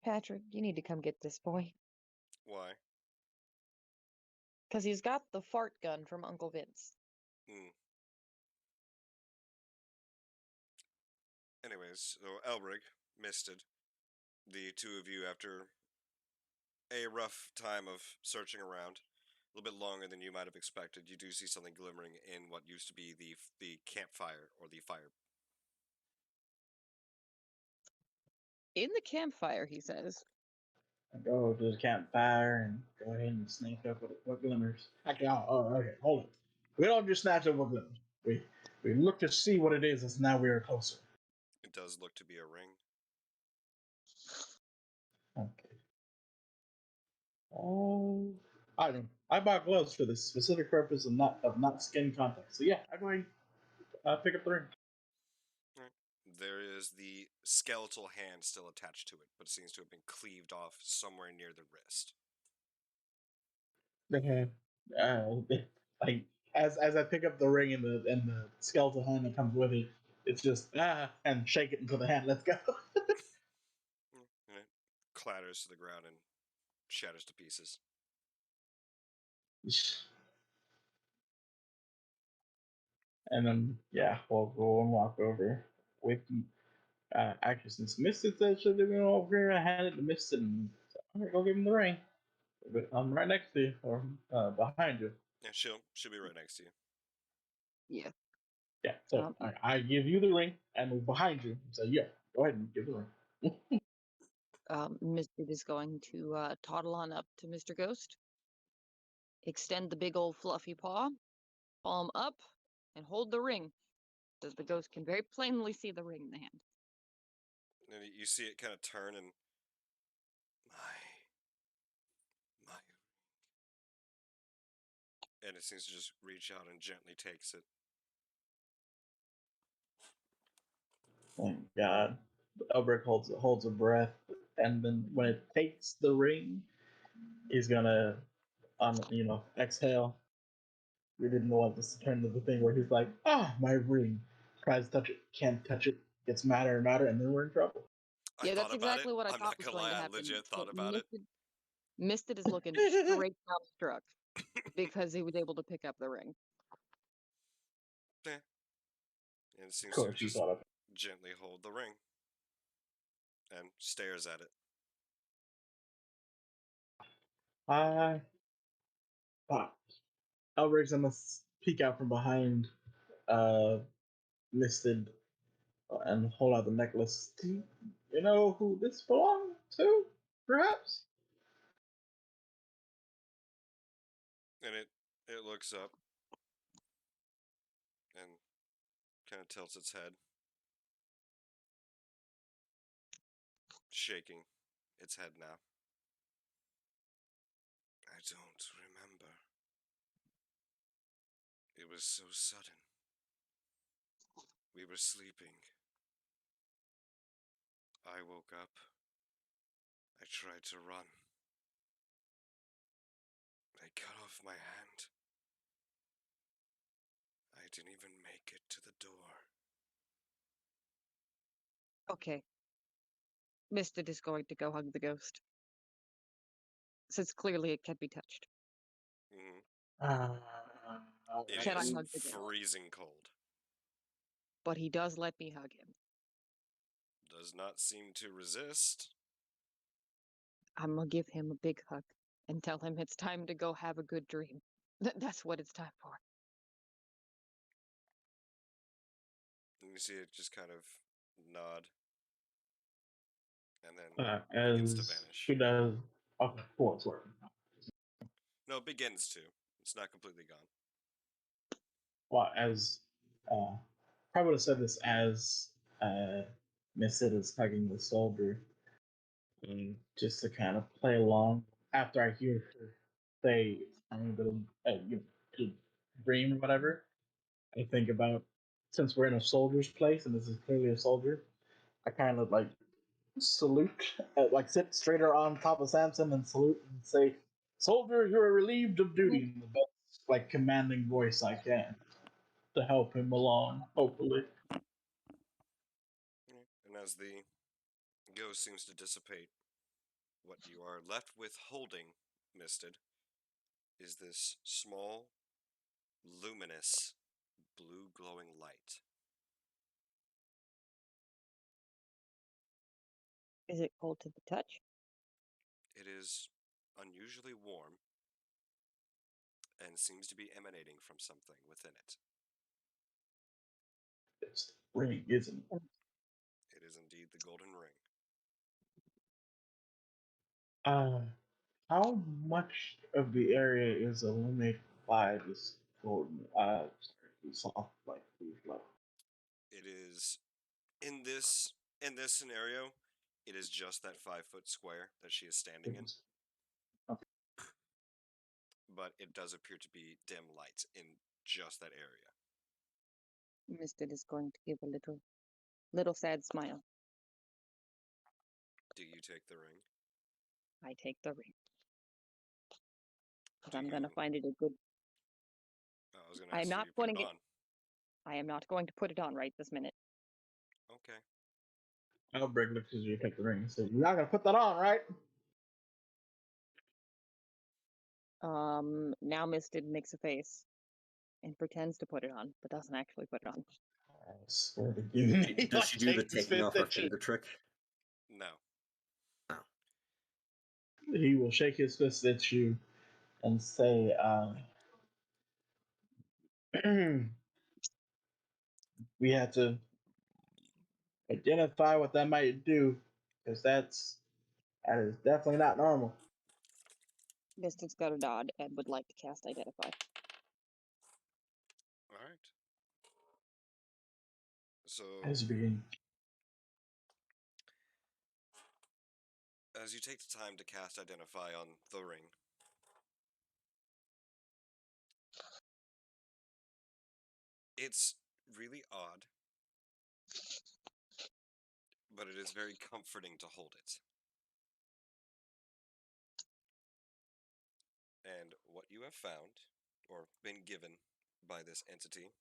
Patrick, you need to come get this boy. Why? Because he's got the fart gun from Uncle Vince. Anyways, so Elbrig, Misted, the two of you, after a rough time of searching around, a little bit longer than you might have expected, you do see something glimmering in what used to be the campfire, or the fire. In the campfire, he says. I go to the campfire and go ahead and snatch up what glimmers. Actually, okay, hold on. We don't just snatch up what glimmers. We look to see what it is, as now we are closer. It does look to be a ring. Okay. Oh, I bought gloves for this specific purpose of not skin contact. So yeah, I'm going to pick up the ring. Right. There is the skeletal hand still attached to it, but it seems to have been cleaved off somewhere near the wrist. Okay. Like as I pick up the ring and the skeletal hand that comes with it, it's just and shake it into the hand. Let's go. And it clatters to the ground and shatters to pieces. And then we'll go and walk over with actually, since Misted said she'll give me over here, I hand it to Misted, and so I'm gonna go give him the ring. But I'm right next to you, or behind you. Yeah, she'll be right next to you. Yeah. Yeah, so I give you the ring and move behind you. So go ahead and give the ring. Misted is going to toddle on up to Mr. Ghost, extend the big old fluffy paw, palm up, and hold the ring, so the ghost can very plainly see the ring in the hand. And you see it kind of turn and my, and it seems to just reach out and gently takes it. Thank God. Outbreak holds a breath, and then when it takes the ring, he's gonna exhale. We didn't want this to turn into the thing where he's like, my ring. Tries to touch it, can't touch it, gets madder and madder, and then we're in trouble. Yeah, that's exactly what I thought was going to happen. I legit thought about it. Misted is looking straight dumbstruck because he was able to pick up the ring. Yeah. And it seems to just gently hold the ring and stares at it. Elbrig's gonna peek out from behind Misted and hold out the necklace. Do you know who this belongs to, perhaps? And it looks up and kind of tilts its head, shaking its head now. I don't remember. It was so sudden. We were sleeping. I woke up. I tried to run. I cut off my hand. I didn't even make it to the door. Okay. Misted is going to go hug the ghost, since clearly it can't be touched. Mm-hmm. It Can I is hug the ghost? freezing cold. But he does let me hug him. Does not seem to resist. I'm going to give him a big hug and tell him it's time to go have a good dream. That's what it's time for. And you see it just kind of nod. And then as begins to vanish. She does. Okay, cool, it's working. No, it begins to. It's not completely gone. Well, as probably would have said this as Misted is hugging the soldier, and just to kind of play along. After I hear her say, "I'm going to dream" or whatever, I think about, since we're in a soldier's place and this is clearly a soldier, I kind of salute, sit straighter on top of Samson and salute and say, Soldier, you are relieved of duty in the best, commanding voice I can to help him along, hopefully. And as the ghost seems to dissipate, what you are left with holding, Misted, is this small, luminous, blue glowing light. Is it cold to the touch? It is unusually warm and seems to be emanating from something within it. It's the ring, isn't it? It is indeed the golden ring. How much of the area is illuminated by this golden? Soft light, light. It is in this scenario. It is just that 5-foot square that she is standing in. Okay. But it does appear to be dim light in just that area. Misted is going to give a little sad smile. Do you take the ring? I take the ring. Because Do I'm you- going to find it a good. I was going to I ask am you not to put putting it it. on. I am not going to put it on right this minute. Okay. Outbreak looks as you take the ring and says, "You're not gonna put that on, right?" Now Misted makes a face and pretends to put it on, but doesn't actually put it on. I swear to you. Does she do the taking off her finger trick? No. He will shake his fist at you and say, "We have to identify what that might do, because that is definitely not normal." Misted's got a nod and would like to cast Identify. All right. So As you begin. As you take the time to cast Identify on the ring, it's really odd, but it is very comforting to hold it. And what you have found, or been given by this entity,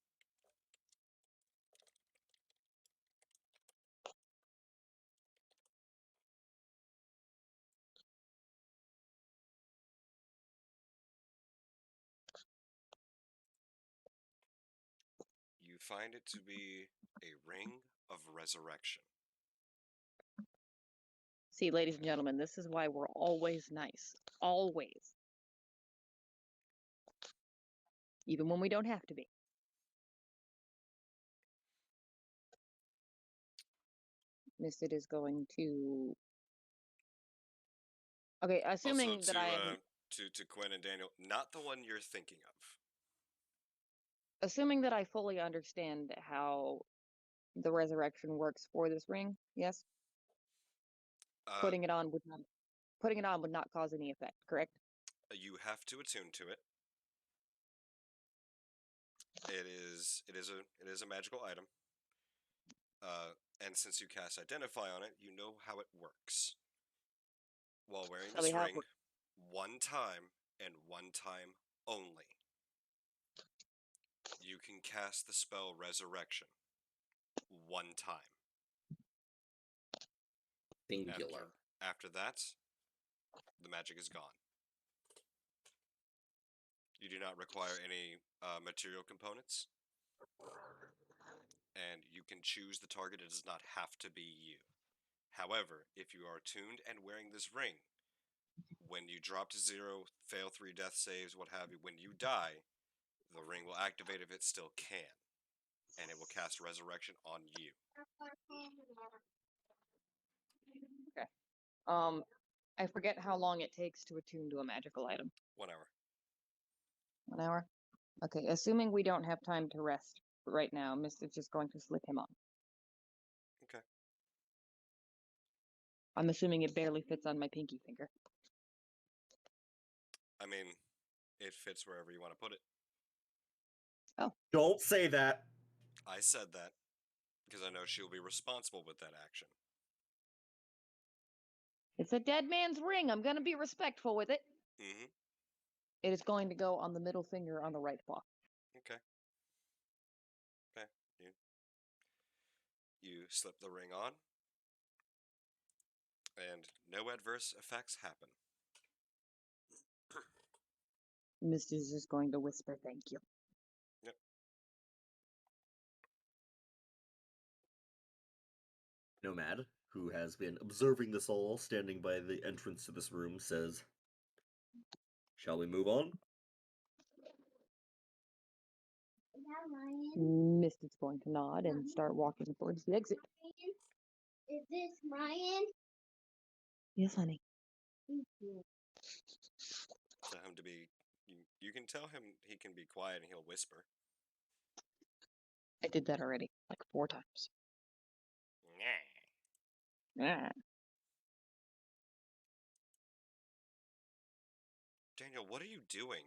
you find it to be a ring of resurrection. See, ladies and gentlemen, this is why we're always nice. Always. Even when we don't have to be. Misted is going to. Okay, assuming Also, that I am. to Quinn and Daniel, not the one you're thinking of. Assuming that I fully understand how the resurrection works for this ring, yes? Putting it on would not cause any effect, correct? You have to attune to it. It is a magical item. And since you cast Identify on it, you know how it works. While wearing this ring, one time and one time only, you can cast the spell Resurrection. One time. Singular. After that, the magic is gone. You do not require any material components. And you can choose the target. It does not have to be you. However, if you are tuned and wearing this ring, when you drop to 0, fail 3 death saves, what have you, when you die, the ring will activate if it still can. And it will cast Resurrection on you. Okay. I forget how long it takes to attune to a magical item. 1 hour. 1 hour? Okay, assuming we don't have time to rest right now, Misty's just going to slip him on. Okay. I'm assuming it barely fits on my pinky finger. I mean, it fits wherever you want to put it. Oh. Don't say that. I said that because I know she'll be responsible with that action. It's a dead man's ring. I'm gonna be respectful with it. Mm-hmm. It is going to go on the middle finger on the right paw. Okay. Okay. You slip the ring on, and no adverse effects happen. Misty's just going to whisper thank you. Yep. Nomad, who has been observing this all, standing by the entrance to this room, says, "Shall we move on?" Misty's going to nod and start walking towards the exit. Is this Ryan? Yes, honey. Thank you. Tell him to be. You can tell him he can be quiet and he'll whisper. I did that already, like 4 times. Nah. Ah. Daniel, what are you doing?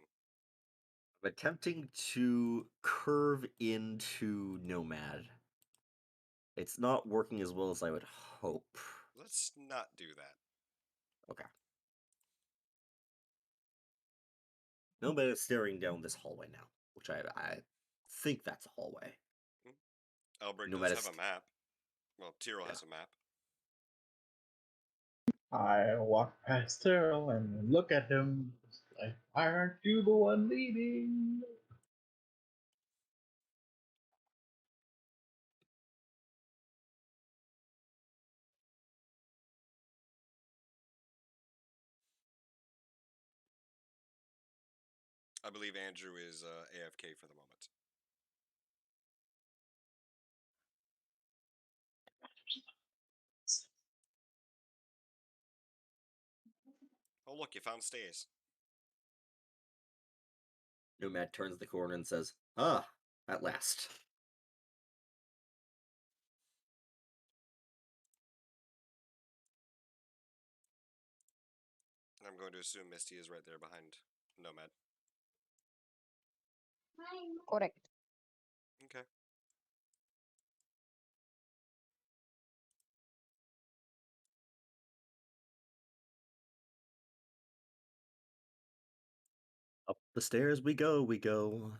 I'm attempting to curve into Nomad. It's not working as well as I would hope. Let's not do that. Okay. Nomad is staring down this hallway now, which I think that's a hallway. Outbreak No does matter have a map. Well, Tyrell Yeah. has a map. I walk past Terrell and look at him. Just like, why aren't you the one leading? I believe Andrew is AFK for the moment. Oh, look, you found stairs. Nomad turns the corner and says, "Ah, at last." I'm going to assume Misty is right there behind Nomad. Correct. Okay. Up the stairs we go, we go.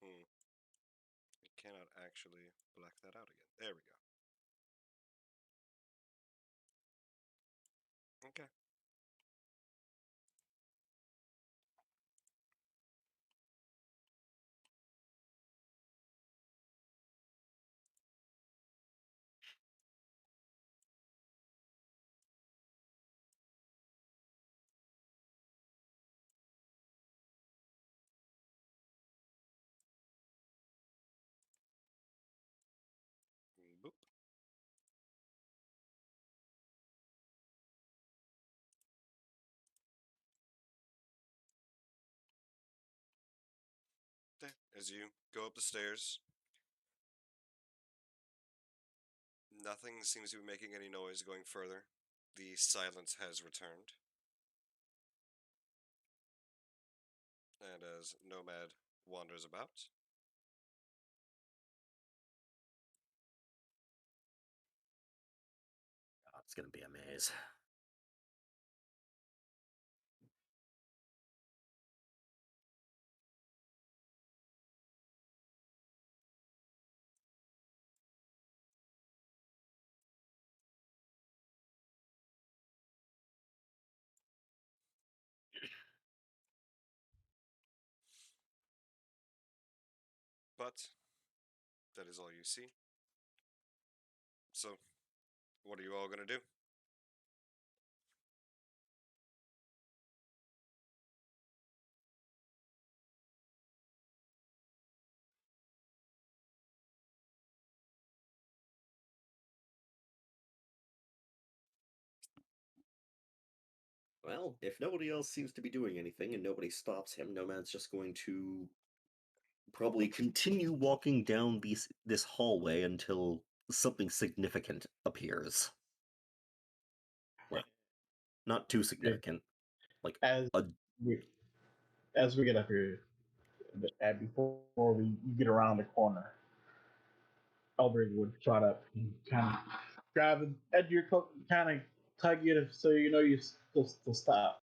I cannot actually black that out again. There we go. Okay. Boop. There. As you go up the stairs, nothing seems to be making any noise going further. The silence has returned. And as Nomad wanders about, Oh, it's gonna be a maze. but that is all you see. So, what are you all going to do? Well, if nobody else seems to be doing anything and nobody stops him, Nomad's just going to probably continue walking down this hallway until something significant appears. Well, not too significant. Like As a we, as we get up here, before we get around the corner, Outbreak would trot up and kind of grab the edge of your coat, kind of tug you so you know you to stop.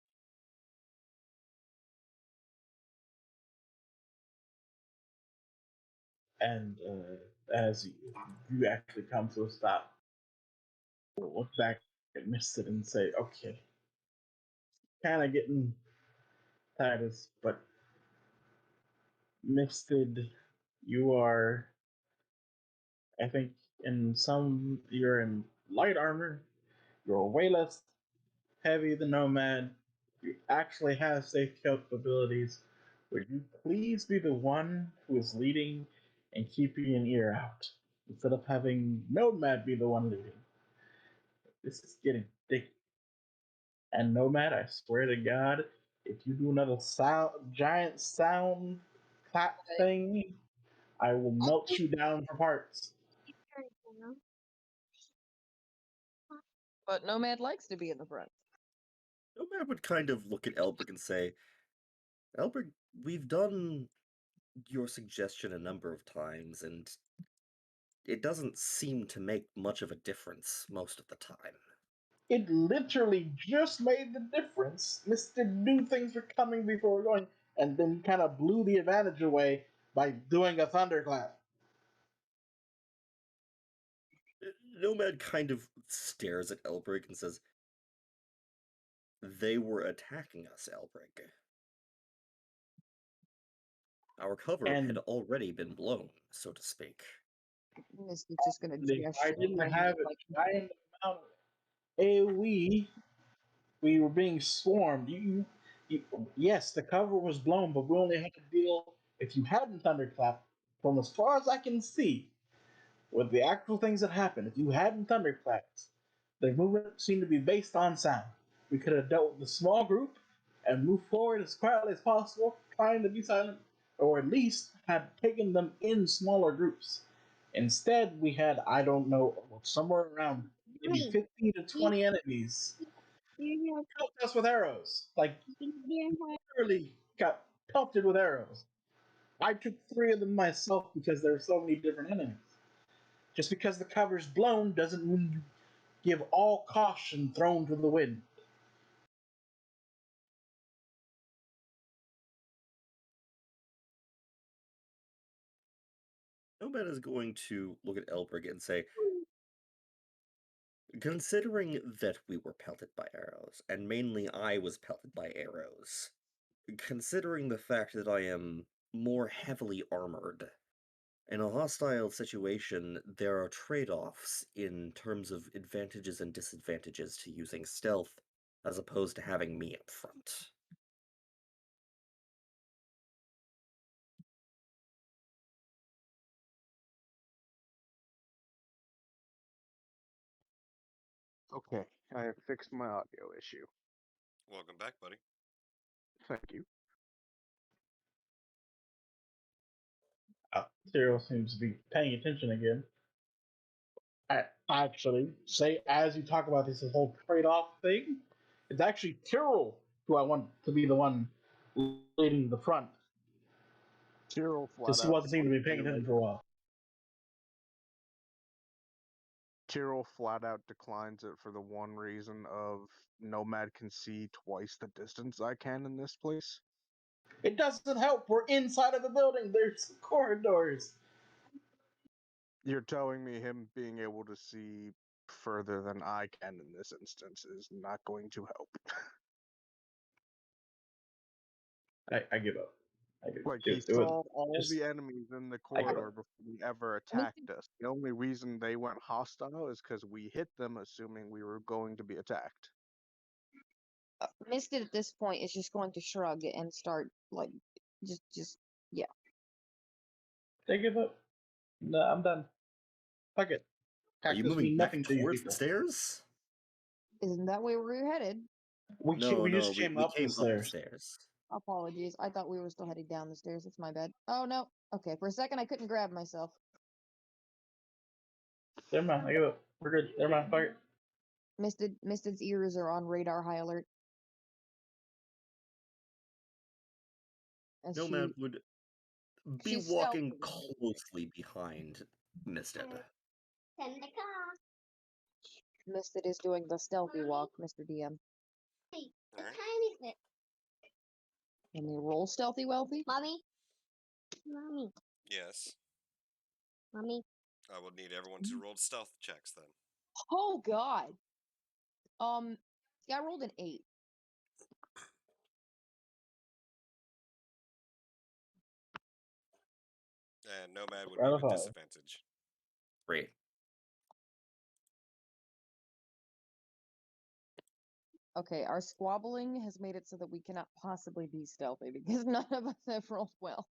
And as you actually come to a stop, we'll look back at Misted and say, okay, kind of getting tired of this, but Misted, you are, I think, you're in light armor, you're way less heavy than Nomad, you actually have safe capabilities. Would you please be the one who is leading and keeping an ear out instead of having Nomad be the one leading? This is getting ridiculous. And Nomad, I swear to God, if you do another giant sound clap thing, I will melt you down for parts. But Nomad likes to be in the front. Nomad would kind of look at Elbrick and say, Elbrick, we've done your suggestion a number of times, and it doesn't seem to make much of a difference most of the time. It literally just made the difference. Mr. New things were coming before we're going, and then kind of blew the advantage away by doing a thunderclap. Nomad kind of stares at Elbrick and says, they were attacking us, Elbrick. Our cover had already been blown, so to speak. It's just gonna If I gesture didn't behind have you, a like, giant amount of AoE, we were being swarmed. Yes, the cover was blown, but we only had to deal, if you hadn't thunderclapped, from as far as I can see, with the actual things that happened, if you hadn't thunderclapped, the movement seemed to be based on sound. We could have dealt with the small group and moved forward as quietly as possible, trying to be silent, or at least had taken them in smaller groups. Instead, we had, I don't know, somewhere around maybe 15 to 20 enemies pelted us with arrows. Like, literally got pelted with arrows. I took 3 of them myself because there were so many different enemies. Just because the cover's blown doesn't mean you give all caution thrown to the wind. Nomad is going to look at Elbrick and say, considering that we were pelted by arrows, and mainly I was pelted by arrows, considering the fact that I am more heavily armored, in a hostile situation, there are trade-offs in terms of advantages and disadvantages to using stealth, as opposed to having me up front. Okay, I have fixed my audio issue. Welcome back, buddy. Thank you. Cyril seems to be paying attention again. Actually, say as you talk about this whole trade-off thing, it's actually Tyrrell who I want to be the one leading the front. Cyril flat Because he out wasn't seeming to be paying attention for a while. Tyrrell flat out declines it for the one reason of Nomad can see twice the distance I can in this place. It doesn't help. We're inside of the building. There's corridors. You're telling me him being able to see further than I can in this instance is not going to help. I give up. Like, he saw all the enemies in the corridor before he ever attacked us. The only reason they went hostile is because we hit them assuming we were going to be attacked. Misted at this point is just going to shrug and start, like, yeah. I give up. No, I'm done. Fuck it. Are you Cactus moving mean back nothing to you towards the people. stairs? Isn't that where we're headed? We just came we up came the stairs. stairs. Apologies. I thought we were still heading down the stairs. It's my bad. Oh, no. Okay, for a second I couldn't grab myself. Never mind. I give up. We're good. Never mind. Fuck it. Misted's ears are on radar high alert. As Nomad would be She's walking stealthy. closely behind Misted. Send the car. Misted is doing the stealthy walk, Mr. DM. Hey, what Alright. time is it? Can we roll stealthy wealthy? Mommy? Mommy? Yes. Mommy? I will need everyone to roll stealth checks then. Oh god. Yeah, I rolled an 8. And Nomad would Out be of with 5. disadvantage. Great. Okay, our squabbling has made it so that we cannot possibly be stealthy because none of us have rolled well.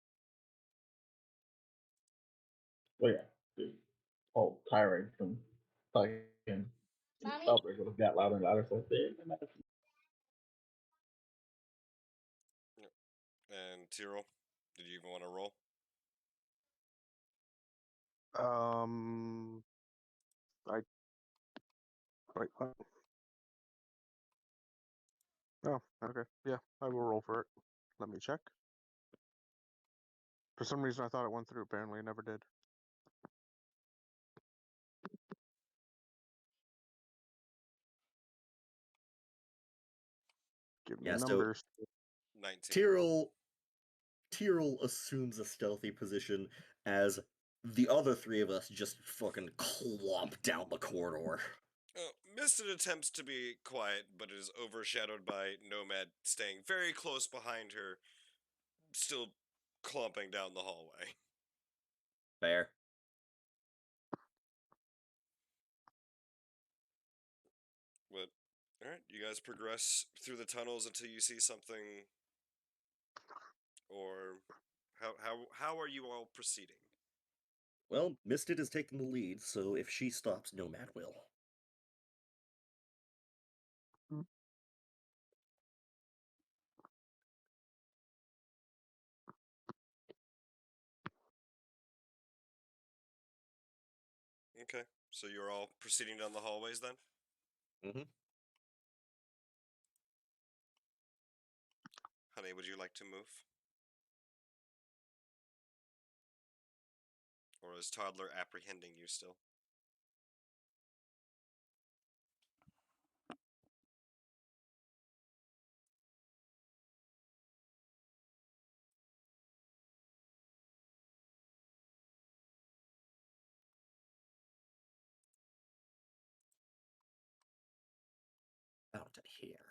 Well, yeah. The whole tirade from fucking Mommy? Outbreak would have got louder and louder. So And Tyrell, did you even want to roll? I wait. What? Oh, okay. Yeah, I will roll for it. Let me check. For some reason, I thought it went through. Apparently, it never did. Give me Yeah, so numbers. 19. Tyrell assumes a stealthy position as the other three of us just fucking clomp down the corridor. Misted attempts to be quiet, but is overshadowed by Nomad staying very close behind her, still clomping down the hallway. Fair. But alright, you guys progress through the tunnels until you see something. Or how are you all proceeding? Well, Misted is taking the lead, so if she stops, Nomad will. Okay, so you're all proceeding down the hallways then? Mm-hmm. Honey, would you like to move? Or is Toddler apprehending you still? Out of here.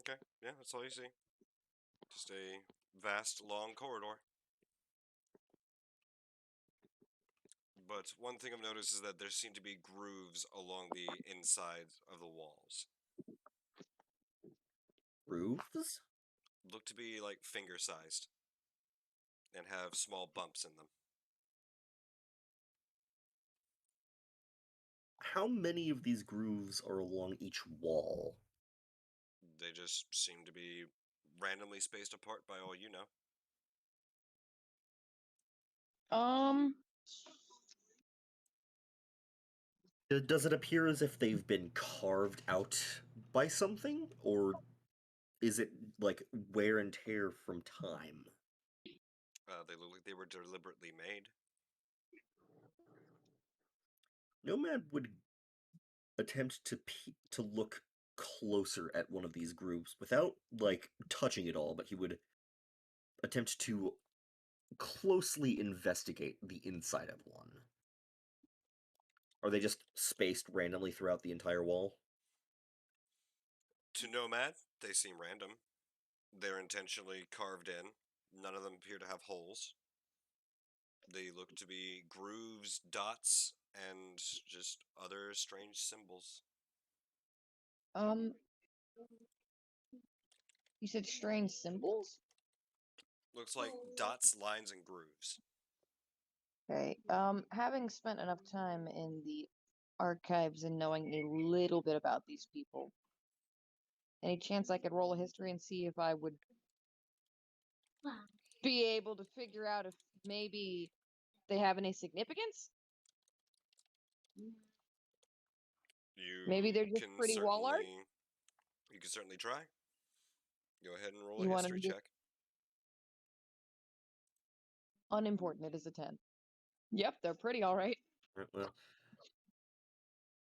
Okay, yeah, that's all you see. Just a vast, long corridor. But one thing I've noticed is that there seem to be grooves along the insides of the walls. Roofs? Look to be like finger sized and have small bumps in them. How many of these grooves are along each wall? They just seem to be randomly spaced apart by all you know. Um, Does it appear as if they've been carved out by something? Or is it like wear and tear from time? They look like they were deliberately made. Nomad would attempt to look closer at one of these grooves without like touching it all, but he would attempt to closely investigate the inside of one. Are they just spaced randomly throughout the entire wall? To Nomad, they seem random. They're intentionally carved in. None of them appear to have holes. They look to be grooves, dots, and just other strange symbols. um, you said strange symbols? Looks like dots, lines, and grooves. Okay. Having spent enough time in the archives and knowing a little bit about these people, any chance I could roll a history and see if I would be able to figure out if maybe they have any significance? Maybe they're just can pretty wall art? certainly you can certainly try. Go ahead and roll a You want to history do check. unimportant. It is a 10. Yep, they're pretty all right. Well,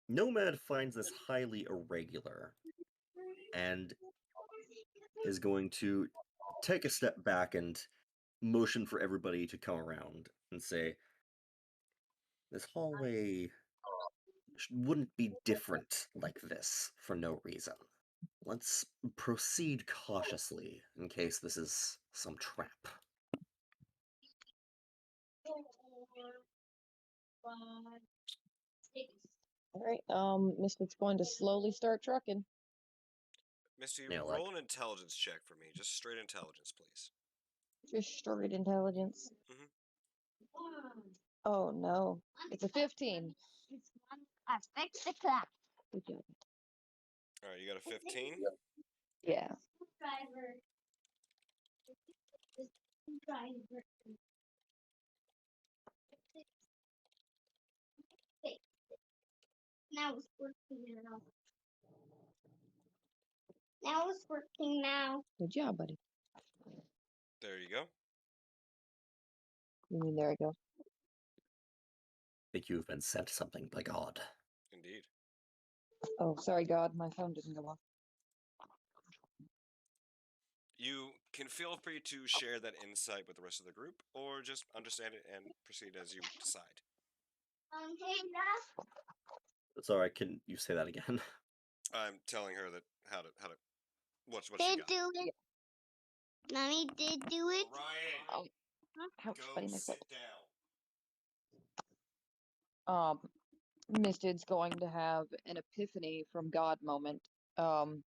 Nomad finds this highly irregular and is going to take a step back and motion for everybody to come around and say, this hallway wouldn't be different like this for no reason. Let's proceed cautiously in case this is some trap. All right. Misfit's going to slowly start trucking. Misty, Yeah, roll an intelligence check for me. Just straight intelligence, please. Just straight intelligence. Mhm. Oh no, it's a 15. I fixed the clock. Good job. All right, you got a 15. Yeah. Now it's working now. Now it's working now. Good job, buddy. There you go. You mean there I go. think you've been sent something by God. Indeed. Oh, sorry, God, my phone didn't go off. You can feel free to share that insight with the rest of the group, or just understand it and proceed as you decide. Hey, Dad. Sorry, can you say that again? I'm telling her that how to what she Did got. do it. Mommy did do it. Ryan, Ouch, go buddy, my foot. sit down. Misted's going to have an epiphany from God moment. And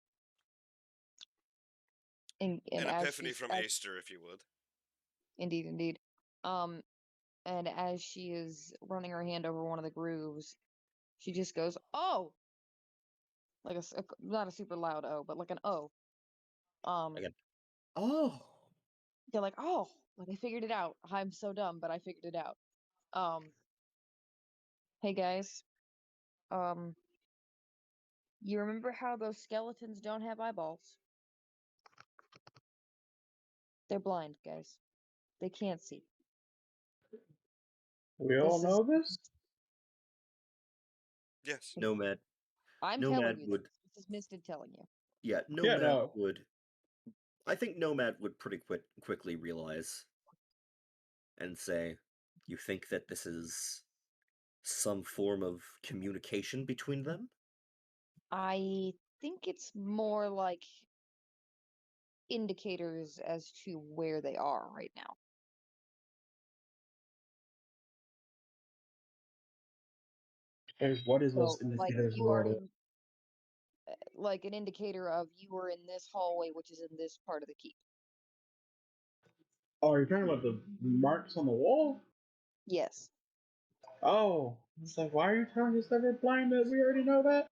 An as epiphany she's from Aster, if you would. indeed, indeed. And as she is running her hand over one of the grooves, she just goes, "Oh!" Like not a super loud "oh," but like an "oh." Again. Oh! They're like, "Oh!" Like I figured it out. I'm so dumb, but I figured it out. Hey guys. You remember how those skeletons don't have eyeballs? They're blind, guys. They can't see. We all This is know this? Yes. Nomad. I'm Nomad telling you would. this is Misted telling you. Yeah, Yeah, Nomad no. would. I think Nomad would pretty quickly realize and say, you think that this is some form of communication between them? I think it's more like indicators as to where they are right now. What is So, those like indicators, you are Lord? in, like an indicator of you are in this hallway, which is in this part of the keep. Oh, you're talking about the marks on the wall? Yes. Oh, it's like, why are you telling us that we're blind? That we already know that.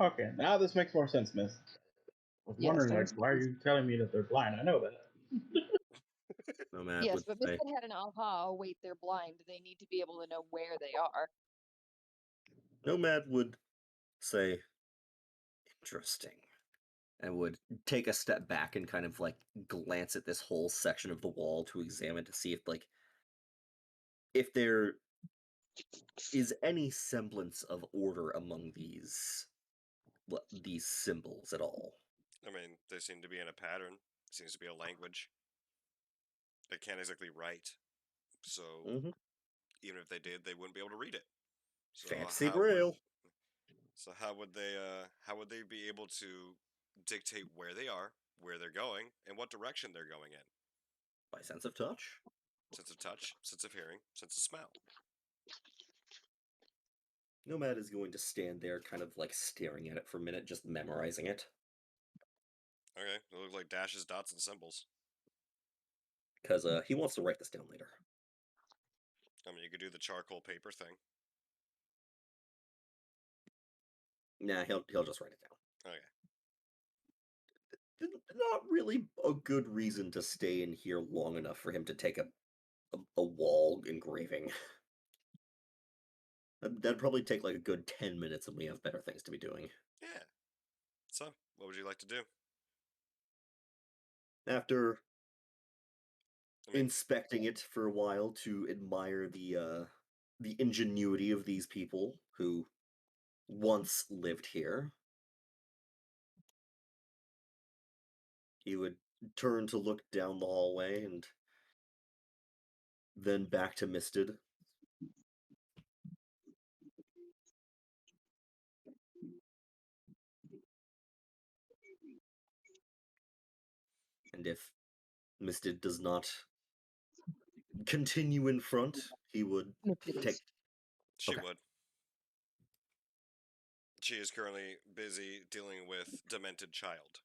Okay, now this makes more sense, Miss. I was Yes. wondering, like, why are you telling me that they're blind? I know that. Nomad Yes, would but say, Misted had an aha. Oh, wait, they're blind. They need to be able to know where they are. Nomad would say, interesting, and would take a step back and kind of like glance at this whole section of the wall to examine to see if there is any semblance of order among these symbols at all. I mean, they seem to be in a pattern. Seems to be a language. They can't exactly write, so even if they did, they wouldn't be able to read it. So Fancy how would Grail. how would they be able to dictate where they are, where they're going, and what direction they're going in? By sense of touch. Sense of touch, sense of hearing, sense of smell. Nomad is going to stand there kind of like staring at it for a minute, just memorizing it. Okay, they look like dashes, dots, and symbols. because he wants to write this down later. I mean, you could do the charcoal paper thing. Nah, he'll just write it down. Okay. Not really a good reason to stay in here long enough for him to take a wall engraving. That'd probably take like a good 10 minutes, and we have better things to be doing. Yeah. So, what would you like to do? After inspecting it for a while to admire the ingenuity of these people who once lived here, he would turn to look down the hallway and then back to Misted. And if Misted does not continue in front, he would take... She Okay. would. She is currently busy dealing with demented child.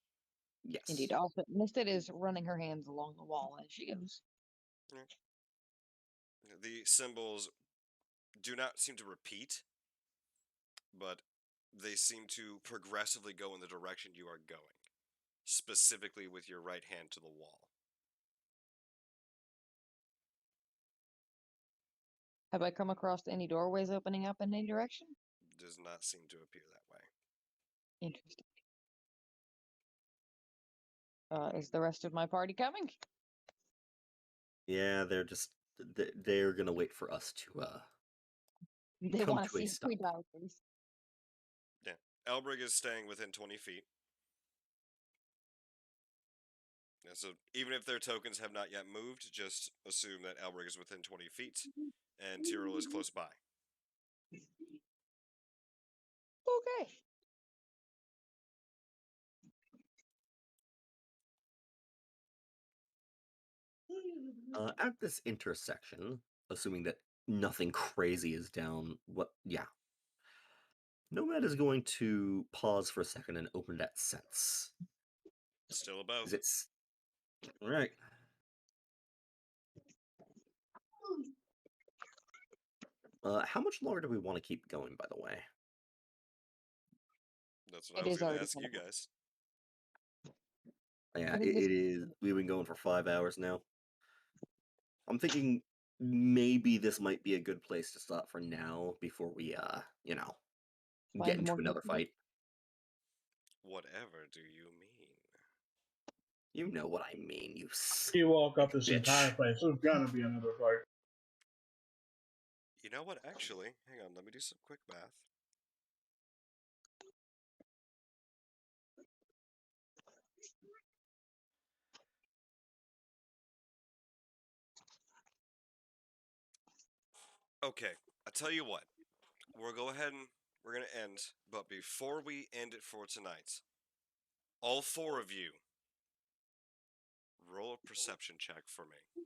Yes. Indeed. Also, Misted is running her hands along the wall as she goes. The symbols do not seem to repeat, but they seem to progressively go in the direction you are going, specifically with your right hand to the wall. Have I come across any doorways opening up in any direction? Does not seem to appear that way. Interesting. Is the rest of my party coming? Yeah, they're gonna wait for us to They come want to to a see stop. we die first. Yeah. Elbrig is staying within 20 feet. Yeah, so even if their tokens have not yet moved, just assume that Elbrig is within 20 feet and Tyrrell is close by. Okay. At this intersection, assuming that nothing crazy is down, Nomad is going to pause for a second and open that sense. Still above. Is it's all right? How much longer do we want to keep going, by the way? That's what I was going to ask you guys. Yeah, it is. We've been going for 5 hours now. I'm thinking maybe this might be a good place to stop for now before we, get into another fight. Whatever do you mean? You know what I mean, you You walk up this bitch. entire place. There's gonna be another fight. You know what? Actually, hang on. Let me do some quick math. Okay, I tell you what. We'll go ahead and we're going to end. But before we end it for tonight, all four of you roll a perception check for me.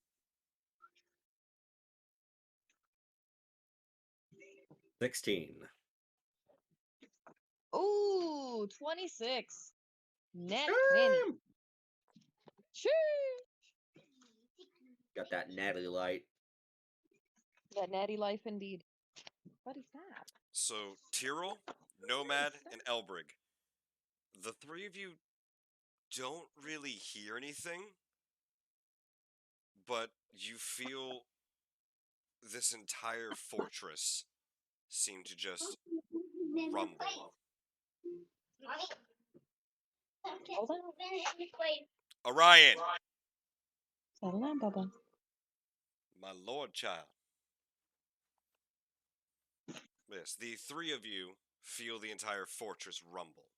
16. Ooh, 26. Net 20. Choo! Got that natty light. That natty life indeed. Buddy, stop. So, Tyrrell, Nomad, and Elbrig, the three of you don't really hear anything, but you feel this entire fortress seem to just rumble. Hold on. Orion! Settle down, Bubba. My lord, child. Yes, the three of you feel the entire fortress rumble.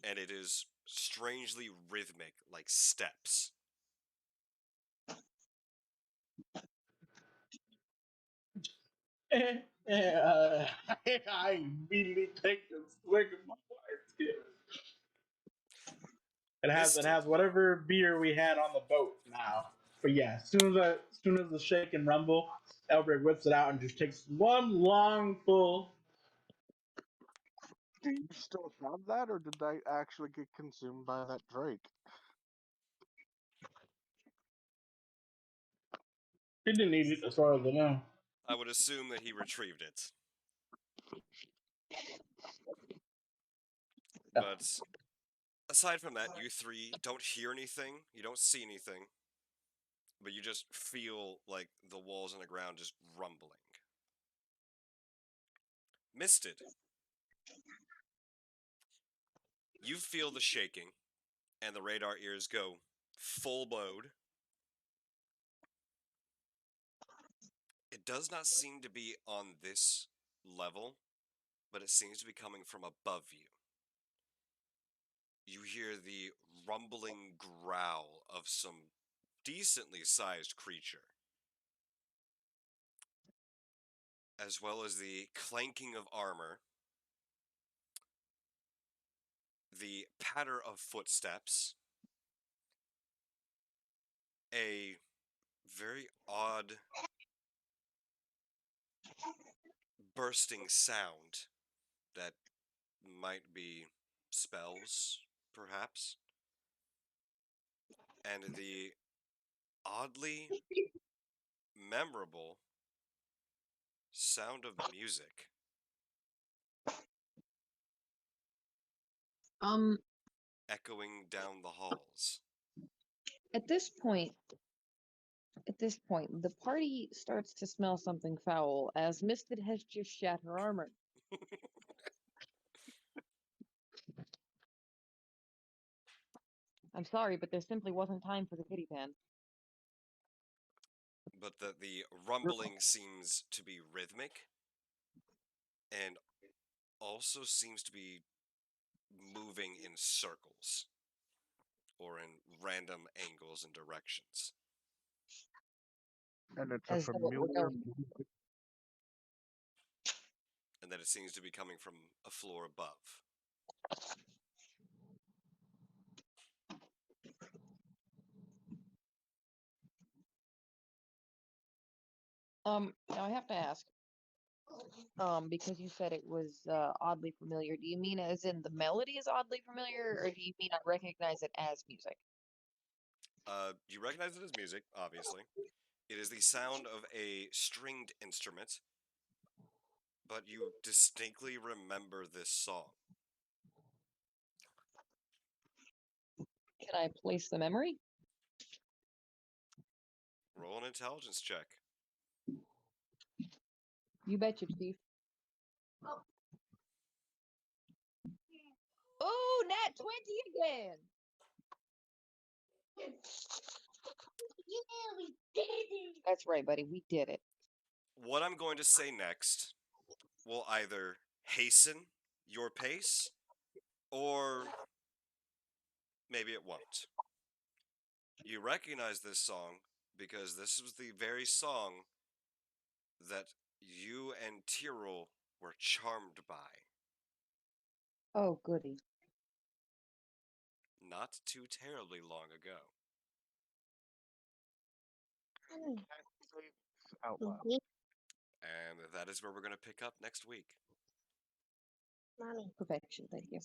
And it is strangely rhythmic, like steps. I immediately take a swig of my wife's gift. It has whatever beer we had on the boat now. But yeah, as soon as the shake and rumble, Elbrig whips it out and just takes one long pull. Do you still have that, or did that actually get consumed by that Drake? He didn't eat it, as far as I know. I would assume that he retrieved it. But aside from that, you three don't hear anything, you don't see anything, but you just feel like the walls and the ground just rumbling. Misted. You feel the shaking, and the radar ears go full mode. It does not seem to be on this level, but it seems to be coming from above you. You hear the rumbling growl of some decently sized creature, as well as the clanking of armor, the patter of footsteps, a very odd bursting sound that might be spells, perhaps, and the oddly memorable sound of music. Echoing down the halls. At this point, the party starts to smell something foul as Misted has just shat her armor. I'm sorry, but there simply wasn't time for the pity pan. But the rumbling seems to be rhythmic and also seems to be moving in circles or in random angles and directions. And it's As a though it were familiar going. And that it seems to be coming from a floor above. Now I have to ask, because you said it was oddly familiar. Do you mean as in the melody is oddly familiar, or do you mean I recognize it as music? You recognize it as music, obviously. It is the sound of a stringed instrument, but you distinctly remember this song. Can I place the memory? Roll an intelligence check. You betcha, Chief. Oh, nat 20 again! Yeah, we did it. That's right, buddy. We did it. What I'm going to say next will either hasten your pace, or maybe it won't. You recognize this song because this was the very song that you and Tyrrell were charmed by Oh, goody. not too terribly long ago. out loud. And that is where we're going to pick up next week. Mommy. Perfection, thank you.